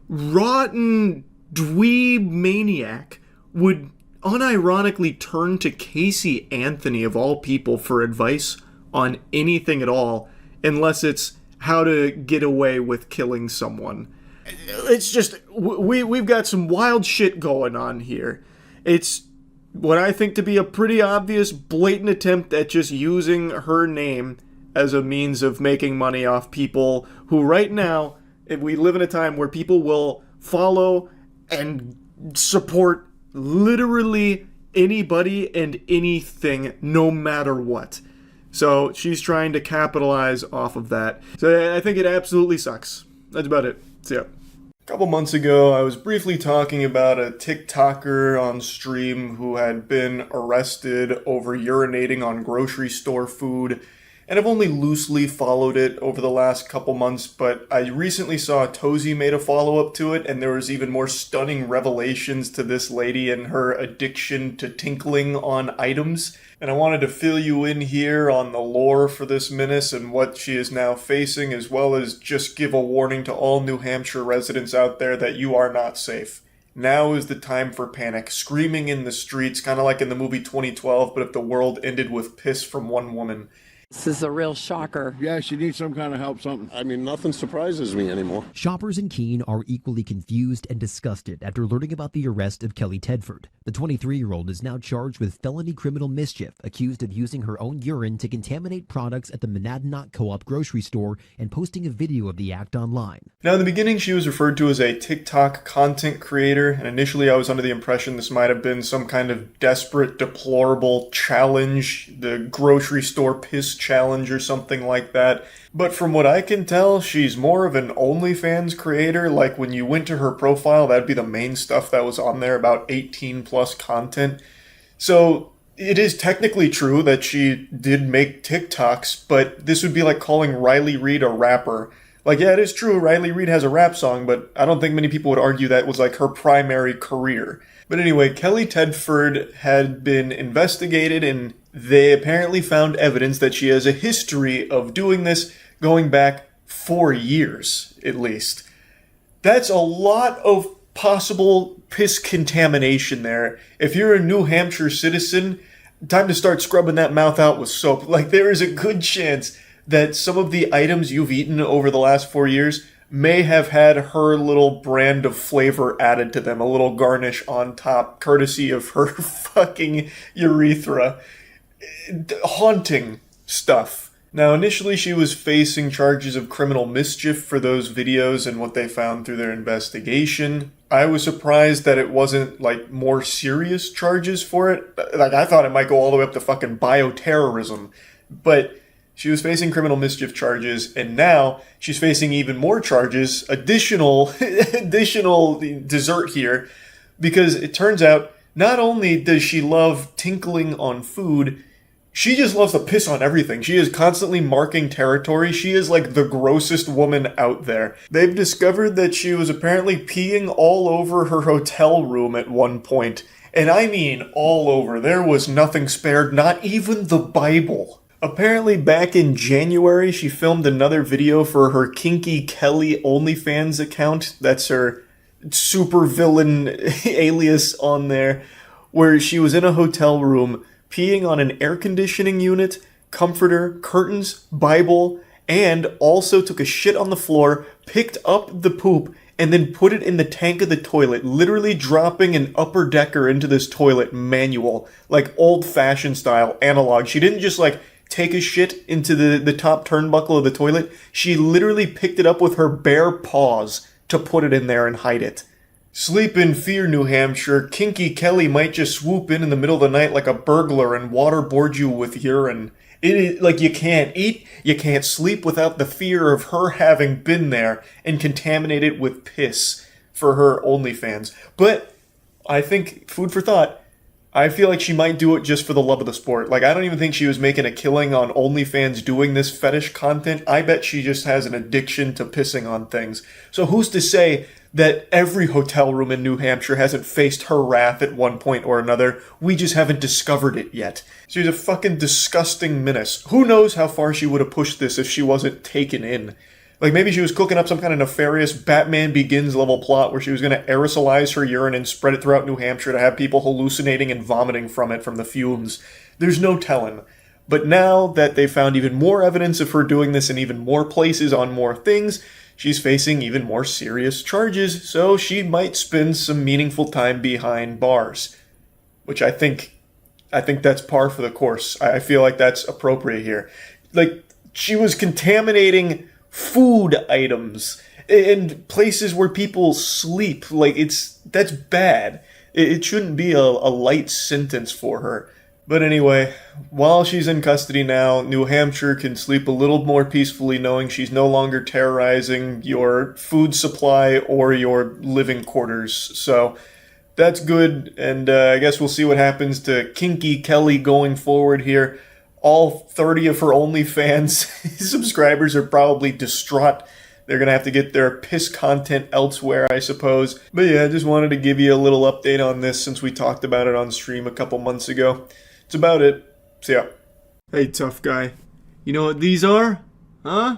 Speaker 1: rotten dweeb maniac would unironically turn to Casey Anthony, of all people, for advice on anything at all, unless it's how to get away with killing someone. It's just, we've got some wild shit going on here. It's what I think to be a pretty obvious, blatant attempt at just using her name as a means of making money off people who right now, if we live in a time where people will follow and support literally anybody and anything, no matter what. So she's trying to capitalize off of that. So I think it absolutely sucks. That's about it. See ya. A couple months ago, I was briefly talking about a TikToker on stream who had been arrested over urinating on grocery store food, and I've only loosely followed it over the last couple months, but I recently saw Tozy made a follow-up to it, and there was even more stunning revelations to this lady and her addiction to tinkling on items. And I wanted to fill you in here on the lore for this menace and what she is now facing, as well as just give a warning to all New Hampshire residents out there that you are not safe. Now is the time for panic, screaming in the streets, kind of like in the movie 2012, but if the world ended with piss from one woman.
Speaker 4: This is a real shocker.
Speaker 6: Yeah, she needs some kind of help, something. I mean, nothing surprises me anymore.
Speaker 23: Shoppers in Keene are equally confused and disgusted after learning about the arrest of Kelly Tedford. The 23-year-old is now charged with felony criminal mischief, accused of using her own urine to contaminate products at the Monadnock Co-op grocery store and posting a video of the act online.
Speaker 1: Now, in the beginning, she was referred to as a TikTok content creator, and initially I was under the impression this might have been some kind of desperate, deplorable challenge, the grocery store piss challenge or something like that. But from what I can tell, she's more of an OnlyFans creator. Like, when you went to her profile, that'd be the main stuff that was on there, about 18 plus content. So it is technically true that she did make TikToks, but this would be like calling Riley Reid a rapper. Like, yeah, it is true, Riley Reid has a rap song, but I don't think many people would argue that was like her primary career. But anyway, Kelly Tedford had been investigated, and they apparently found evidence that she has a history of doing this going back 4 years, at least. That's a lot of possible piss contamination there. If you're a New Hampshire citizen, time to start scrubbing that mouth out with soap. Like, there is a good chance that some of the items you've eaten over the last 4 years may have had her little brand of flavor added to them, a little garnish on top, courtesy of her fucking urethra. Haunting stuff. Now, initially she was facing charges of criminal mischief for those videos and what they found through their investigation. I was surprised that it wasn't, like, more serious charges for it. Like, I thought it might go all the way up to fucking bioterrorism. But she was facing criminal mischief charges, and now she's facing even more charges, additional dessert here, because it turns out not only does she love tinkling on food, she just loves to piss on everything. She is constantly marking territory. She is like the grossest woman out there. They've discovered that she was apparently peeing all over her hotel room at one point. And I mean all over. There was nothing spared, not even the Bible. Apparently back in January, she filmed another video for her Kinky Kelly OnlyFans account. That's her supervillain alias on there, where she was in a hotel room peeing on an air conditioning unit, comforter, curtains, Bible, and also took a shit on the floor, picked up the poop, and then put it in the tank of the toilet, literally dropping an upper decker into this toilet manual, like old-fashioned style, analog. She didn't just like take a shit into the top turnbuckle of the toilet. She literally picked it up with her bare paws to put it in there and hide it. Sleep in fear, New Hampshire. Kinky Kelly might just swoop in the middle of the night like a burglar and waterboard you with urine. It is like you can't eat, you can't sleep without the fear of her having been there and contaminated with piss for her OnlyFans. But I think, food for thought, I feel like she might do it just for the love of the sport. Like, I don't even think she was making a killing on OnlyFans doing this fetish content. I bet she just has an addiction to pissing on things. So who's to say that every hotel room in New Hampshire hasn't faced her wrath at one point or another? We just haven't discovered it yet. She's a fucking disgusting menace. Who knows how far she would have pushed this if she wasn't taken in? Like, maybe she was cooking up some kind of nefarious Batman Begins level plot where she was going to aerosolize her urine and spread it throughout New Hampshire to have people hallucinating and vomiting from it from the fumes. There's no telling. But now that they found even more evidence of her doing this in even more places on more things, she's facing even more serious charges, so she might spend some meaningful time behind bars. Which I think that's par for the course. I feel like that's appropriate here. Like, she was contaminating food items in places where people sleep. Like, that's bad. It shouldn't be a light sentence for her. But anyway, while she's in custody now, New Hampshire can sleep a little more peacefully knowing she's no longer terrorizing your food supply or your living quarters. So that's good, and I guess we'll see what happens to Kinky Kelly going forward here. All 30 of her OnlyFans subscribers are probably distraught. They're going to have to get their piss content elsewhere, I suppose. But yeah, I just wanted to give you a little update on this since we talked about it on stream a couple months ago. That's about it. See ya. Hey, tough guy. You know what these are? Huh?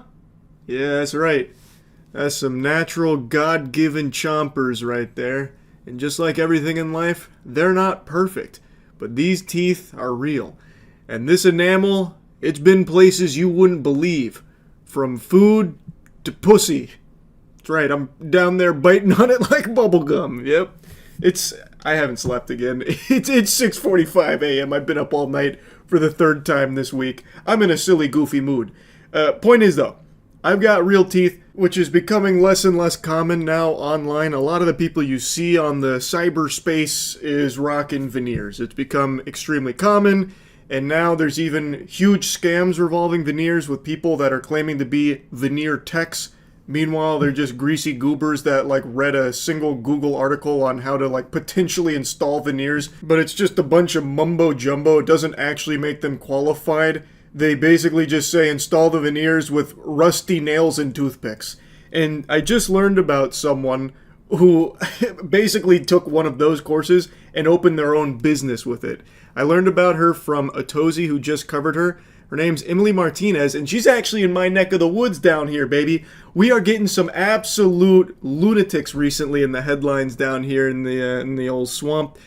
Speaker 1: Yeah, that's right. That's some natural God-given chompers right there. And just like everything in life, they're not perfect. But these teeth are real. And this enamel, it's been places you wouldn't believe. From food to pussy. That's right, I'm down there biting on it like bubblegum. Yep. I haven't slept again. It's 6:45 a.m. I've been up all night for the third time this week. I'm in a silly, goofy mood. Point is, though, I've got real teeth, which is becoming less and less common now online. A lot of the people you see on the cyberspace is rocking veneers. It's become extremely common. And now there's even huge scams revolving veneers with people that are claiming to be veneer techs. Meanwhile, they're just greasy goobers that read a single Google article on how to potentially install veneers. But it's just a bunch of mumbo jumbo. It doesn't actually make them qualified. They basically just say install the veneers with rusty nails and toothpicks. And I just learned about someone who basically took one of those courses and opened their own business with it. I learned about her from Atozi, who just covered her. Her name's Emily Martinez, and she's actually in my neck of the woods down here, baby. We are getting some absolute lunatics recently in the headlines down here in the old swamp.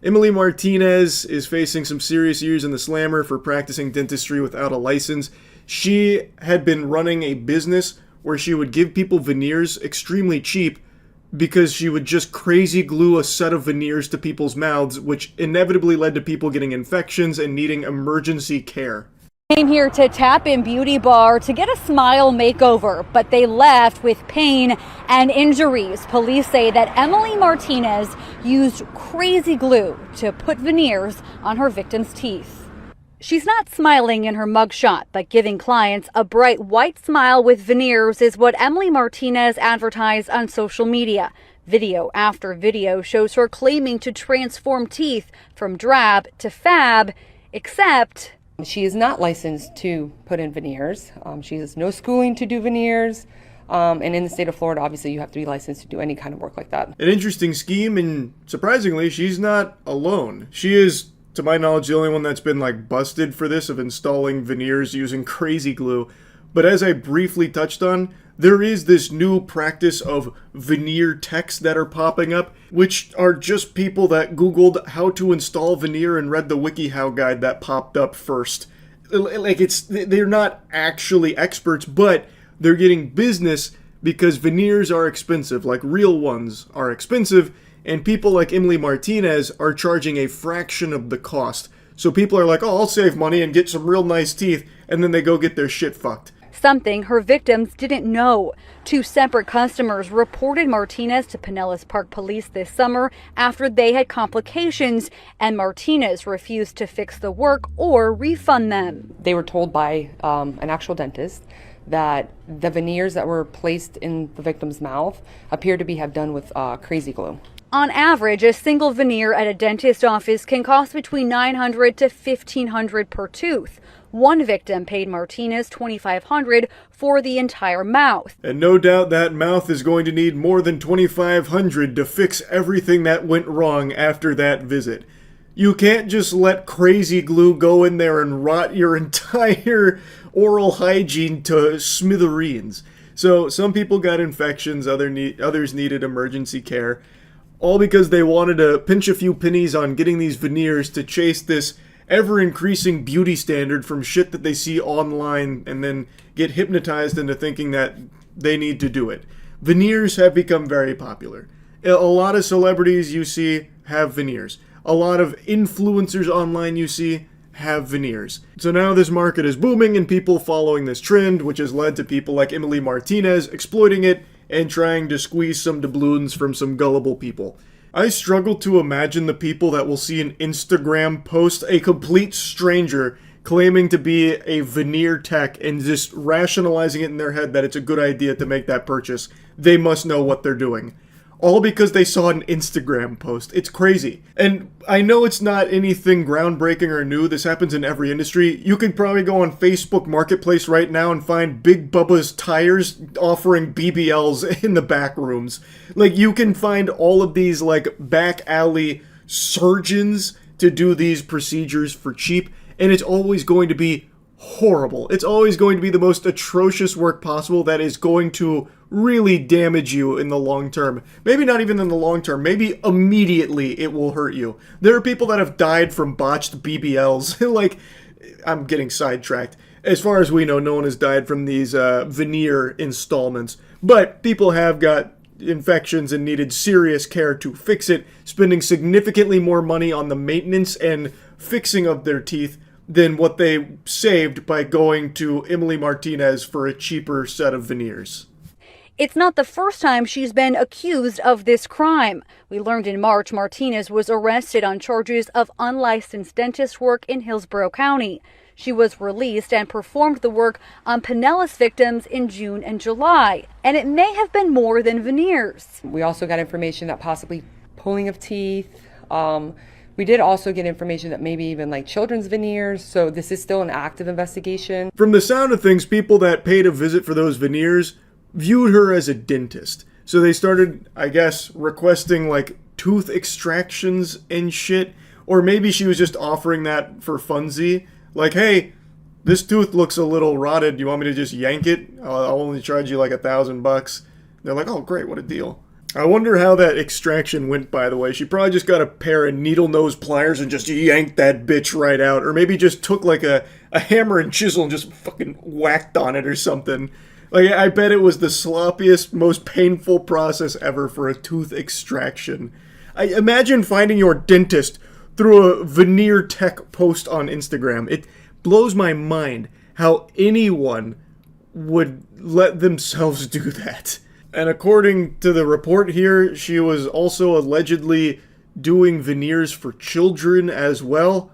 Speaker 1: Emily Martinez is facing some serious years in the slammer for practicing dentistry without a license. She had been running a business where she would give people veneers extremely cheap because she would just crazy glue a set of veneers to people's mouths, which inevitably led to people getting infections and needing emergency care.
Speaker 7: Came here to Tap In Beauty Bar to get a smile makeover, but they left with pain and injuries. Police say that Emily Martinez used crazy glue to put veneers on her victim's teeth. She's not smiling in her mugshot, but giving clients a bright white smile with veneers is what Emily Martinez advertised on social media. Video after video shows her claiming to transform teeth from drab to fab, except
Speaker 3: she is not licensed to put in veneers. She has no schooling to do veneers. And in the state of Florida, obviously, you have to be licensed to do any kind of work like that.
Speaker 1: An interesting scheme, and surprisingly, she's not alone. She is, to my knowledge, the only one that's been busted for this, of installing veneers using crazy glue. But as I briefly touched on, there is this new practice of veneer techs that are popping up, which are just people that Googled how to install veneer and read the WikiHow guide that popped up first. They're not actually experts, but they're getting business because veneers are expensive, real ones are expensive. And people like Emily Martinez are charging a fraction of the cost. So people are like, oh, I'll save money and get some real nice teeth. And then they go get their shit fucked.
Speaker 7: Something her victims didn't know. 2 separate customers reported Martinez to Pinellas Park Police this summer after they had complications, and Martinez refused to fix the work or refund them.
Speaker 3: They were told by an actual dentist that the veneers that were placed in the victim's mouth appeared to have done with crazy glue.
Speaker 7: On average, a single veneer at a dentist office can cost between $900 to $1,500 per tooth. One victim paid Martinez $2,500 for the entire mouth.
Speaker 1: And no doubt that mouth is going to need more than $2,500 to fix everything that went wrong after that visit. You can't just let crazy glue go in there and rot your entire oral hygiene to smithereens. So some people got infections, others needed emergency care, all because they wanted to pinch a few pennies on getting these veneers to chase this ever-increasing beauty standard from shit that they see online and then get hypnotized into thinking that they need to do it. Veneers have become very popular. A lot of celebrities you see have veneers. A lot of influencers online you see have veneers. So now this market is booming and people following this trend, which has led to people like Emily Martinez exploiting it and trying to squeeze some doubloons from some gullible people. I struggle to imagine the people that will see an Instagram post, a complete stranger claiming to be a veneer tech and just rationalizing it in their head that it's a good idea to make that purchase. They must know what they're doing. All because they saw an Instagram post. It's crazy. And I know it's not anything groundbreaking or new. This happens in every industry. You could probably go on Facebook Marketplace right now and find Big Bubba's Tires offering BBLs in the back rooms. Like, you can find all of these, like, back alley surgeons to do these procedures for cheap. And it's always going to be horrible. It's always going to be the most atrocious work possible that is going to really damage you in the long term. Maybe not even in the long term. Maybe immediately it will hurt you. There are people that have died from botched BBLs. Like, I'm getting sidetracked. As far as we know, no one has died from these veneer installments. But people have got infections and needed serious care to fix it, spending significantly more money on the maintenance and fixing of their teeth than what they saved by going to Emily Martinez for a cheaper set of veneers.
Speaker 7: It's not the first time she's been accused of this crime. We learned in March Martinez was arrested on charges of unlicensed dentist work in Hillsborough County. She was released and performed the work on Pinellas victims in June and July. And it may have been more than veneers.
Speaker 8: We also got information that possibly pulling of teeth. We did also get information that maybe even like children's veneers. So this is still an active investigation.
Speaker 1: From the sound of things, people that paid a visit for those veneers viewed her as a dentist. So they started, I guess, requesting like tooth extractions and shit. Or maybe she was just offering that for funsy. Like, hey, this tooth looks a little rotted. You want me to just yank it? I'll only charge you like $1,000. They're like, oh, great, what a deal. I wonder how that extraction went, by the way. She probably just got a pair of needle nose pliers and just yanked that bitch right out. Or maybe just took like a hammer and chisel and just fucking whacked on it or something. Like, I bet it was the sloppiest, most painful process ever for a tooth extraction. I imagine finding your dentist through a veneer tech post on Instagram. It blows my mind how anyone would let themselves do that. And according to the report here, she was also allegedly doing veneers for children as well.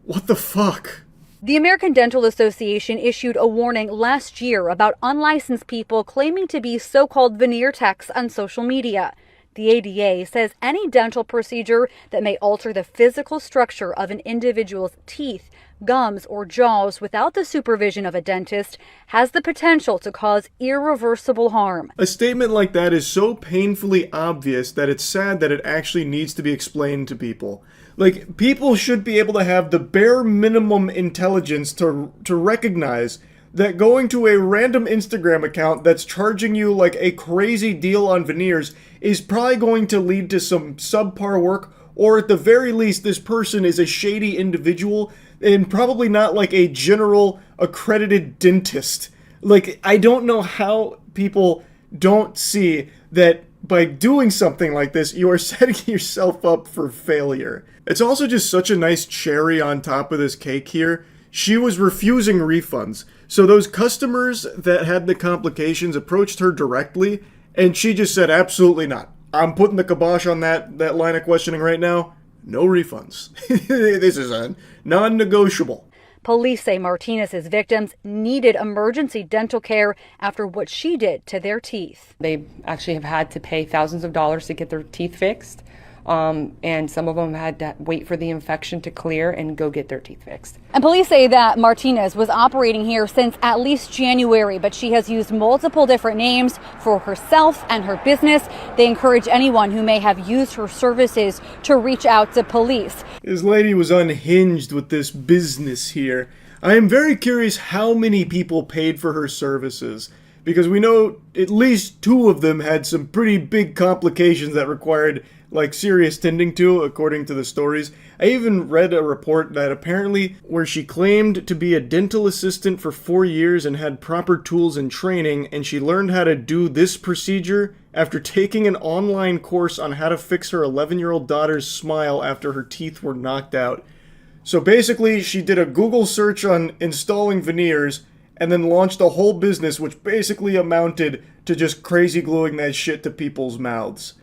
Speaker 1: What the fuck?
Speaker 7: The American Dental Association issued a warning last year about unlicensed people claiming to be so-called veneer techs on social media. The ADA says any dental procedure that may alter the physical structure of an individual's teeth, gums, or jaws without the supervision of a dentist has the potential to cause irreversible harm.
Speaker 1: A statement like that is so painfully obvious that it's sad that it actually needs to be explained to people. Like, people should be able to have the bare minimum intelligence to recognize that going to a random Instagram account that's charging you like a crazy deal on veneers is probably going to lead to some subpar work, or at the very least, this person is a shady individual and probably not like a general accredited dentist. Like, I don't know how people don't see that by doing something like this, you are setting yourself up for failure. It's also just such a nice cherry on top of this cake here. She was refusing refunds. So those customers that had the complications approached her directly, and she just said, absolutely not. I'm putting the kibosh on that line of questioning right now. No refunds. This is a non-negotiable.
Speaker 7: Police say Martinez's victims needed emergency dental care after what she did to their teeth.
Speaker 8: They actually have had to pay thousands of dollars to get their teeth fixed. And some of them had to wait for the infection to clear and go get their teeth fixed.
Speaker 7: And police say that Martinez was operating here since at least January, but she has used multiple different names for herself and her business. They encourage anyone who may have used her services to reach out to police.
Speaker 1: This lady was unhinged with this business here. I am very curious how many people paid for her services, because we know at least 2 of them had some pretty big complications that required like serious tending to, according to the stories. I even read a report that apparently where she claimed to be a dental assistant for 4 years and had proper tools and training, and she learned how to do this procedure after taking an online course on how to fix her 11-year-old daughter's smile after her teeth were knocked out. So basically, she did a Google search on installing veneers and then launched a whole business which basically amounted to just crazy gluing that shit to people's mouths.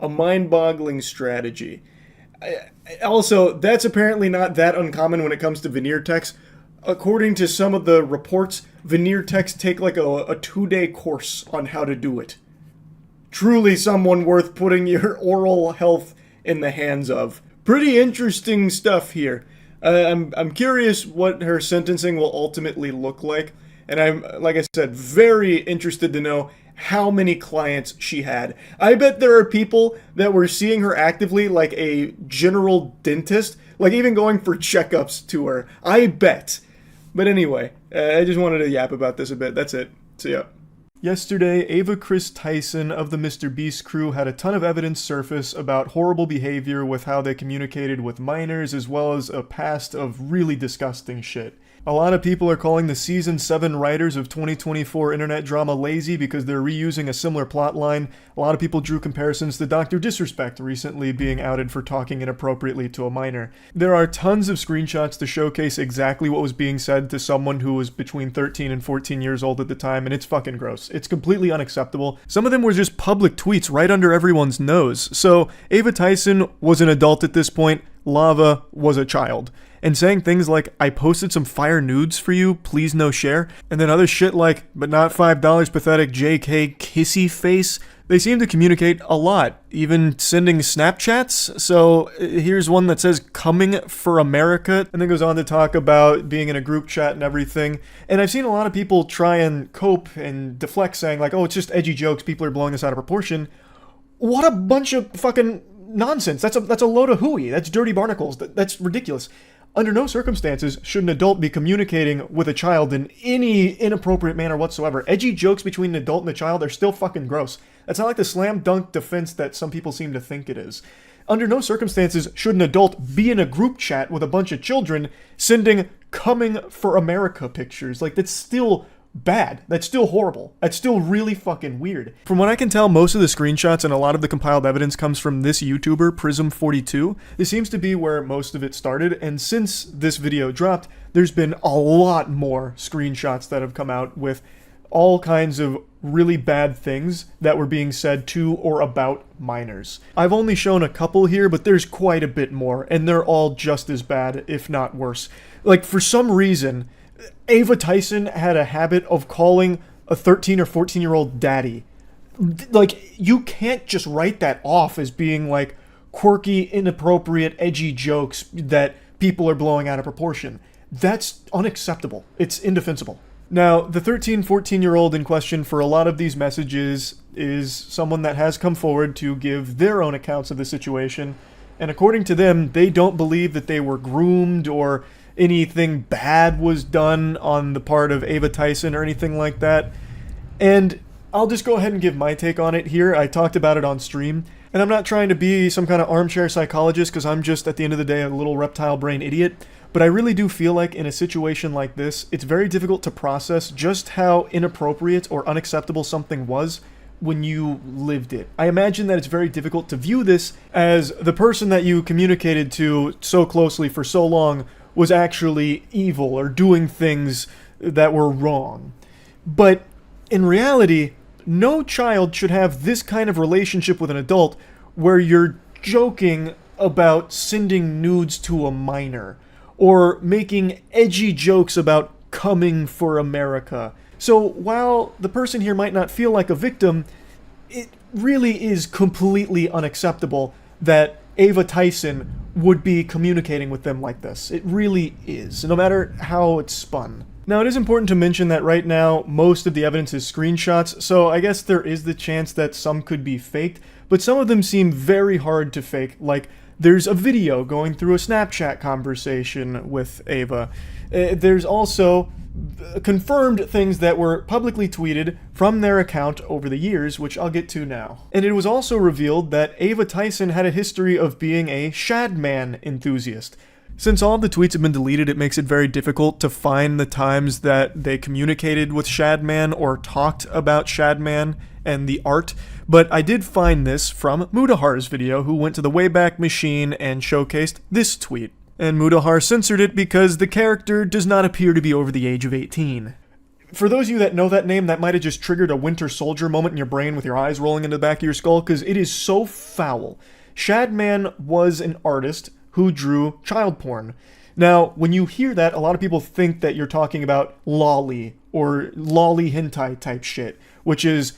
Speaker 1: A mind-boggling strategy. Also, that's apparently not that uncommon when it comes to veneer techs. According to some of the reports, veneer techs take like a 2-day course on how to do it. Truly someone worth putting your oral health in the hands of. Pretty interesting stuff here. I'm curious what her sentencing will ultimately look like, and I'm, like I said, very interested to know how many clients she had. I bet there are people that were seeing her actively like a general dentist, like even going for checkups to her. I bet. But anyway, I just wanted to yap about this a bit. That's it. See ya. Yesterday, Ava Kris Tyson of the Mr. Beast crew had a ton of evidence surface about horrible behavior with how they communicated with minors, as well as a past of really disgusting shit. A lot of people are calling the Season 7 writers of 2024 internet drama lazy because they're reusing a similar plotline. A lot of people drew comparisons to Dr. Disrespect recently being outed for talking inappropriately to a minor. There are tons of screenshots to showcase exactly what was being said to someone who was between 13 and 14 years old at the time, and it's fucking gross. It's completely unacceptable. Some of them were just public tweets right under everyone's nose. So, Ava Tyson was an adult at this point. Lava was a child. And saying things like, I posted some fire nudes for you, please no share, and then other shit like, but not $5 pathetic JK kissy face, they seem to communicate a lot, even sending Snapchats. So here's one that says, coming for America, and then goes on to talk about being in a group chat and everything. And I've seen a lot of people try and cope and deflect saying like, oh, it's just edgy jokes, people are blowing this out of proportion. What a bunch of fucking nonsense. That's a load of hooey. That's dirty barnacles. That's ridiculous. Under no circumstances should an adult be communicating with a child in any inappropriate manner whatsoever. Edgy jokes between an adult and a child are still fucking gross. That's not like the slam dunk defense that some people seem to think it is. Under no circumstances should an adult be in a group chat with a bunch of children sending coming for America pictures. Like, that's still bad. That's still horrible. That's still really fucking weird. From what I can tell, most of the screenshots and a lot of the compiled evidence comes from this YouTuber, Prism42. This seems to be where most of it started, and since this video dropped, there's been a lot more screenshots that have come out with all kinds of really bad things that were being said to or about minors. I've only shown a couple here, but there's quite a bit more, and they're all just as bad, if not worse. Like, for some reason, Ava Tyson had a habit of calling a 13 or 14-year-old daddy. Like, you can't just write that off as being like quirky, inappropriate, edgy jokes that people are blowing out of proportion. That's unacceptable. It's indefensible. Now, the 13, 14-year-old in question for a lot of these messages is someone that has come forward to give their own accounts of the situation, and according to them, they don't believe that they were groomed or anything bad was done on the part of Ava Tyson or anything like that. And I'll just go ahead and give my take on it here. I talked about it on stream, and I'm not trying to be some kind of armchair psychologist because I'm just, at the end of the day, a little reptile brain idiot. But I really do feel like in a situation like this, it's very difficult to process just how inappropriate or unacceptable something was when you lived it. I imagine that it's very difficult to view this as the person that you communicated to so closely for so long was actually evil or doing things that were wrong. But in reality, no child should have this kind of relationship with an adult where you're joking about sending nudes to a minor, or making edgy jokes about coming for America. So while the person here might not feel like a victim, it really is completely unacceptable that Ava Tyson would be communicating with them like this. It really is, no matter how it's spun. Now, it is important to mention that right now, most of the evidence is screenshots, so I guess there is the chance that some could be faked, but some of them seem very hard to fake, like there's a video going through a Snapchat conversation with Ava. There's also confirmed things that were publicly tweeted from their account over the years, which I'll get to now. And it was also revealed that Ava Tyson had a history of being a Shadman enthusiast. Since all of the tweets have been deleted, it makes it very difficult to find the times that they communicated with Shadman or talked about Shadman and the art, but I did find this from Mudahar's video, who went to the Wayback Machine and showcased this tweet. And Mudahar censored it because the character does not appear to be over the age of 18. For those of you that know that name, that might have just triggered a Winter Soldier moment in your brain with your eyes rolling into the back of your skull, because it is so foul. Shadman was an artist who drew child porn. Now, when you hear that, a lot of people think that you're talking about lolly or lolly hentai type shit, which is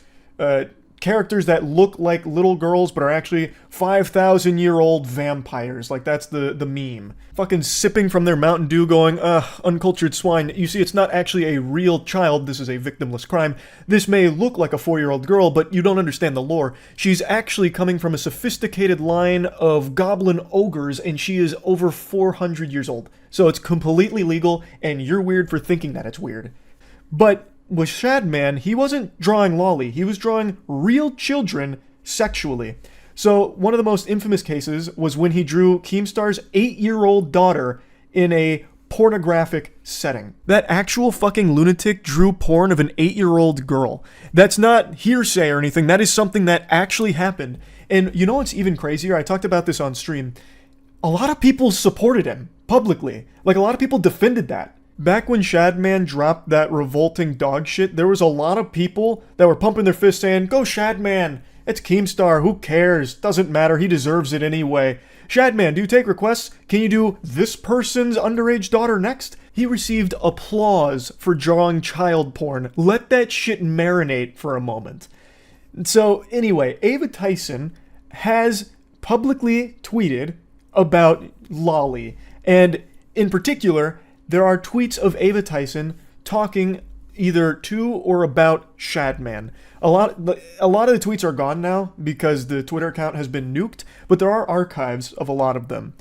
Speaker 1: characters that look like little girls but are actually 5,000-year-old vampires. Like, that's the meme. Fucking sipping from their Mountain Dew going, uncultured swine. You see, it's not actually a real child. This is a victimless crime. This may look like a 4-year-old girl, but you don't understand the lore. She's actually coming from a sophisticated line of goblin ogres, and she is over 400 years old. So it's completely legal, and you're weird for thinking that it's weird. But with Shadman, he wasn't drawing lolly. He was drawing real children sexually. So one of the most infamous cases was when he drew Keemstar's 8-year-old daughter in a pornographic setting. That actual fucking lunatic drew porn of an 8-year-old girl. That's not hearsay or anything. That is something that actually happened. And you know what's even crazier? I talked about this on stream. A lot of people supported him publicly. Like, a lot of people defended that. Back when Shadman dropped that revolting dog shit, there was a lot of people that were pumping their fists saying, "Go Shadman! It's Keemstar, who cares? Doesn't matter, he deserves it anyway. Shadman, do you take requests? Can you do this person's underage daughter next?" He received applause for drawing child porn. Let that shit marinate for a moment. So anyway, Ava Tyson has publicly tweeted about lolly, and in particular, there are tweets of Ava Tyson talking either to or about Shadman. A lot of the tweets are gone now because the Twitter account has been nuked, but there are archives of a lot of them.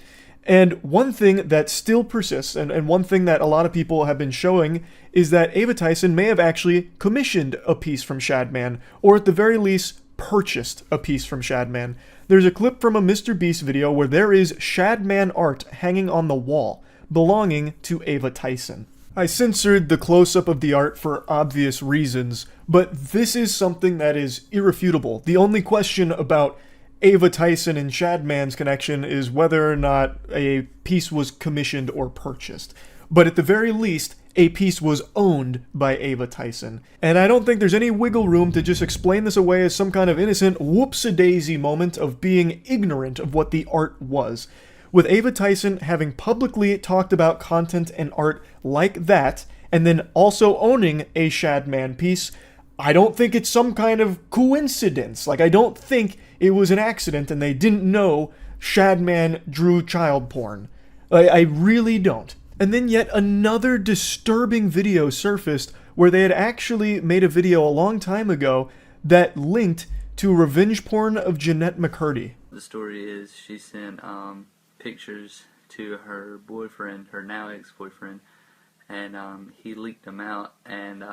Speaker 1: And one thing that still persists, and one thing that a lot of people have been showing, is that Ava Tyson may have actually commissioned a piece from Shadman, or at the very least, purchased a piece from Shadman. There's a clip from a Mr. Beast video where there is Shadman art hanging on the wall, belonging to Ava Tyson. I censored the close-up of the art for obvious reasons, but this is something that is irrefutable. The only question about Ava Tyson and Shadman's connection is whether or not a piece was commissioned or purchased. But at the very least, a piece was owned by Ava Tyson. And I don't think there's any wiggle room to just explain this away as some kind of innocent whoops-a-daisy moment of being ignorant of what the art was. With Ava Tyson having publicly talked about content and art like that, and then also owning a Shadman piece, I don't think it's some kind of coincidence. Like, I don't think it was an accident and they didn't know Shadman drew child porn. I really don't. And then yet another disturbing video surfaced where they had actually made a video a long time ago that linked to revenge porn of Jeanette McCurdy.
Speaker 9: The story is she sent pictures to her boyfriend, her now ex-boyfriend, and he leaked them out, and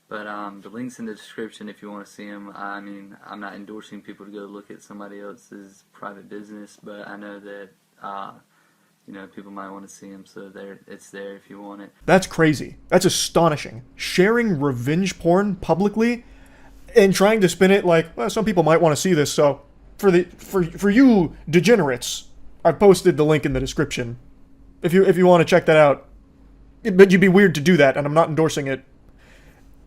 Speaker 9: but the link's in the description if you want to see them. I mean, I'm not endorsing people to go look at somebody else's private business, but I know that you know, people might want to see them, so it's there if you want it.
Speaker 1: That's crazy. That's astonishing. Sharing revenge porn publicly and trying to spin it like, well, some people might want to see this, so for you degenerates, I posted the link in the description. If you want to check that out. But you'd be weird to do that, and I'm not endorsing it.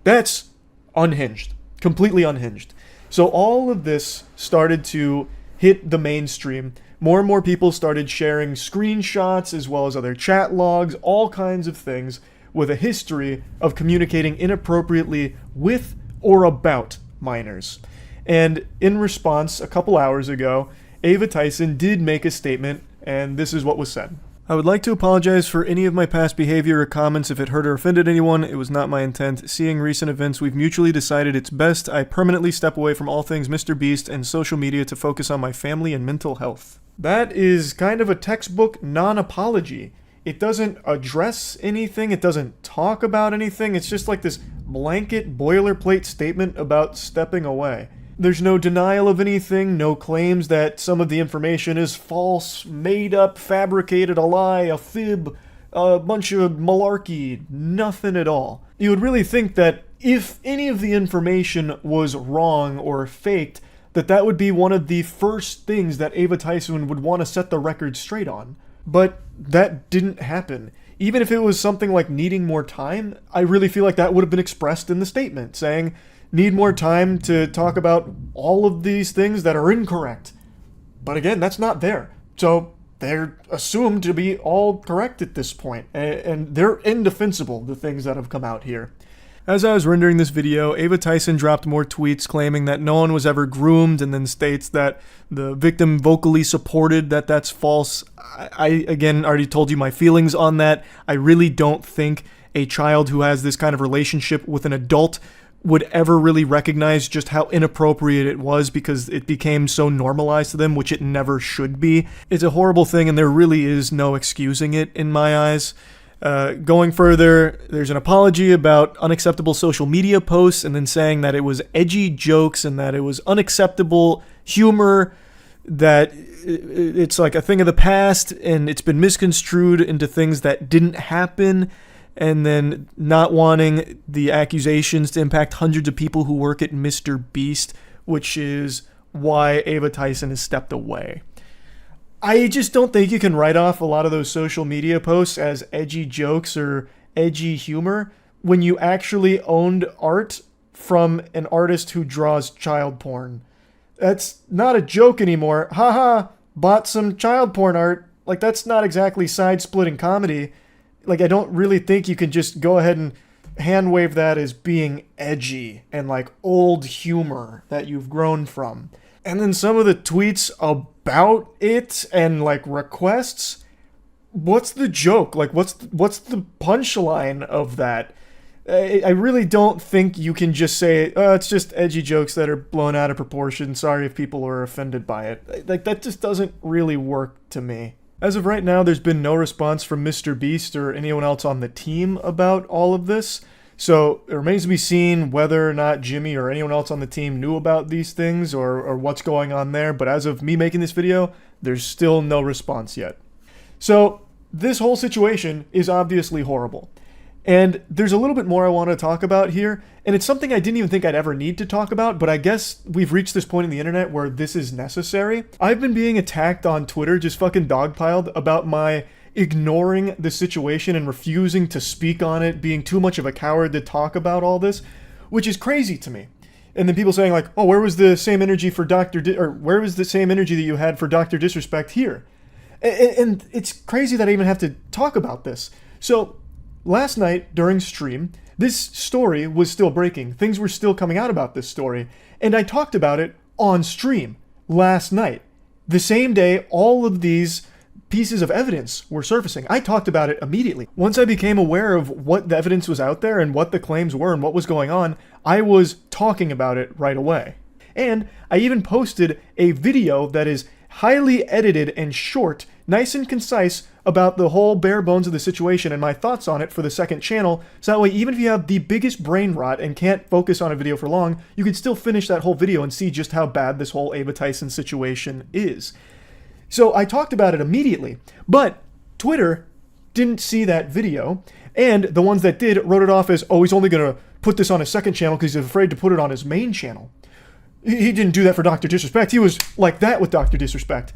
Speaker 1: That's unhinged. Completely unhinged. So all of this started to hit the mainstream more and more people started sharing screenshots as well as other chat logs, all kinds of things with a history of communicating inappropriately with or about minors. And in response, a couple hours ago, Ava Tyson did make a statement, and this is what was said. I would like to apologize for any of my past behavior or comments if it hurt or offended anyone. It was not my intent. Seeing recent events, we've mutually decided it's best I permanently step away from all things Mr. Beast and social media to focus on my family and mental health. That is kind of a textbook non-apology. It doesn't address anything. It doesn't talk about anything. It's just like this blanket boilerplate statement about stepping away. There's no denial of anything, no claims that some of the information is false, made up, fabricated, a lie, a fib, a bunch of malarkey, nothing at all. You would really think that if any of the information was wrong or faked, that would be one of the first things that Ava Tyson would want to set the record straight on. But that didn't happen. Even if it was something like needing more time, I really feel like that would have been expressed in the statement, saying, need more time to talk about all of these things that are incorrect. But again, that's not there. So they're assumed to be all correct at this point, and they're indefensible, the things that have come out here. As I was rendering this video, Ava Tyson dropped more tweets claiming that no one was ever groomed, and then states that the victim vocally supported that that's false. I again, already told you my feelings on that. I really don't think a child who has this kind of relationship with an adult would ever really recognize just how inappropriate it was because it became so normalized to them, which it never should be. It's a horrible thing, and there really is no excusing it in my eyes. Going further, there's an apology about unacceptable social media posts and then saying that it was edgy jokes and that it was unacceptable humor, that it's like a thing of the past and it's been misconstrued into things that didn't happen, and then not wanting the accusations to impact hundreds of people who work at Mr. Beast, which is why Ava Tyson has stepped away. I just don't think you can write off a lot of those social media posts as edgy jokes or edgy humor when you actually owned art from an artist who draws child porn. That's not a joke anymore. Haha, bought some child porn art. Like, that's not exactly side-splitting comedy. Like, I don't really think you can just go ahead and hand wave that as being edgy and like old humor that you've grown from. And then some of the tweets about it and like requests, what's the joke? Like, what's the punchline of that? I really don't think you can just say, oh, it's just edgy jokes that are blown out of proportion. Sorry if people are offended by it. Like, that just doesn't really work to me. As of right now, there's been no response from Mr. Beast or anyone else on the team about all of this. So it remains to be seen whether or not Jimmy or anyone else on the team knew about these things or what's going on there. But as of me making this video, there's still no response yet. So this whole situation is obviously horrible. And there's a little bit more I want to talk about here, and it's something I didn't even think I'd ever need to talk about, but I guess we've reached this point in the internet where this is necessary. I've been being attacked on Twitter, just fucking dogpiled, about my ignoring the situation and refusing to speak on it, being too much of a coward to talk about all this, which is crazy to me. And then people saying like, oh, where was the same energy for where was the same energy that you had for Dr. Disrespect here? And it's crazy that I even have to talk about this. So last night during stream, this story was still breaking. Things were still coming out about this story. And I talked about it on stream last night. The same day all of these pieces of evidence were surfacing. I talked about it immediately. Once I became aware of what the evidence was out there and what the claims were and what was going on, I was talking about it right away. And I even posted a video that is highly edited and short, nice and concise, about the whole bare bones of the situation and my thoughts on it for the second channel, so that way even if you have the biggest brain rot and can't focus on a video for long, you can still finish that whole video and see just how bad this whole Ava Tyson situation is. So I talked about it immediately, but Twitter didn't see that video, and the ones that did wrote it off as, oh, he's only going to put this on his second channel because he's afraid to put it on his main channel. He didn't do that for Dr. Disrespect. He was like that with Dr. Disrespect.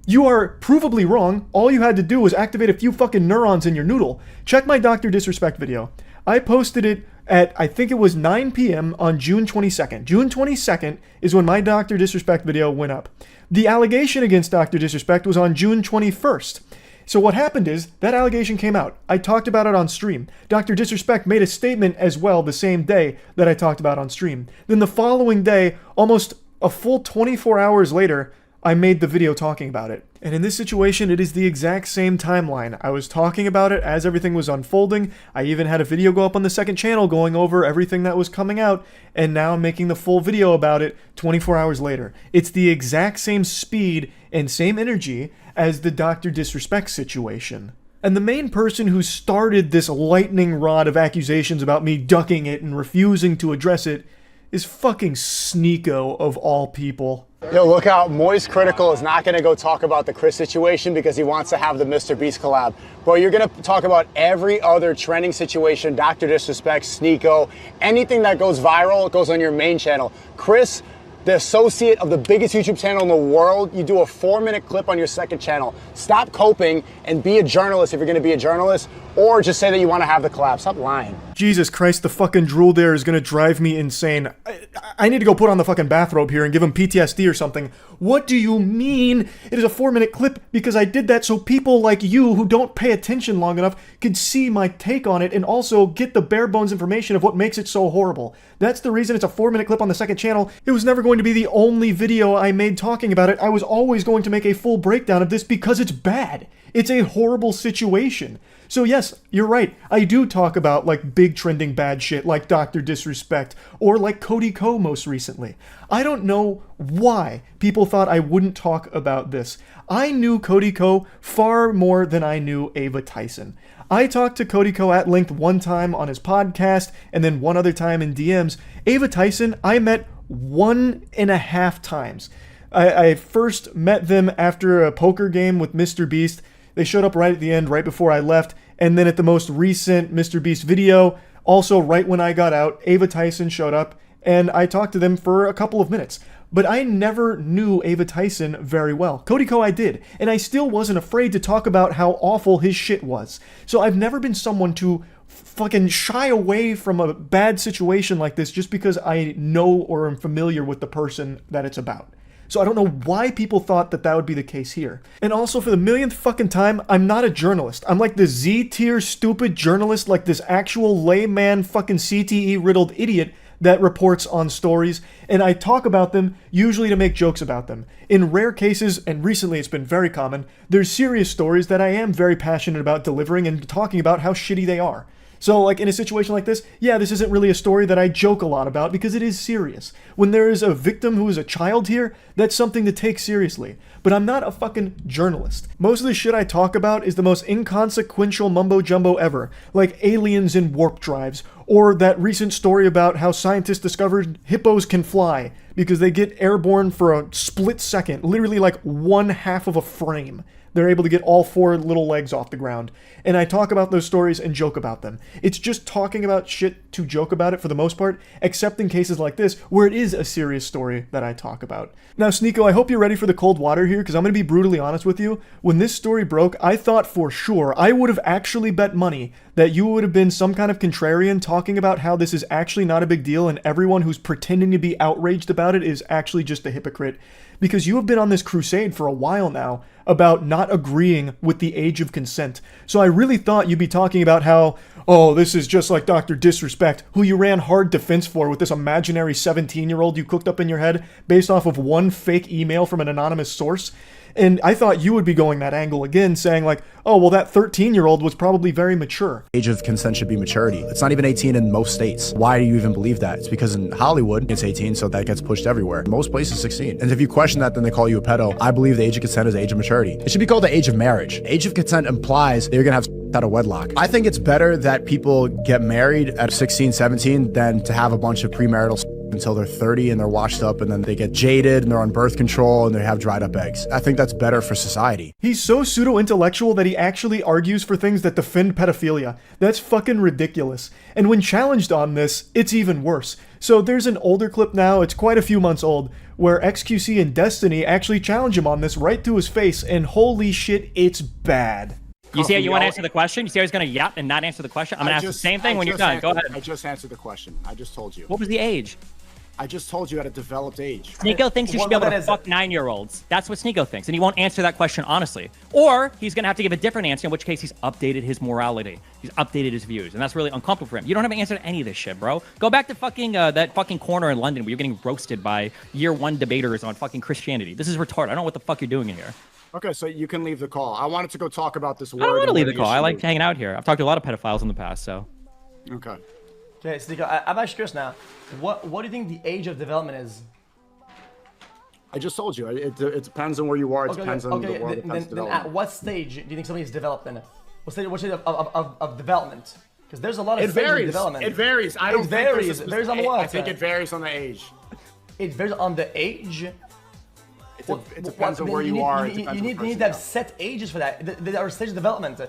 Speaker 1: You are provably wrong. All you had to do was activate a few fucking neurons in your noodle. Check my Dr. Disrespect video. I posted it at, I think it was 9 p.m. on June 22nd. June 22nd is when my Dr. Disrespect video went up. The allegation against Dr. Disrespect was on June 21st. So what happened is, that allegation came out. I talked about it on stream. Dr. Disrespect made a statement as well the same day that I talked about on stream. Then the following day, almost a full 24 hours later, I made the video talking about it. And in this situation, it is the exact same timeline. I was talking about it as everything was unfolding. I even had a video go up on the second channel going over everything that was coming out, and now I'm making the full video about it 24 hours later. It's the exact same speed and same energy as the Dr. Disrespect situation. And the main person who started this lightning rod of accusations about me ducking it and refusing to address it is fucking Sneeko of all people.
Speaker 10: Yo, look out, Moist Critical is not gonna go talk about the Kris situation because he wants to have the Mr. Beast collab. Bro, you're gonna talk about every other trending situation, Dr. Disrespect, Sneeko, anything that goes viral goes on your main channel. Kris, the associate of the biggest YouTube channel in the world, you do a 4-minute clip on your second channel. Stop coping and be a journalist if you're gonna be a journalist, or just say that you wanna have the collab. Stop lying.
Speaker 1: Jesus Christ, the fucking drool there is gonna drive me insane. I need to go put on the fucking bathrobe here and give him PTSD or something. What do you mean it is a 4-minute clip? Because I did that so people like you who don't pay attention long enough could see my take on it and also get the bare bones information of what makes it so horrible. That's the reason it's a 4-minute clip on the second channel. It was never going to be the only video I made talking about it. I was always going to make a full breakdown of this because it's bad. It's a horrible situation. So yes, you're right. I do talk about like big trending bad shit like Dr. Disrespect or like Cody Ko most recently. I don't know why people thought I wouldn't talk about this. I knew Cody Ko far more than I knew Ava Tyson. I talked to Cody Ko at length one time on his podcast and then one other time in DMs. Ava Tyson, I met 1.5 times. I first met them after a poker game with Mr. Beast. They showed up right at the end, right before I left. And then at the most recent Mr. Beast video, also right when I got out, Ava Tyson showed up and I talked to them for a couple of minutes. But I never knew Ava Tyson very well. Cody Ko I did, and I still wasn't afraid to talk about how awful his shit was. So I've never been someone to fucking shy away from a bad situation like this just because I know or am familiar with the person that it's about. So I don't know why people thought that that would be the case here. And also, for the millionth fucking time, I'm not a journalist. I'm like the Z-tier stupid journalist, like this actual layman fucking CTE-riddled idiot that reports on stories, and I talk about them usually to make jokes about them. In rare cases, and recently it's been very common, there's serious stories that I am very passionate about delivering and talking about how shitty they are. So, like, in a situation like this, yeah, this isn't really a story that I joke a lot about because it is serious. When there is a victim who is a child here, that's something to take seriously. But I'm not a fucking journalist. Most of the shit I talk about is the most inconsequential mumbo-jumbo ever, like aliens in warp drives, or that recent story about how scientists discovered hippos can fly because they get airborne for a split second, literally like 1/2 of a frame. They're able to get all 4 little legs off the ground. And I talk about those stories and joke about them. It's just talking about shit to joke about it for the most part, except in cases like this, where it is a serious story that I talk about. Now, Sneeko, I hope you're ready for the cold water here, because I'm going to be brutally honest with you. When this story broke, I thought for sure, I would have actually bet money that you would have been some kind of contrarian talking about how this is actually not a big deal and everyone who's pretending to be outraged about it is actually just a hypocrite. Because you have been on this crusade for a while now about not agreeing with the age of consent. So I really thought you'd be talking about how, oh, this is just like Dr. Disrespect, who you ran hard defense for with this imaginary 17-year-old you cooked up in your head based off of one fake email from an anonymous source. And I thought you would be going that angle again, saying like, oh, well, that 13-year-old was probably very mature.
Speaker 11: Age of consent should be maturity. It's not even 18 in most states. Why do you even believe that? It's because in Hollywood, it's 18, so that gets pushed everywhere. Most places, 16. And if you question that, then they call you a pedo. I believe the age of consent is the age of maturity. It should be called the age of marriage. Age of consent implies that you're gonna have out of wedlock. I think it's better that people get married at 16, 17 than to have a bunch of premarital until they're 30 and they're washed up and then they get jaded and they're on birth control and they have dried up eggs. I think that's better for society.
Speaker 1: He's so pseudo-intellectual that he actually argues for things that defend pedophilia. That's fucking ridiculous. And when challenged on this, it's even worse. So there's an older clip now, it's quite a few months old, where XQC and Destiny actually challenge him on this right to his face, and holy shit, it's bad.
Speaker 12: You see how you want to answer the question? You see how he's going to yap and not answer the question? I'm going to ask the same thing when you're done. Go ahead.
Speaker 11: I just answered the question. I just told you.
Speaker 12: What was the age?
Speaker 11: I just told you at a developed age.
Speaker 12: Sneeko thinks you should be able to fuck 9-year-olds. That's what Sneeko thinks, and he won't answer that question honestly. Or he's going to have to give a different answer, in which case he's updated his morality. He's updated his views, and that's really uncomfortable for him. You don't have an answer to any of this shit, bro. Go back to fucking that fucking corner in London where you're getting roasted by year 1 debaters on fucking Christianity. This is retarded. I don't know what the fuck you're doing in here.
Speaker 11: Okay, so you can leave the call. I wanted to go talk about this word.
Speaker 12: I don't want to leave the call. I like hanging out here. I've talked to a lot of pedophiles in the past, so.
Speaker 11: Okay.
Speaker 13: Okay, Sneeko, I'm actually curious now. What do you think the age of development is?
Speaker 11: I just told you. It depends on where you are. It depends on the world.
Speaker 13: Then at what stage do you think somebody is developed in? What stage of development? Because there's a lot of stages of development.
Speaker 11: It varies.
Speaker 13: It varies. It varies on what?
Speaker 11: I think it varies on the age.
Speaker 13: It varies on the age?
Speaker 11: It depends on where you are.
Speaker 13: You need to have set ages for that. There are stages of development.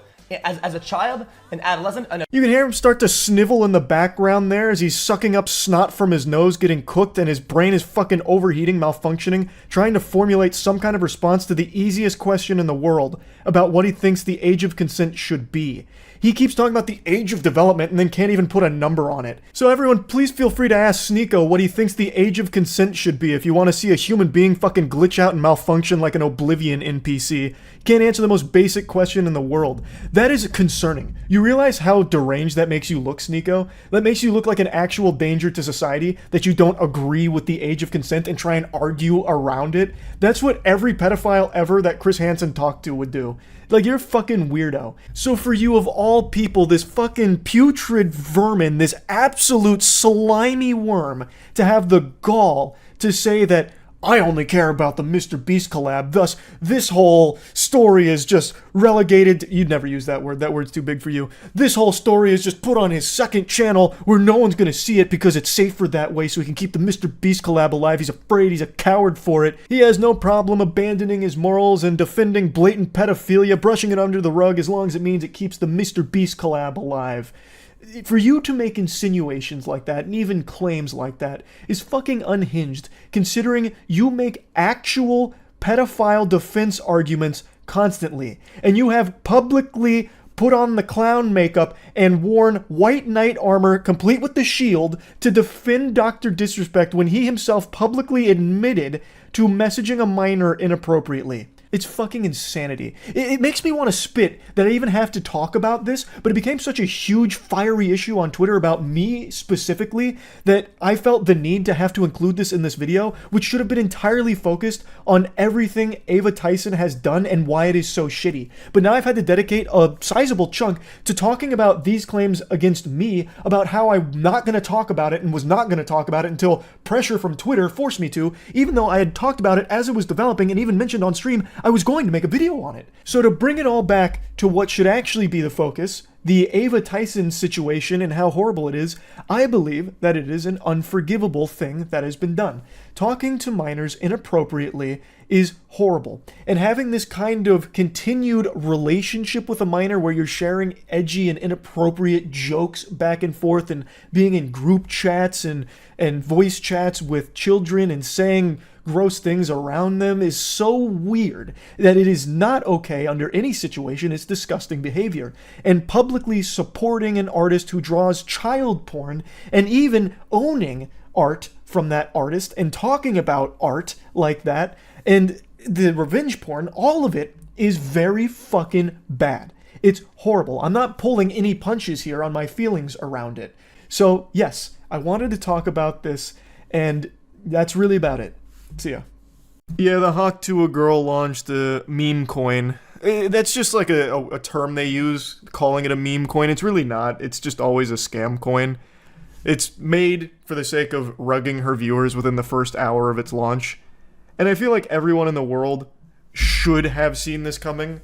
Speaker 13: As a child, an adolescent,
Speaker 1: You can hear him start to snivel in the background there as he's sucking up snot from his nose, getting cooked, and his brain is fucking overheating, malfunctioning, trying to formulate some kind of response to the easiest question in the world about what he thinks the age of consent should be. He keeps talking about the age of development and then can't even put a number on it. So everyone, please feel free to ask Sneeko what he thinks the age of consent should be if you want to see a human being fucking glitch out and malfunction like an Oblivion NPC. Can't answer the most basic question in the world. That is concerning. You realize how deranged that makes you look, Sneeko? That makes you look like an actual danger to society, that you don't agree with the age of consent and try and argue around it. That's what every pedophile ever that Chris Hansen talked to would do. Like, you're a fucking weirdo. So for you of all people, this fucking putrid vermin, this absolute slimy worm, to have the gall to say that I only care about the Mr. Beast collab, thus this whole story is just relegated to, you'd never use that word's too big for you. This whole story is just put on his second channel where no one's gonna see it because it's safer that way so he can keep the Mr. Beast collab alive. He's afraid, he's a coward for it. He has no problem abandoning his morals and defending blatant pedophilia, brushing it under the rug as long as it means it keeps the Mr. Beast collab alive. For you to make insinuations like that, and even claims like that, is fucking unhinged, considering you make actual pedophile defense arguments constantly, and you have publicly put on the clown makeup and worn white knight armor complete with the shield to defend Dr. Disrespect when he himself publicly admitted to messaging a minor inappropriately. It's fucking insanity. It makes me want to spit that I even have to talk about this, but it became such a huge, fiery issue on Twitter about me specifically that I felt the need to have to include this in this video, which should have been entirely focused on everything Ava Tyson has done and why it is so shitty. But now I've had to dedicate a sizable chunk to talking about these claims against me, about how I'm not going to talk about it and was not going to talk about it until pressure from Twitter forced me to, even though I had talked about it as it was developing and even mentioned on stream I was going to make a video on it. So to bring it all back to what should actually be the focus, the Ava Tyson situation and how horrible it is, I believe that it is an unforgivable thing that has been done. Talking to minors inappropriately is horrible. And having this kind of continued relationship with a minor where you're sharing edgy and inappropriate jokes back and forth and being in group chats and voice chats with children and saying gross things around them is so weird that it is not okay under any situation. It's disgusting behavior. And publicly supporting an artist who draws child porn and even owning art from that artist and talking about art like that and the revenge porn, all of it is very fucking bad. It's horrible. I'm not pulling any punches here on my feelings around it. So yes, I wanted to talk about this, and that's really about it. See ya. Yeah, the Hawk Tuah girl launched a meme coin. That's just like a term they use, calling it a meme coin. It's really not. It's just always a scam coin. It's made for the sake of rugging her viewers within the first hour of its launch. And I feel like everyone in the world should have seen this coming,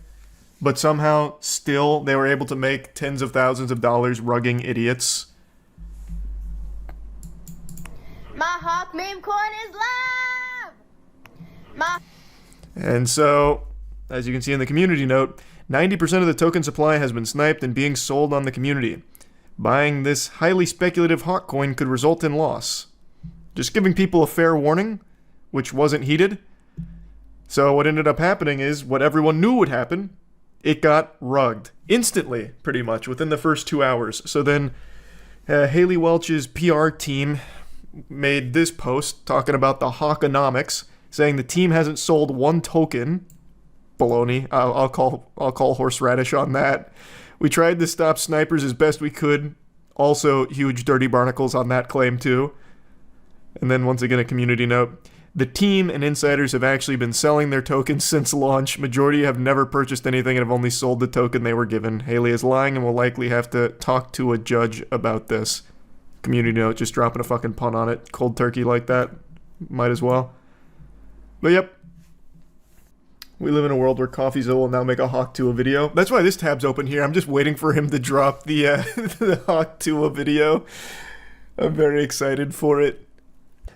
Speaker 1: but somehow still they were able to make tens of thousands of dollars rugging idiots.
Speaker 5: My Hawk meme coin is live!
Speaker 1: And so, as you can see in the community note, 90% of the token supply has been sniped and being sold on the community. Buying this highly speculative Hawk coin could result in loss. Just giving people a fair warning, which wasn't heeded. So what ended up happening is what everyone knew would happen. It got rugged instantly, pretty much, within the first 2 hours. So then Haley Welch's PR team made this post talking about the Hawkonomics, saying the team hasn't sold one token. Baloney. I'll call horseradish on that. We tried to stop snipers as best we could. Also, huge dirty barnacles on that claim too. And then once again, a community note. The team and insiders have actually been selling their tokens since launch. Majority have never purchased anything and have only sold the token they were given. Haley is lying and will likely have to talk to a judge about this. Community note, just dropping a fucking pun on it. Cold turkey like that. Might as well. But yep. We live in a world where Compilation will now make a Hawk Tuah video. That's why this tab's open here. I'm just waiting for him to drop the, the Hawk Tuah video. I'm very excited for it.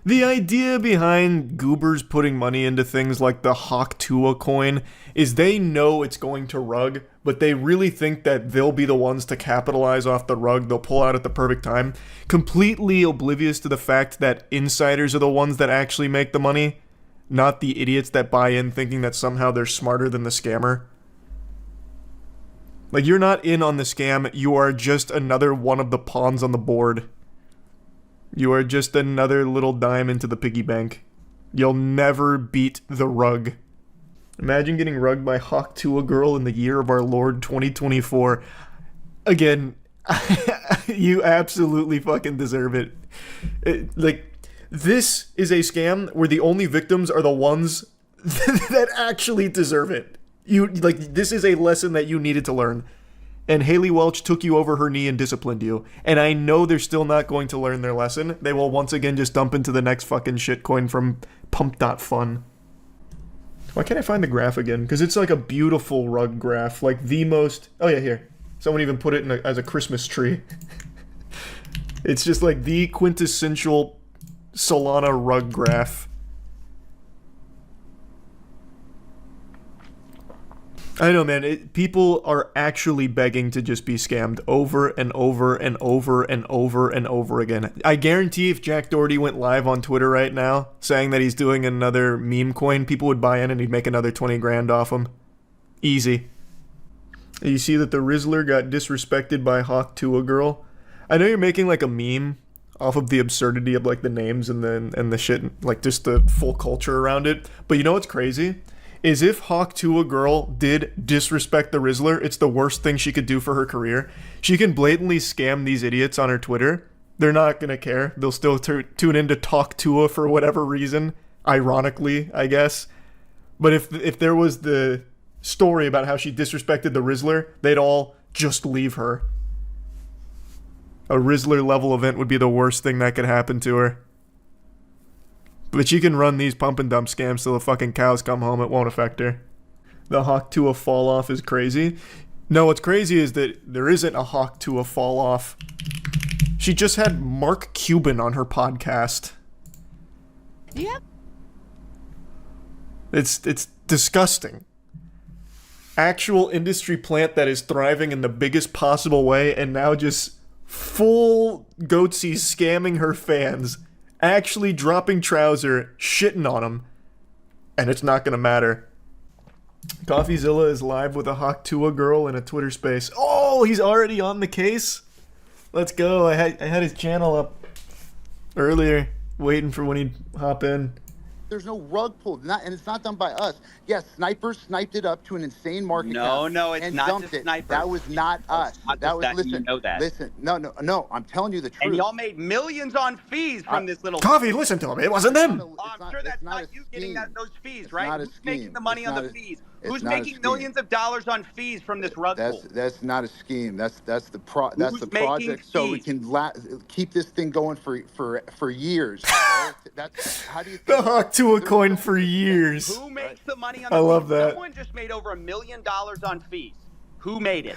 Speaker 1: The idea behind goobers putting money into things like the Hawk Tuah coin is they know it's going to rug, but they really think that they'll be the ones to capitalize off the rug. They'll pull out at the perfect time. Completely oblivious to the fact that insiders are the ones that actually make the money, not the idiots that buy in thinking that somehow they're smarter than the scammer. Like, you're not in on the scam, you are just another one of the pawns on the board. You are just another little dime into the piggy bank. You'll never beat the rug. Imagine getting rugged by Hawk Tuah girl in the year of our Lord 2024. Again, you absolutely fucking deserve it. This is a scam where the only victims are the ones that actually deserve it. This is a lesson that you needed to learn. And Haley Welch took you over her knee and disciplined you. And I know they're still not going to learn their lesson. They will once again just dump into the next fucking shitcoin from pump.fun. Why can't I find the graph again? Because it's like a beautiful rug graph. Like the most... Oh yeah, here. Someone even put it as a Christmas tree. It's just like the quintessential Solana rug graph. I know, man. People are actually begging to just be scammed over and over and over and over and over again. I guarantee if Jack Doherty went live on Twitter right now saying that he's doing another meme coin, people would buy in and he'd make another 20 grand off him. Easy. You see that the Rizzler got disrespected by Hawk Tuah girl? I know you're making like a meme off of the absurdity of like the names and the shit, like just the full culture around it. But you know what's crazy? Is if Hawk Tuah girl did disrespect the Rizzler, it's the worst thing she could do for her career. She can blatantly scam these idiots on her Twitter. They're not going to care. They'll still tune in to talk Tuah for whatever reason. Ironically, I guess. But if there was the story about how she disrespected the Rizzler, they'd all just leave her. A Rizzler level event would be the worst thing that could happen to her. But she can run these pump and dump scams till the fucking cows come home. It won't affect her. The Hawk Tuah fall off is crazy. No, what's crazy is that there isn't a Hawk Tuah fall off. She just had Mark Cuban on her podcast.
Speaker 22: Yeah.
Speaker 1: It's disgusting. Actual industry plant that is thriving in the biggest possible way and now just full goatsy scamming her fans. Actually dropping trouser, shitting on him, and it's not gonna matter. Coffeezilla is live with a Hawk Tuah girl in a Twitter space. Oh, he's already on the case? Let's go. I had his channel up earlier, waiting for when he'd hop in.
Speaker 14: There's no rug pulled, and it's not done by us. Yes, snipers sniped it up to an insane market cap.
Speaker 15: No, it's
Speaker 14: and
Speaker 15: not
Speaker 14: dumped
Speaker 15: just
Speaker 14: it.
Speaker 15: snipers.
Speaker 14: That was not us. That was listen.
Speaker 15: You know that.
Speaker 14: Listen, no. I'm telling you the truth.
Speaker 15: And y'all made millions on fees from this little.
Speaker 1: Coffee, listen to him. It wasn't them.
Speaker 15: I'm sure that's not you getting those fees, right?
Speaker 14: Not a
Speaker 15: Who's
Speaker 14: scheme.
Speaker 15: making the money
Speaker 14: It's
Speaker 15: on
Speaker 14: not
Speaker 15: the
Speaker 14: a-
Speaker 15: fees?
Speaker 14: it's
Speaker 15: Who's
Speaker 14: not a
Speaker 15: making
Speaker 14: scheme.
Speaker 15: millions of dollars on fees from this rug pull?
Speaker 14: That's not a scheme. That's the project. So we can keep this thing going for years. Okay? That's how do you think
Speaker 1: The Hawk Tuah coin for years.
Speaker 15: Who makes the money on the
Speaker 1: I
Speaker 15: fees?
Speaker 1: love that.
Speaker 15: Someone just made over $1 million on fees. Who made it?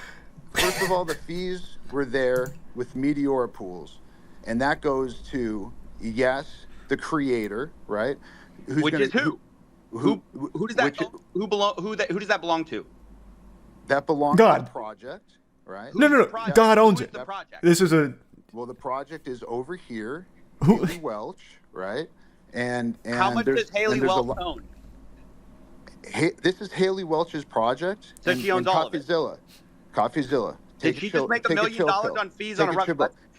Speaker 14: First of all, the fees were there with Meteora pools, and that goes to the creator, right?
Speaker 15: Which is who? Who does that who does that belong to?
Speaker 14: That belongs
Speaker 1: God.
Speaker 14: to the project, right?
Speaker 1: No. God owns it. This is a...
Speaker 14: Well, the project is over here. Haley Welch, right? And
Speaker 15: how much does Haley Welch own?
Speaker 14: This is Haley Welch's project.
Speaker 15: So she owns all of it.
Speaker 14: Coffeezilla.
Speaker 15: Did she just make $1 million on fees on a rug?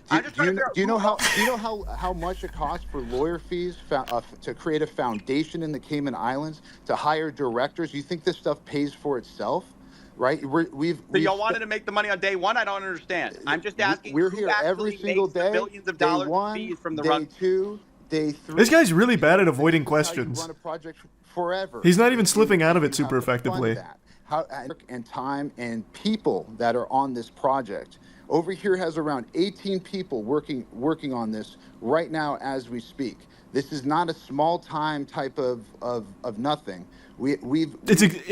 Speaker 14: Do you know how much it costs for lawyer fees to create a foundation in the Cayman Islands, to hire directors? You think this stuff pays for itself, right?
Speaker 15: So y'all wanted to make the money on day one? I don't understand. I'm just asking.
Speaker 14: We're here every single day.
Speaker 15: Millions of dollars in fees from the rug.
Speaker 14: Day 2, day 3.
Speaker 1: This guy's really bad at avoiding questions.
Speaker 14: Run a project forever.
Speaker 1: He's not even slipping out of it super effectively.
Speaker 14: And time and people that are on this project. Over here has around 18 people working on this right now as we speak. This is not a small time type of nothing.
Speaker 1: It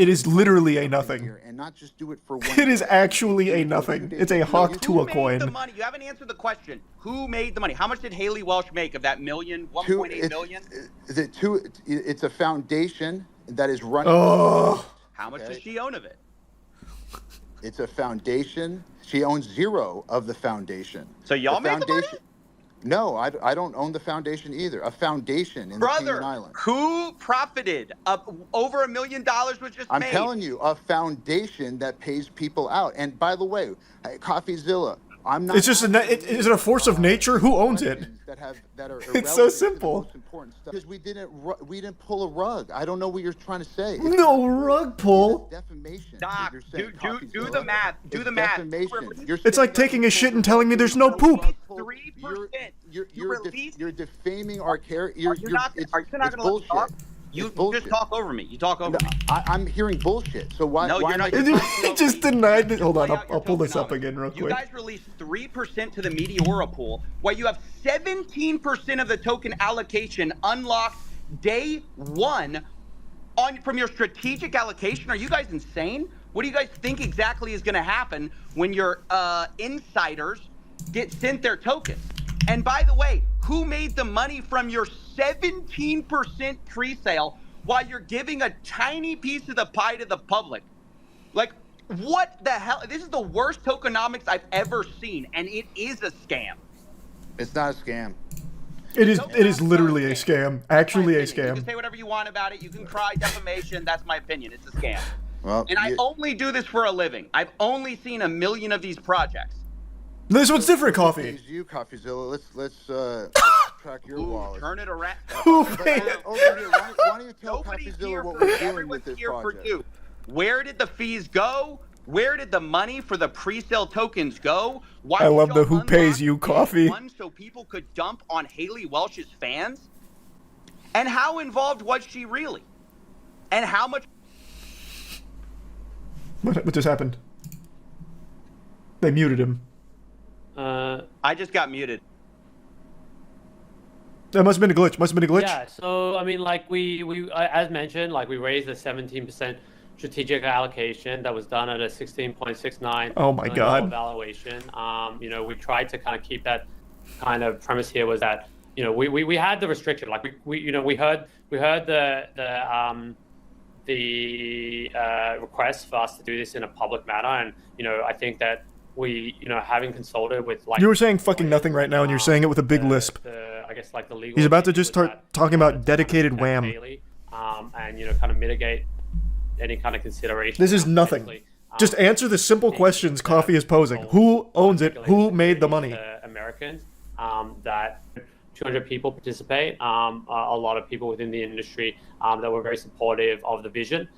Speaker 1: is literally a nothing.
Speaker 14: And not just do it for one.
Speaker 1: It is actually a nothing. It's a hawk to a coin.
Speaker 15: The money. You haven't answered the question. Who made the money? How much did Haley Welch make of that million? 1.8 million.
Speaker 14: It's a foundation that is running.
Speaker 1: Oh.
Speaker 15: How much does she own of it?
Speaker 14: It's a foundation. She owns 0 of the foundation.
Speaker 15: So y'all made the money?
Speaker 14: No, I don't own the foundation either. A foundation in the Cayman Islands.
Speaker 15: Who profited? Over $1 million was just made.
Speaker 14: I'm telling you, a foundation that pays people out. And by the way, CoffeeZilla, I'm not.
Speaker 1: It's just is it a force of nature? Who owns it?
Speaker 14: That are
Speaker 1: it's so simple.
Speaker 14: Because we didn't pull a rug. I don't know what you're trying to say.
Speaker 1: No rug pull.
Speaker 14: Defamation.
Speaker 15: Doc, do the math. Do the math.
Speaker 1: It's like taking a shit and telling me there's no poop.
Speaker 15: 3%.
Speaker 14: You're defaming our character. Are you not
Speaker 15: going to let me talk? You just talk over me. You talk over me.
Speaker 14: I'm hearing bullshit. So why?
Speaker 15: No,
Speaker 14: why
Speaker 15: you're not.
Speaker 1: He just denied it. Hold on, I'll pull this up again real quick.
Speaker 15: You guys released 3% to the Meteora pool, while you have 17% of the token allocation unlocked day 1 from your strategic allocation. Are you guys insane? What do you guys think exactly is going to happen when your insiders get sent their tokens? And by the way, who made the money from your 17% pre-sale while you're giving a tiny piece of the pie to the public? Like, what the hell? This is the worst tokenomics I've ever seen, and it is a scam.
Speaker 14: It's not a scam.
Speaker 1: It is literally a scam. Actually a scam.
Speaker 15: You can say whatever you want about it. You can cry defamation. That's my opinion. It's a scam.
Speaker 14: Well,
Speaker 15: and I only do this for a living. I've only seen 1 million of these projects.
Speaker 1: This one's different, Coffee.
Speaker 14: You, CoffeeZilla. Let's track your wallet.
Speaker 15: Turn it around.
Speaker 14: Over here, why don't you tell CoffeeZilla what we're doing with this project?
Speaker 15: Where did the fees go? Where did the money for the pre-sale tokens go? Why
Speaker 1: I love the who pays you Coffee.
Speaker 15: So people could dump on Haley Welch's fans? And how involved was she really? And how much?
Speaker 1: What just happened? They muted him.
Speaker 15: I just got muted.
Speaker 1: That must have been a glitch.
Speaker 16: Yeah, so I mean, like we as mentioned, like we raised a 17% strategic allocation that was done at a 16.69.
Speaker 1: Oh my God.
Speaker 16: Valuation. You know, we tried to kind of keep that kind of premise here was that, you know, we had the restriction, like we heard the request for us to do this in a public manner, and you know, I think that we, you know, having consulted with like...
Speaker 1: You were saying fucking nothing right now, and you're saying it with a big lisp.
Speaker 16: I guess like the legal...
Speaker 1: He's about to just start talking about dedicated wham.
Speaker 16: And, you know, kind of mitigate any kind of consideration.
Speaker 1: This is nothing. Just answer the simple questions Coffee is posing. Who owns it? Who made the money?
Speaker 16: Americans, that 200 people participate, a lot of people within the industry that were very supportive of the vision,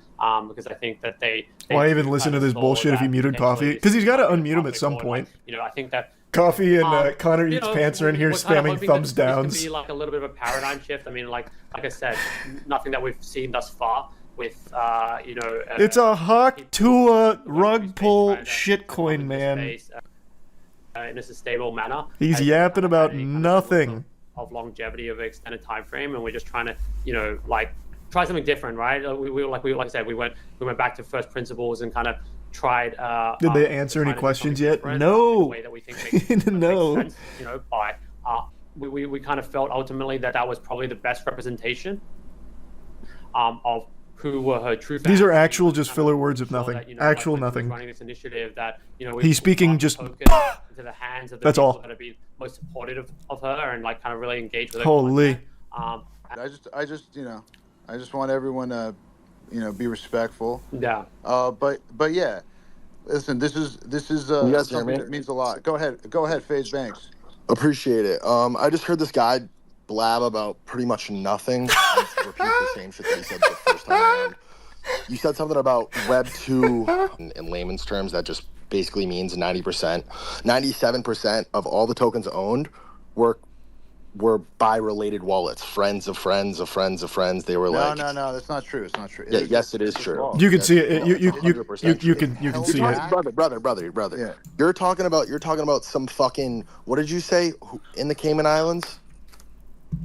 Speaker 16: because I think that they
Speaker 1: why even listen to this bullshit if he muted Coffee? Because he's got to unmute him at some point.
Speaker 16: You know, I think that
Speaker 1: Coffee and Connor Eats Pants are in here spamming thumbs downs.
Speaker 16: This can be like a little bit of a paradigm shift. I mean, like I said, nothing that we've seen thus far with, you know...
Speaker 1: it's a hawk Tuah rug pull shitcoin, man.
Speaker 16: In a sustainable manner.
Speaker 1: He's yapping about nothing.
Speaker 16: Of longevity of an extended time frame, and we're just trying to, you know, like try something different, right? Like I said, we went back to first principles and kind of tried.
Speaker 1: Did they answer any questions yet? No.
Speaker 16: Way that we think
Speaker 1: no.
Speaker 16: Makes sense, you know, by we kind of felt ultimately that was probably the best representation of who were her true fans.
Speaker 1: These are actual just filler words of nothing.
Speaker 16: That, you know,
Speaker 1: actual
Speaker 16: like,
Speaker 1: nothing.
Speaker 16: Running this initiative that, you know,
Speaker 1: he's speaking just
Speaker 16: into the hands of the
Speaker 1: that's
Speaker 16: people
Speaker 1: all.
Speaker 16: that have been most supportive of her and like kind of really engaged with her.
Speaker 1: Holy.
Speaker 14: I just you know, I just want everyone to be respectful.
Speaker 16: Yeah.
Speaker 14: But yeah, listen, this is
Speaker 2: You guys hear
Speaker 14: something
Speaker 2: me?
Speaker 14: that means a lot. Go ahead, FaZe Banks.
Speaker 2: Appreciate it. I just heard this guy blab about pretty much nothing. I repeat the same shit that he said the first time around. You said something about Web 2 in layman's terms that just basically means 90%, 97% of all the tokens owned were by related wallets, friends of friends of friends of friends. They were
Speaker 14: No, that's not true. It's not true.
Speaker 2: Yeah, yes, it is true.
Speaker 1: You can see it. You can see it.
Speaker 2: Brother. Yeah. You're talking about some fucking, what did you say, in the Cayman Islands?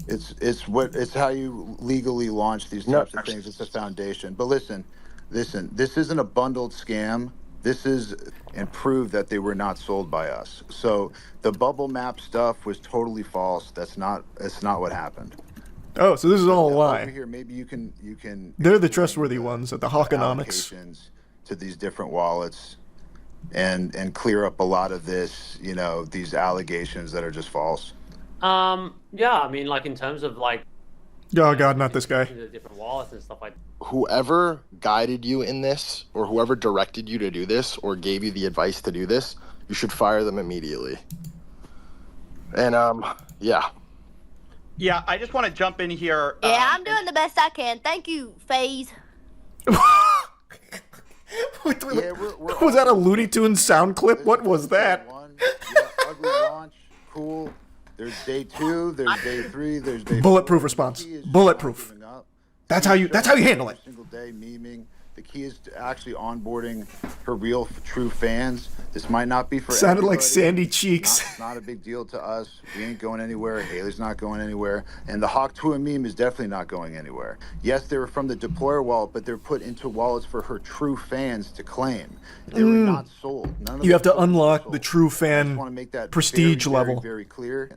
Speaker 14: It's how you legally launch these types of things. It's a foundation. But listen, this isn't a bundled scam. This is and prove that they were not sold by us. So the bubble map stuff was totally false. It's not what happened.
Speaker 1: Oh, so this is all a lie.
Speaker 14: Over here, maybe you can.
Speaker 1: They're the trustworthy ones at the Hawkonomics.
Speaker 14: Allocations to these different wallets, and clear up a lot of this. These allegations that are just false.
Speaker 16: Yeah, I mean, like in terms of like.
Speaker 1: Oh God, not this guy.
Speaker 16: The different wallets and stuff like.
Speaker 2: Whoever guided you in this, or whoever directed you to do this, or gave you the advice to do this, you should fire them immediately. And yeah.
Speaker 15: Yeah, I just want to jump in here.
Speaker 17: Yeah, I'm doing the best I can. Thank you, FaZe.
Speaker 1: Was that a Looney Tunes sound clip? What was that?
Speaker 14: Ugly launch, cool. There's day 2. There's day 3. There's day.
Speaker 1: Bulletproof response. Bulletproof. That's how you handle it.
Speaker 14: Single day memeing. The key is to actually onboarding her real, true fans. This might not be for
Speaker 1: Sounded
Speaker 14: everybody.
Speaker 1: like Sandy Cheeks.
Speaker 14: It's not a big deal to us. We ain't going anywhere. Haley's not going anywhere. And the Tuah meme is definitely not going anywhere. Yes, they were from the deployer wallet, but they're put into wallets for her true fans to claim. They were not sold. None of
Speaker 1: You have to
Speaker 14: them
Speaker 1: unlock the true
Speaker 14: I
Speaker 1: fan
Speaker 14: just want to make that
Speaker 1: prestige
Speaker 14: very,
Speaker 1: level.
Speaker 14: very, very clear.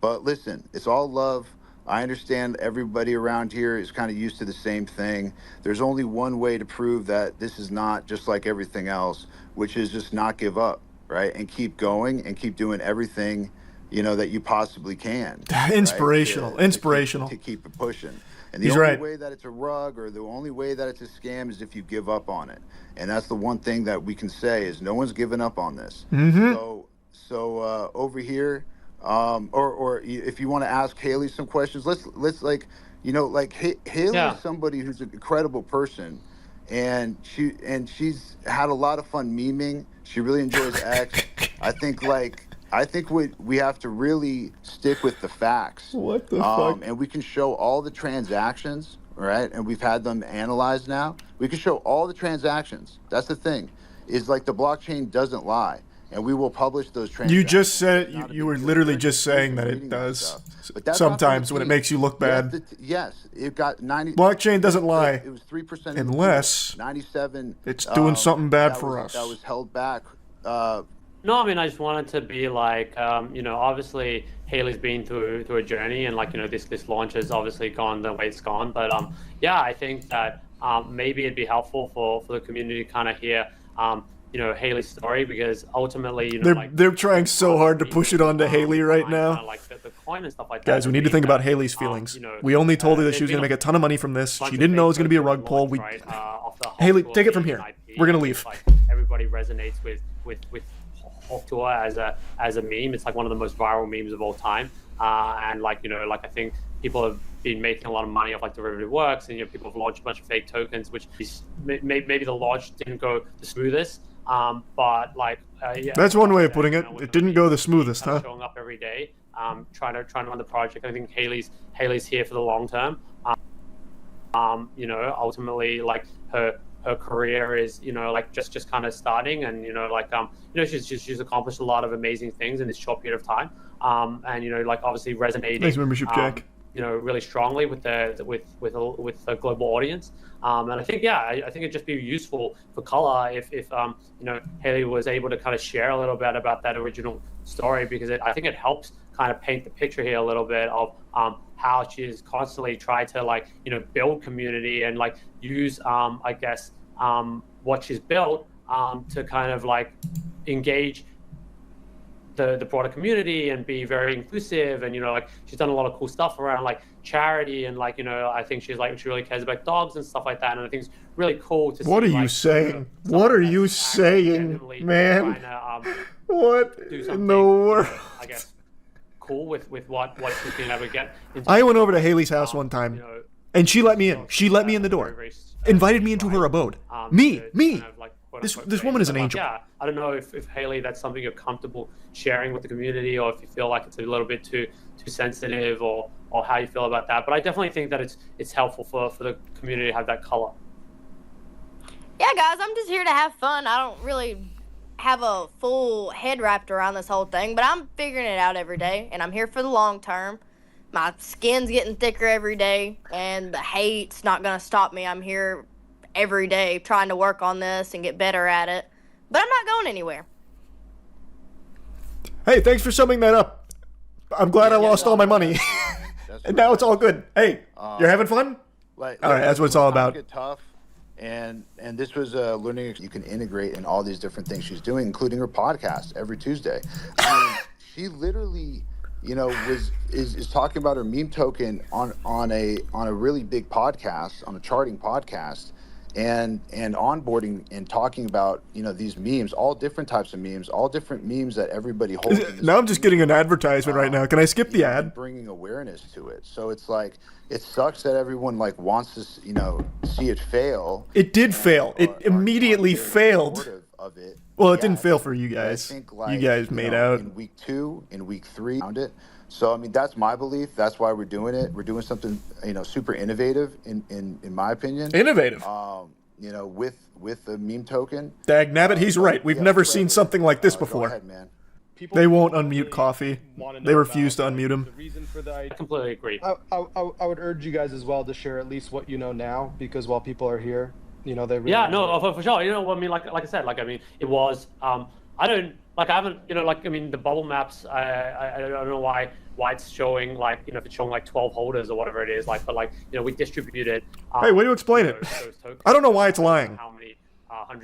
Speaker 14: But listen, it's all love. I understand everybody around here is kind of used to the same thing. There's only one way to prove that this is not just like everything else, which is just not give up, right? And keep going and keep doing everything, that you possibly can.
Speaker 1: Inspirational. Inspirational.
Speaker 14: To keep it pushing. And the
Speaker 1: He's
Speaker 14: only
Speaker 1: right.
Speaker 14: way that it's a rug or the only way that it's a scam is if you give up on it. And that's the one thing that we can say is no one's given up on this.
Speaker 1: Mm-hmm.
Speaker 14: So over here, or if you want to ask Haley some questions, let's Haley is somebody who's an incredible person, and she's had a lot of fun memeing. She really enjoys X. I think we have to really stick with the facts.
Speaker 1: What the fuck?
Speaker 14: And we can show all the transactions, right? And we've had them analyzed now. We can show all the transactions. That's the thing, is like the blockchain doesn't lie. And we will publish those transactions.
Speaker 1: You just said you were literally just saying that it does sometimes when it makes you look bad.
Speaker 14: Yes, it got 90.
Speaker 1: Blockchain doesn't lie.
Speaker 14: It was 3%
Speaker 1: unless
Speaker 14: 97.
Speaker 1: It's doing something bad for us.
Speaker 14: That was held back.
Speaker 16: No, I mean, I just wanted to be like, obviously Haley's been through a journey, and this launch has obviously gone the way it's gone. But yeah, I think that maybe it'd be helpful for the community to kind of hear. Haley's story, because ultimately,
Speaker 1: they're trying so hard to push it onto Haley right now.
Speaker 16: Like the coin and stuff like that.
Speaker 1: Guys, we need to think about Haley's feelings. We only told her that she was going to make a ton of money from this. She didn't know it was going to be a rug pull. Haley, take it from here. We're going to leave.
Speaker 16: Everybody resonates with Tuah as a meme. It's like one of the most viral memes of all time. And I think people have been making a lot of money off derivative works, and people have launched a bunch of fake tokens, which is maybe the launch didn't go the smoothest.
Speaker 1: That's one way of putting it. It didn't go the smoothest, huh?
Speaker 16: Showing up every day, trying to run the project. I think Haley's here for the long term. Ultimately, her career is just kind of starting, and she's accomplished a lot of amazing things in this short period of time. And obviously resonating.
Speaker 1: Nice membership, Jack.
Speaker 16: Really strongly with the global audience. And I think I think it'd just be useful for color if Haley was able to kind of share a little bit about that original story, because I think it helps kind of paint the picture here a little bit of how she's constantly tried to build community and use what she's built to kind of engage the broader community and be very inclusive. And, you know, like she's done a lot of cool stuff around like charity and like, you know, I think she's like, she really cares about dogs and stuff like that. And I think it's really cool to see.
Speaker 1: What are
Speaker 16: like,
Speaker 1: you saying? What are you saying, man? What in the world?
Speaker 16: I guess cool with what she's been able to get into.
Speaker 1: I went over to Haley's house one time, and she let me in. She let me in the door, invited me into her abode. Me. This woman is an angel.
Speaker 16: Yeah, I don't know if Haley, that's something you're comfortable sharing with the community, or if you feel like it's a little bit too sensitive, or how you feel about that. But I definitely think that it's helpful for the community to have that color.
Speaker 17: Yeah, guys, I'm just here to have fun. I don't really have a full head wrapped around this whole thing, but I'm figuring it out every day, and I'm here for the long term. My skin's getting thicker every day, and the hate's not going to stop me. I'm here every day trying to work on this and get better at it, but I'm not going anywhere.
Speaker 1: Hey, thanks for summing that up. I'm glad I lost all my money. And now it's all good. Hey, you're having fun? All right, that's what it's all about.
Speaker 14: Get tough. And this was a learning you can integrate in all these different things she's doing, including her podcast every Tuesday. I mean, she literally, you know, is talking about her meme token on a really big podcast, on a charting podcast, and onboarding and talking about, you know, these memes, all different types of memes, all different memes that everybody holds.
Speaker 1: Now I'm just getting an advertisement right now. Can I skip the ad?
Speaker 14: Bringing awareness to it. So it's like, it sucks that everyone like wants to, you know, see it fail.
Speaker 1: It did fail. It immediately failed.
Speaker 14: Of it.
Speaker 1: Well, it didn't fail for you guys.
Speaker 14: I think,
Speaker 1: you guys made out.
Speaker 14: In week 2, in week 3, found it. So I mean, that's my belief. That's why we're doing it. We're doing something, you know, super innovative in my opinion.
Speaker 1: Innovative.
Speaker 14: You know, with the meme token.
Speaker 1: Dag nabbit, he's right. We've never seen something like this before.
Speaker 14: Go ahead, man.
Speaker 1: They won't unmute Coffee. They refuse to unmute him.
Speaker 16: I completely agree.
Speaker 18: I would urge you guys as well to share at least what you know now, because while people are here, you know, they really
Speaker 16: for sure. You know, I mean, like I said, like, I mean, it was, I haven't, you know, like, I mean, the bubble maps, I don't know why it's showing, like, you know, if it's showing like 12 holders or whatever it is, like, but like, you know, we distributed.
Speaker 1: Hey, way to explain it. I don't know why it's lying.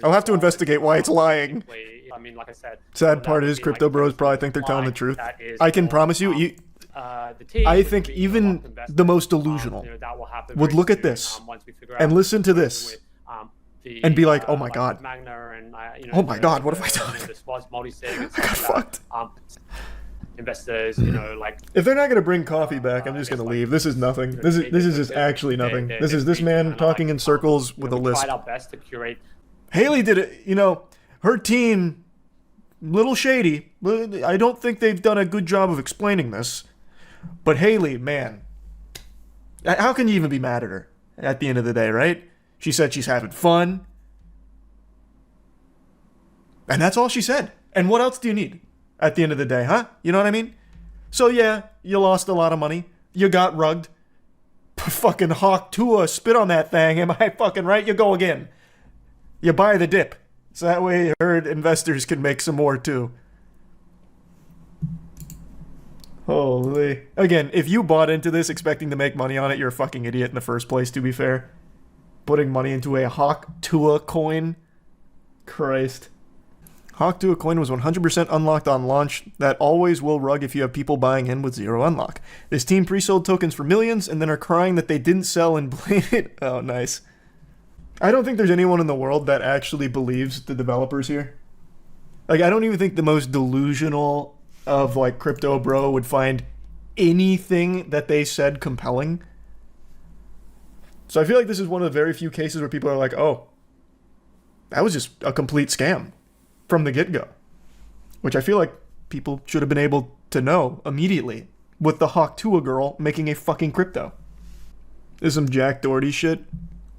Speaker 1: I'll have to investigate why it's lying.
Speaker 16: I mean, like I said,
Speaker 1: sad part is crypto bros probably think they're telling the truth. I can promise you, I think even the most delusional would look at this and listen to this and be like, oh my god. Oh my god, what have I done? I got fucked.
Speaker 16: Investors, you know, like,
Speaker 1: if they're not gonna bring Coffee back, I'm just gonna leave. This is nothing. This is just actually nothing. This is this man talking in circles with a list.
Speaker 16: Tried our best to curate.
Speaker 1: Haley did it. You know, her team, little shady. I don't think they've done a good job of explaining this. But Haley, man, how can you even be mad at her at the end of the day, right? She said she's having fun. And that's all she said. And what else do you need at the end of the day, huh? You know what I mean? So yeah, you lost a lot of money. You got rugged. Fucking Hawk Tuah spit on that thing. Am I fucking right? You go again. You buy the dip. So that way her investors can make some more too. Holy. Again, if you bought into this expecting to make money on it, you're a fucking idiot in the first place, to be fair. Putting money into a Hawk Tuah coin. Christ. Hawk Tuah coin was 100% unlocked on launch. That always will rug if you have people buying in with zero unlock. This team pre-sold tokens for millions and then are crying that they didn't sell and blame it. Oh, nice. I don't think there's anyone in the world that actually believes the developers here. Like, I don't even think the most delusional of, like, crypto bro would find anything that they said compelling. So I feel like this is one of the very few cases where people are like, oh, that was just a complete scam from the get-go. Which I feel like people should have been able to know immediately with the Hawk Tuah girl making a fucking crypto. This is some Jack Doherty shit.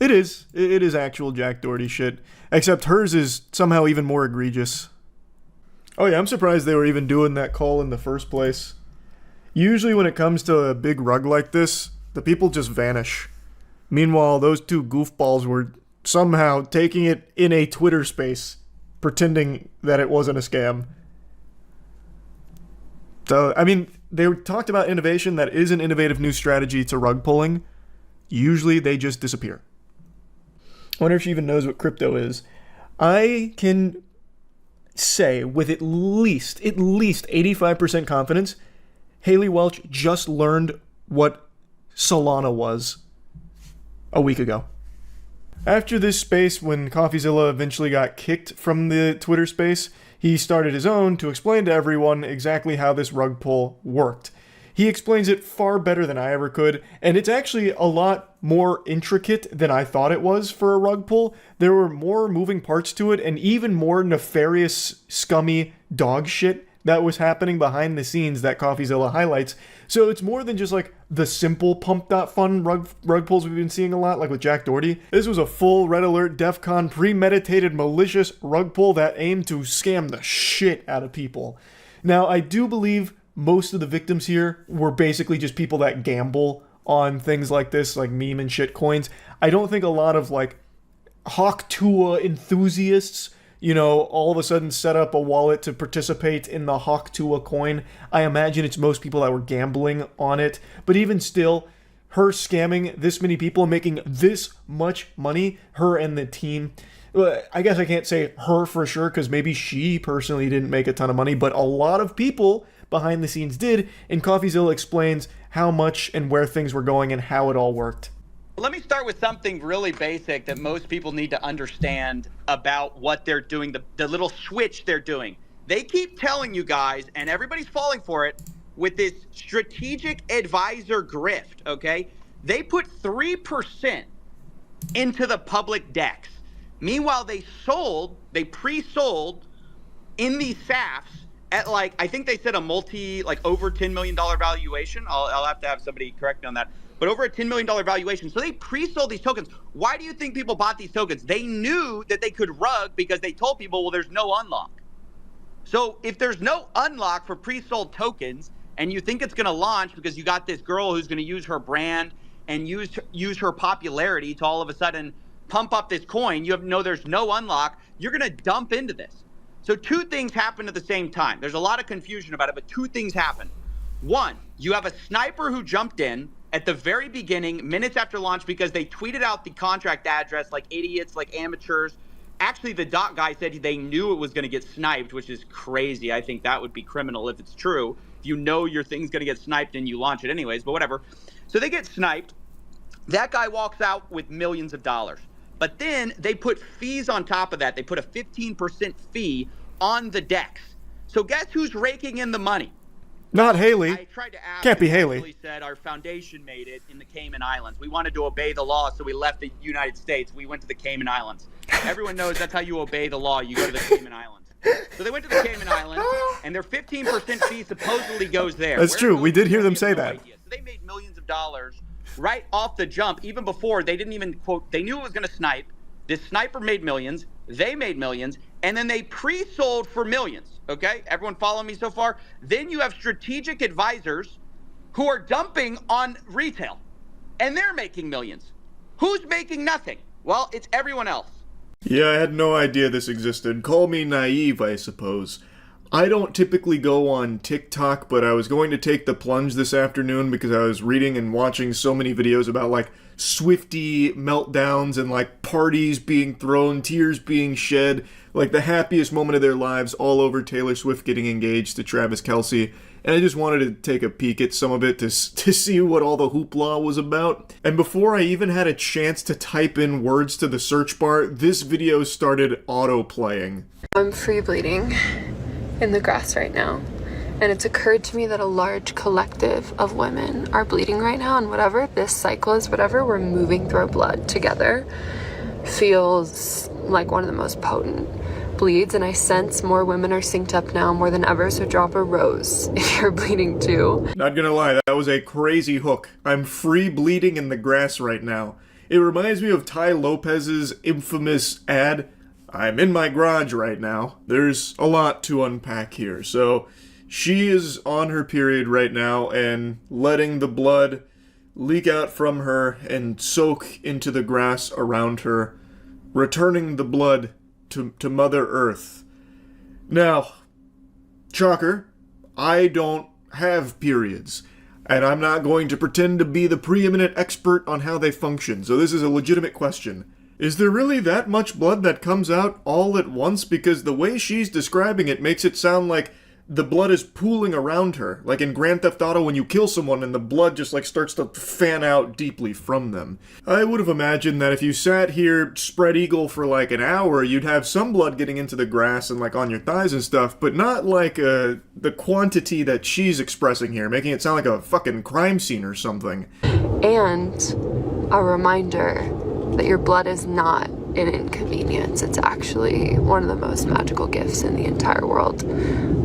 Speaker 1: It is. It is actual Jack Doherty shit. Except hers is somehow even more egregious. Oh yeah, I'm surprised they were even doing that call in the first place. Usually when it comes to a big rug like this, the people just vanish. Meanwhile, those two goofballs were somehow taking it in a Twitter space, pretending that it wasn't a scam. So, I mean, they talked about innovation. That is an innovative new strategy to rug pulling. Usually they just disappear. I wonder if she even knows what crypto is. I can say with at least 85% confidence, Haley Welch just learned what Solana was a week ago. After this space, when CoffeeZilla eventually got kicked from the Twitter space, he started his own to explain to everyone exactly how this rug pull worked. He explains it far better than I ever could, and it's actually a lot more intricate than I thought it was for a rug pull. There were more moving parts to it, and even more nefarious, scummy dog shit that was happening behind the scenes that CoffeeZilla highlights. So it's more than just like the simple pump.fun rug pulls we've been seeing a lot, like with Jack Doherty. This was a full red alert, DEFCON, premeditated, malicious rug pull that aimed to scam the shit out of people. Now, I do believe most of the victims here were basically just people that gamble on things like this, like meme and shit coins. I don't think a lot of like Hawk Tuah enthusiasts, you know, all of a sudden set up a wallet to participate in the Hawk Tuah coin. I imagine it's most people that were gambling on it. But even still, her scamming this many people and making this much money, her and the team, I guess I can't say her for sure because maybe she personally didn't make a ton of money, but a lot of people behind the scenes did, and CoffeeZilla explains how much and where things were going and how it all worked.
Speaker 15: Let me start with something really basic that most people need to understand about what they're doing, the little switch they're doing. They keep telling you guys, and everybody's falling for it, with this strategic advisor grift, okay? They put 3% into the public decks. Meanwhile, they pre-sold in these SAFs at like, I think they said a over $10 million valuation. I'll have to have somebody correct me on that. But over a $10 million valuation. So they pre-sold these tokens. Why do you think people bought these tokens? They knew that they could rug because they told people, well, there's no unlock. So if there's no unlock for pre-sold tokens and you think it's going to launch because you got this girl who's going to use her brand and use her popularity to all of a sudden pump up this coin, there's no unlock, you're going to dump into this. So two things happen at the same time. There's a lot of confusion about it, but two things happen. One, you have a sniper who jumped in at the very beginning, minutes after launch, because they tweeted out the contract address like idiots, like amateurs. Actually, the dot guy said they knew it was going to get sniped, which is crazy. I think that would be criminal if it's true. If you know your thing's going to get sniped and you launch it anyways, but whatever. So they get sniped. That guy walks out with millions of dollars. But then they put fees on top of that. They put a 15% fee on the decks. So guess who's raking in the money?
Speaker 1: Not Haley.
Speaker 15: I tried to ask.
Speaker 1: Can't be Haley.
Speaker 15: Said our foundation made it in the Cayman Islands. We wanted to obey the law, so we left the United States. We went to the Cayman Islands. Everyone knows that's how you obey the law. You go to the Cayman Islands. So they went to the Cayman Islands, and their 15% fee supposedly goes there.
Speaker 1: That's true. We did hear them say that.
Speaker 15: So they made millions of dollars right off the jump, even before they didn't even quote. They knew it was going to snipe. This sniper made millions. They made millions, and then they pre-sold for millions. Okay, everyone follow me so far? Then you have strategic advisors who are dumping on retail, and they're making millions. Who's making nothing? Well, it's everyone else.
Speaker 1: Yeah, I had no idea this existed. Call me naive, I suppose. I don't typically go on TikTok, but I was going to take the plunge this afternoon because I was reading and watching so many videos about like Swiftie meltdowns and like parties being thrown, tears being shed, like the happiest moment of their lives all over Taylor Swift getting engaged to Travis Kelce. And I just wanted to take a peek at some of it to see what all the hoopla was about. And before I even had a chance to type in words to the search bar, this video started auto-playing.
Speaker 19: I'm free bleeding in the grass right now, and it's occurred to me that a large collective of women are bleeding right now, and whatever this cycle is, whatever we're moving through our blood together feels like one of the most potent bleeds, and I sense more women are synced up now more than ever, so drop a rose if you're bleeding too.
Speaker 1: Not gonna lie, that was a crazy hook. I'm free bleeding in the grass right now. It reminds me of Ty Lopez's infamous ad, I'm in my garage right now. There's a lot to unpack here. So she is on her period right now and letting the blood leak out from her and soak into the grass around her, returning the blood to Mother Earth. Now, shocker, I don't have periods, and I'm not going to pretend to be the preeminent expert on how they function, so this is a legitimate question. Is there really that much blood that comes out all at once? Because the way she's describing it makes it sound like the blood is pooling around her. Like in Grand Theft Auto when you kill someone and the blood just like starts to fan out deeply from them. I would have imagined that if you sat here spread eagle for like an hour, you'd have some blood getting into the grass and like on your thighs and stuff, but not like the quantity that she's expressing here, making it sound like a fucking crime scene or something.
Speaker 19: And a reminder that your blood is not an inconvenience. It's actually one of the most magical gifts in the entire world.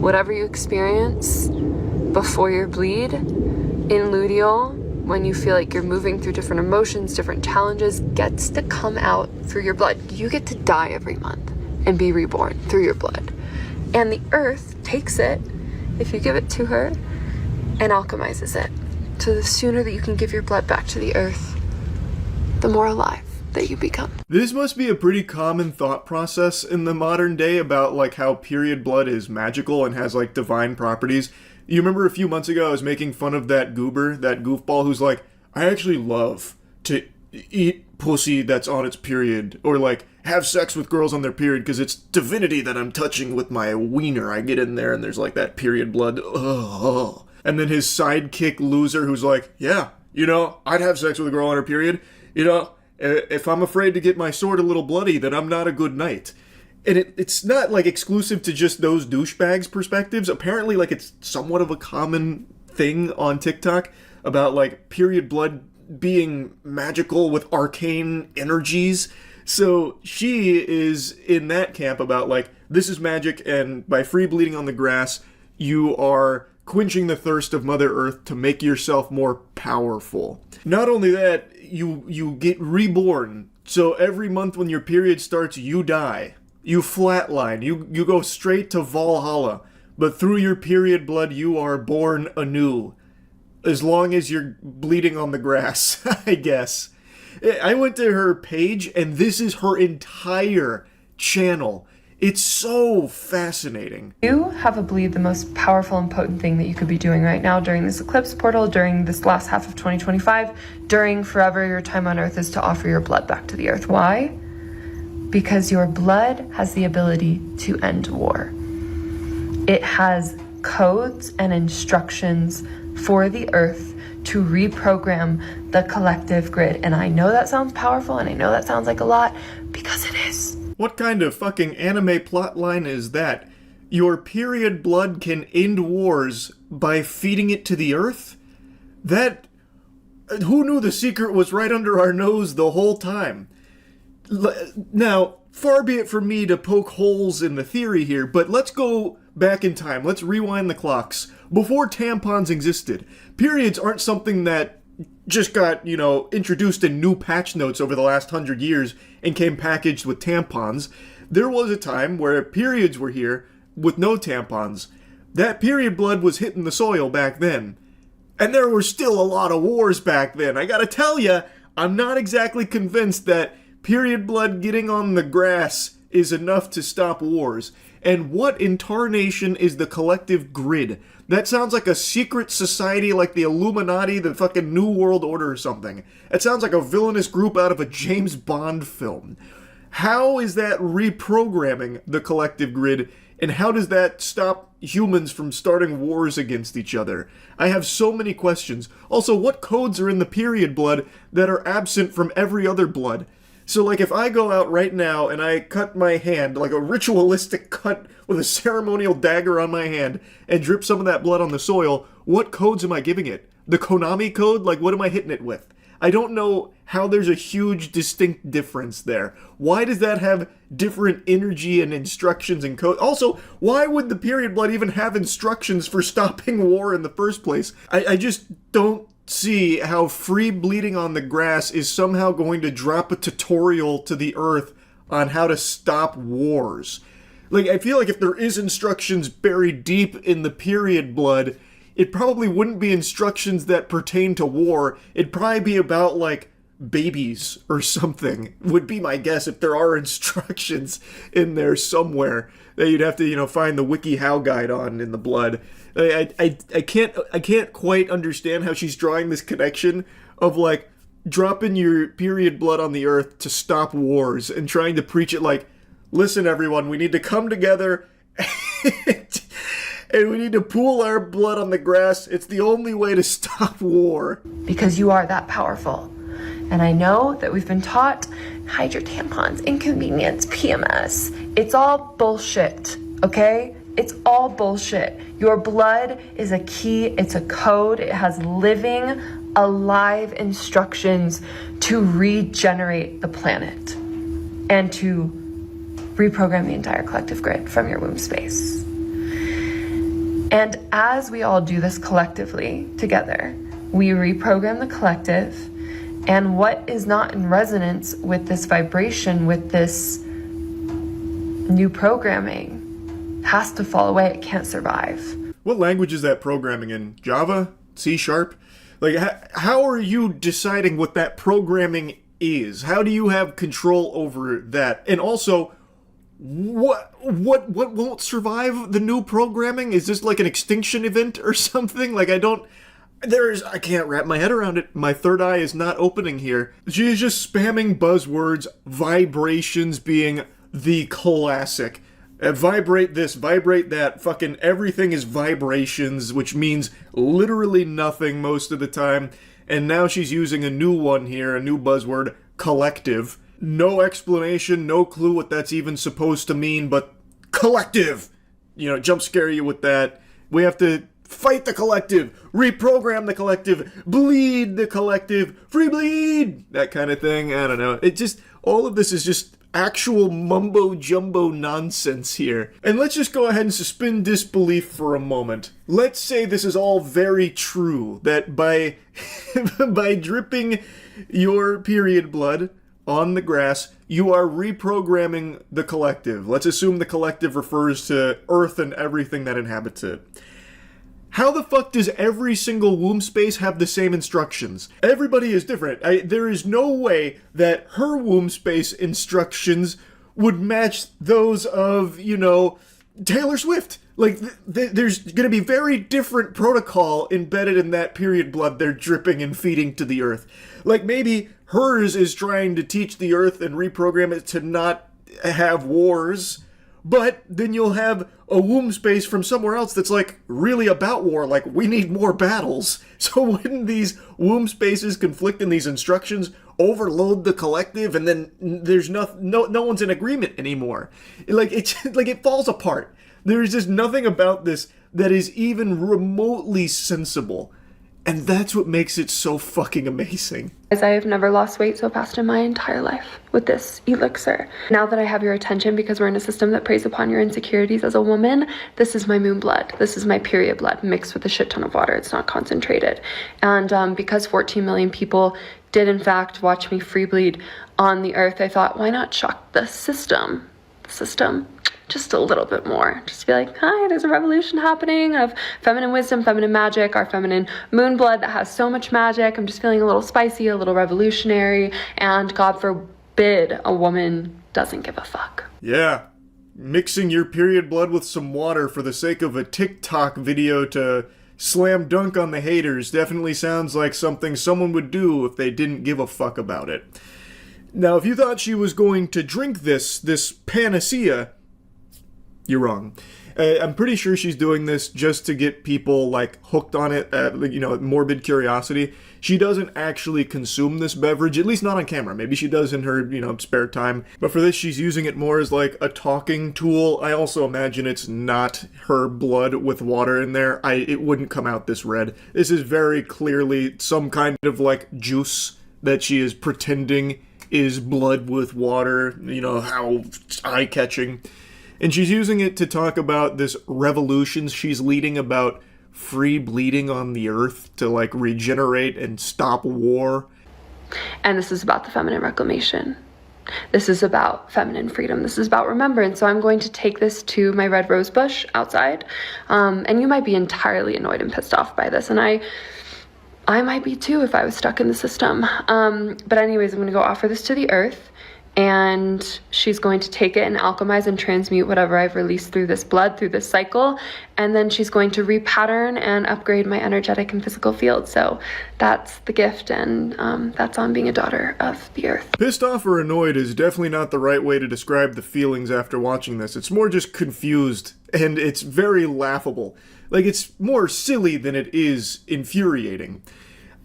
Speaker 19: Whatever you experience before your bleed, in luteal, when you feel like you're moving through different emotions, different challenges, gets to come out through your blood. You get to die every month and be reborn through your blood. And the earth takes it, if you give it to her, and alchemizes it. So the sooner that you can give your blood back to the earth, the more alive that you become.
Speaker 1: This must be a pretty common thought process in the modern day about like how period blood is magical and has like divine properties. You remember a few months ago I was making fun of that goober, that goofball who's like, I actually love to eat pussy that's on its period, or like have sex with girls on their period because it's divinity that I'm touching with my wiener. I get in there and there's like that period blood. Ugh. And then his sidekick loser who's like, yeah, you know, I'd have sex with a girl on her period, you know. If I'm afraid to get my sword a little bloody, then I'm not a good knight. And it's not, like, exclusive to just those douchebags' perspectives. Apparently, like, it's somewhat of a common thing on TikTok about, like, period blood being magical with arcane energies. So she is in that camp about, like, this is magic, and by free bleeding on the grass, you are quenching the thirst of Mother Earth to make yourself more powerful. Not only that, you get reborn. So every month when your period starts, you die. You flatline. You go straight to Valhalla. But through your period blood, you are born anew. As long as you're bleeding on the grass, I guess. I went to her page, and this is her entire channel. It's so fascinating.
Speaker 19: You have, I believe, the most powerful and potent thing that you could be doing right now during this eclipse portal, during this last half of 2025, during forever your time on Earth, is to offer your blood back to the Earth. Why? Because your blood has the ability to end war. It has codes and instructions for the Earth to reprogram the collective grid. And I know that sounds powerful, and I know that sounds like a lot, because it is.
Speaker 1: What kind of fucking anime plotline is that? Your period blood can end wars by feeding it to the earth? That... who knew the secret was right under our nose the whole time? Now, far be it from me to poke holes in the theory here, but let's go back in time. Let's rewind the clocks. Before tampons existed, periods aren't something that just got, you know, introduced in new patch notes over the last 100 years and came packaged with tampons. There was a time where periods were here with no tampons. That period blood was hitting the soil back then. And there were still a lot of wars back then. I gotta tell ya, I'm not exactly convinced that period blood getting on the grass is enough to stop wars. And what in tarnation is the collective grid? That sounds like a secret society like the Illuminati, the fucking New World Order or something. It sounds like a villainous group out of a James Bond film. How is that reprogramming the collective grid, and how does that stop humans from starting wars against each other? I have so many questions. Also, what codes are in the period blood that are absent from every other blood? So, like, if I go out right now and I cut my hand, like a ritualistic cut with a ceremonial dagger on my hand, and drip some of that blood on the soil, what codes am I giving it? The Konami code? Like, what am I hitting it with? I don't know how there's a huge distinct difference there. Why does that have different energy and instructions and code? Also, why would the period blood even have instructions for stopping war in the first place? I just don't see how free bleeding on the grass is somehow going to drop a tutorial to the earth on how to stop wars. Like, I feel like if there is instructions buried deep in the period blood, it probably wouldn't be instructions that pertain to war. It'd probably be about, like, babies or something, would be my guess, if there are instructions in there somewhere that you'd have to, you know, find the WikiHow guide on in the blood. I can't quite understand how she's drawing this connection of, like, dropping your period blood on the earth to stop wars and trying to preach it like, listen everyone, we need to come together and we need to pool our blood on the grass. It's the only way to stop war.
Speaker 19: Because you are that powerful. And I know that we've been taught, hide your tampons, inconvenience, PMS. It's all bullshit, okay? It's all bullshit. Your blood is a key, it's a code, it has living, alive instructions to regenerate the planet and to reprogram the entire collective grid from your womb space. And as we all do this collectively together, we reprogram the collective, and what is not in resonance with this vibration, with this new programming, has to fall away. It can't survive.
Speaker 1: What language is that programming in? Java? C#? Like, how are you deciding what that programming is? How do you have control over that? And also, what won't survive the new programming? Is this like an extinction event or something? Like, I can't wrap my head around it. My third eye is not opening here. She is just spamming buzzwords, vibrations being the classic. Vibrate this, vibrate that, fucking everything is vibrations, which means literally nothing most of the time. And now she's using a new one here, a new buzzword, collective. No explanation, no clue what that's even supposed to mean, but collective! You know, jump scare you with that. We have to fight the collective, reprogram the collective, bleed the collective, free bleed! That kind of thing, I don't know. It just, all of this is just actual mumbo-jumbo nonsense here. And let's just go ahead and suspend disbelief for a moment. Let's say this is all very true, that by dripping your period blood on the grass, you are reprogramming the collective. Let's assume the collective refers to Earth and everything that inhabits it. How the fuck does every single womb space have the same instructions? Everybody is different. There is no way that her womb space instructions would match those of, you know, Taylor Swift. Like, there's gonna be very different protocol embedded in that period blood they're dripping and feeding to the earth. Like, maybe hers is trying to teach the earth and reprogram it to not have wars, but then you'll have a womb space from somewhere else that's like really about war, like we need more battles. So wouldn't these womb spaces conflict in these instructions, overload the collective, and then there's no one's in agreement anymore? Like it falls apart. There's just nothing about this that is even remotely sensible. And that's what makes it so fucking amazing.
Speaker 19: As I have never lost weight so fast in my entire life with this elixir. Now that I have your attention, because we're in a system that preys upon your insecurities as a woman, this is my moon blood. This is my period blood mixed with a shit ton of water. It's not concentrated. And because 14 million people did in fact watch me free bleed on the earth, I thought, why not shock the system? Just a little bit more. Just be like, hi, there's a revolution happening of feminine wisdom, feminine magic, our feminine moon blood that has so much magic. I'm just feeling a little spicy, a little revolutionary, and God forbid a woman doesn't give a fuck.
Speaker 1: Yeah. Mixing your period blood with some water for the sake of a TikTok video to slam dunk on the haters definitely sounds like something someone would do if they didn't give a fuck about it. Now, if you thought she was going to drink this panacea, you're wrong. I'm pretty sure she's doing this just to get people, like, hooked on it, morbid curiosity. She doesn't actually consume this beverage, at least not on camera. Maybe she does in her, spare time. But for this, she's using it more as, like, a talking tool. I also imagine it's not her blood with water in there. It wouldn't come out this red. This is very clearly some kind of, like, juice that she is pretending is blood with water. You know, how eye-catching. And she's using it to talk about this revolution she's leading about free bleeding on the earth to, like, regenerate and stop war.
Speaker 19: And this is about the feminine reclamation. This is about feminine freedom. This is about remembrance. So I'm going to take this to my red rose bush outside. And you might be entirely annoyed and pissed off by this. And I might be too if I was stuck in the system. But anyways, I'm going to go offer this to the earth. and she's going to take it and alchemize and transmute whatever I've released through this blood, through this cycle, and then she's going to repattern and upgrade my energetic and physical field. So that's the gift, and that's on being a daughter of the earth.
Speaker 1: Pissed off or annoyed is definitely not the right way to describe the feelings after watching this. It's more just confused, and it's very laughable. Like, it's more silly than it is infuriating.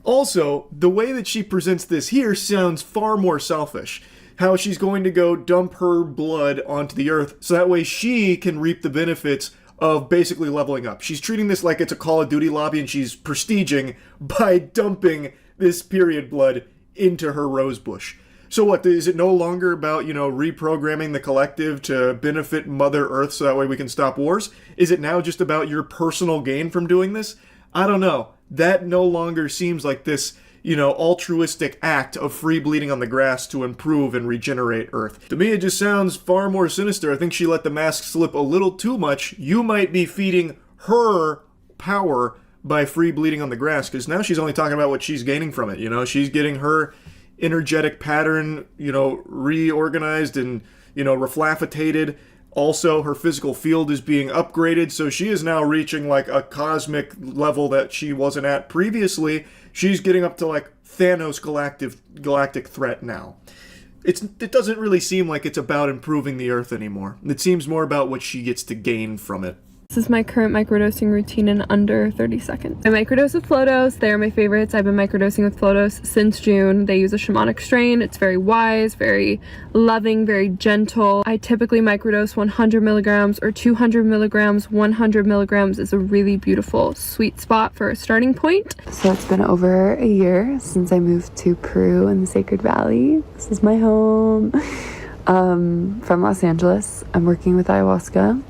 Speaker 1: Also, the way that she presents this here sounds far more selfish. How she's going to go dump her blood onto the earth so that way she can reap the benefits of basically leveling up. She's treating this like it's a Call of Duty lobby, and she's prestiging by dumping this period blood into her rose bush. So what, is it no longer about, reprogramming the collective to benefit Mother Earth so that way we can stop wars? Is it now just about your personal gain from doing this? I don't know. That no longer seems like this, altruistic act of free bleeding on the grass to improve and regenerate Earth. To me, it just sounds far more sinister. I think she let the mask slip a little too much. You might be feeding her power by free bleeding on the grass, because now she's only talking about what she's gaining from it. She's getting her energetic pattern, reorganized and, reflaffitated. Also, her physical field is being upgraded, so she is now reaching like a cosmic level that she wasn't at previously. She's getting up to like Thanos galactic threat now. It doesn't really seem like it's about improving the Earth anymore. It seems more about what she gets to gain from it.
Speaker 19: This is my current microdosing routine in under 30 seconds. I microdose with Flodos. They're my favorites. I've been microdosing with Flodos since June. They use a shamanic strain. It's very wise, very loving, very gentle. I typically microdose 100 milligrams or 200 milligrams. 100 milligrams is a really beautiful sweet spot for a starting point. So it's been over a year since I moved to Peru in the Sacred Valley. This is my home. From Los Angeles. I'm working with ayahuasca.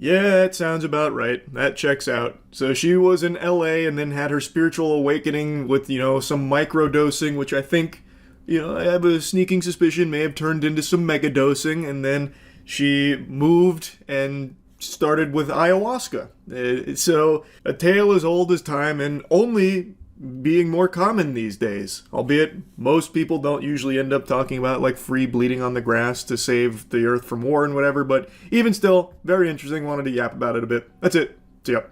Speaker 1: Yeah, that sounds about right. That checks out. So she was in LA and then had her spiritual awakening with, some microdosing, which I think, I have a sneaking suspicion may have turned into some megadosing, and then she moved and started with ayahuasca. So a tale as old as time and only being more common these days. Albeit most people don't usually end up talking about like free bleeding on the grass to save the earth from war and whatever, but even still, very interesting. Wanted to yap about it a bit. That's it. See ya.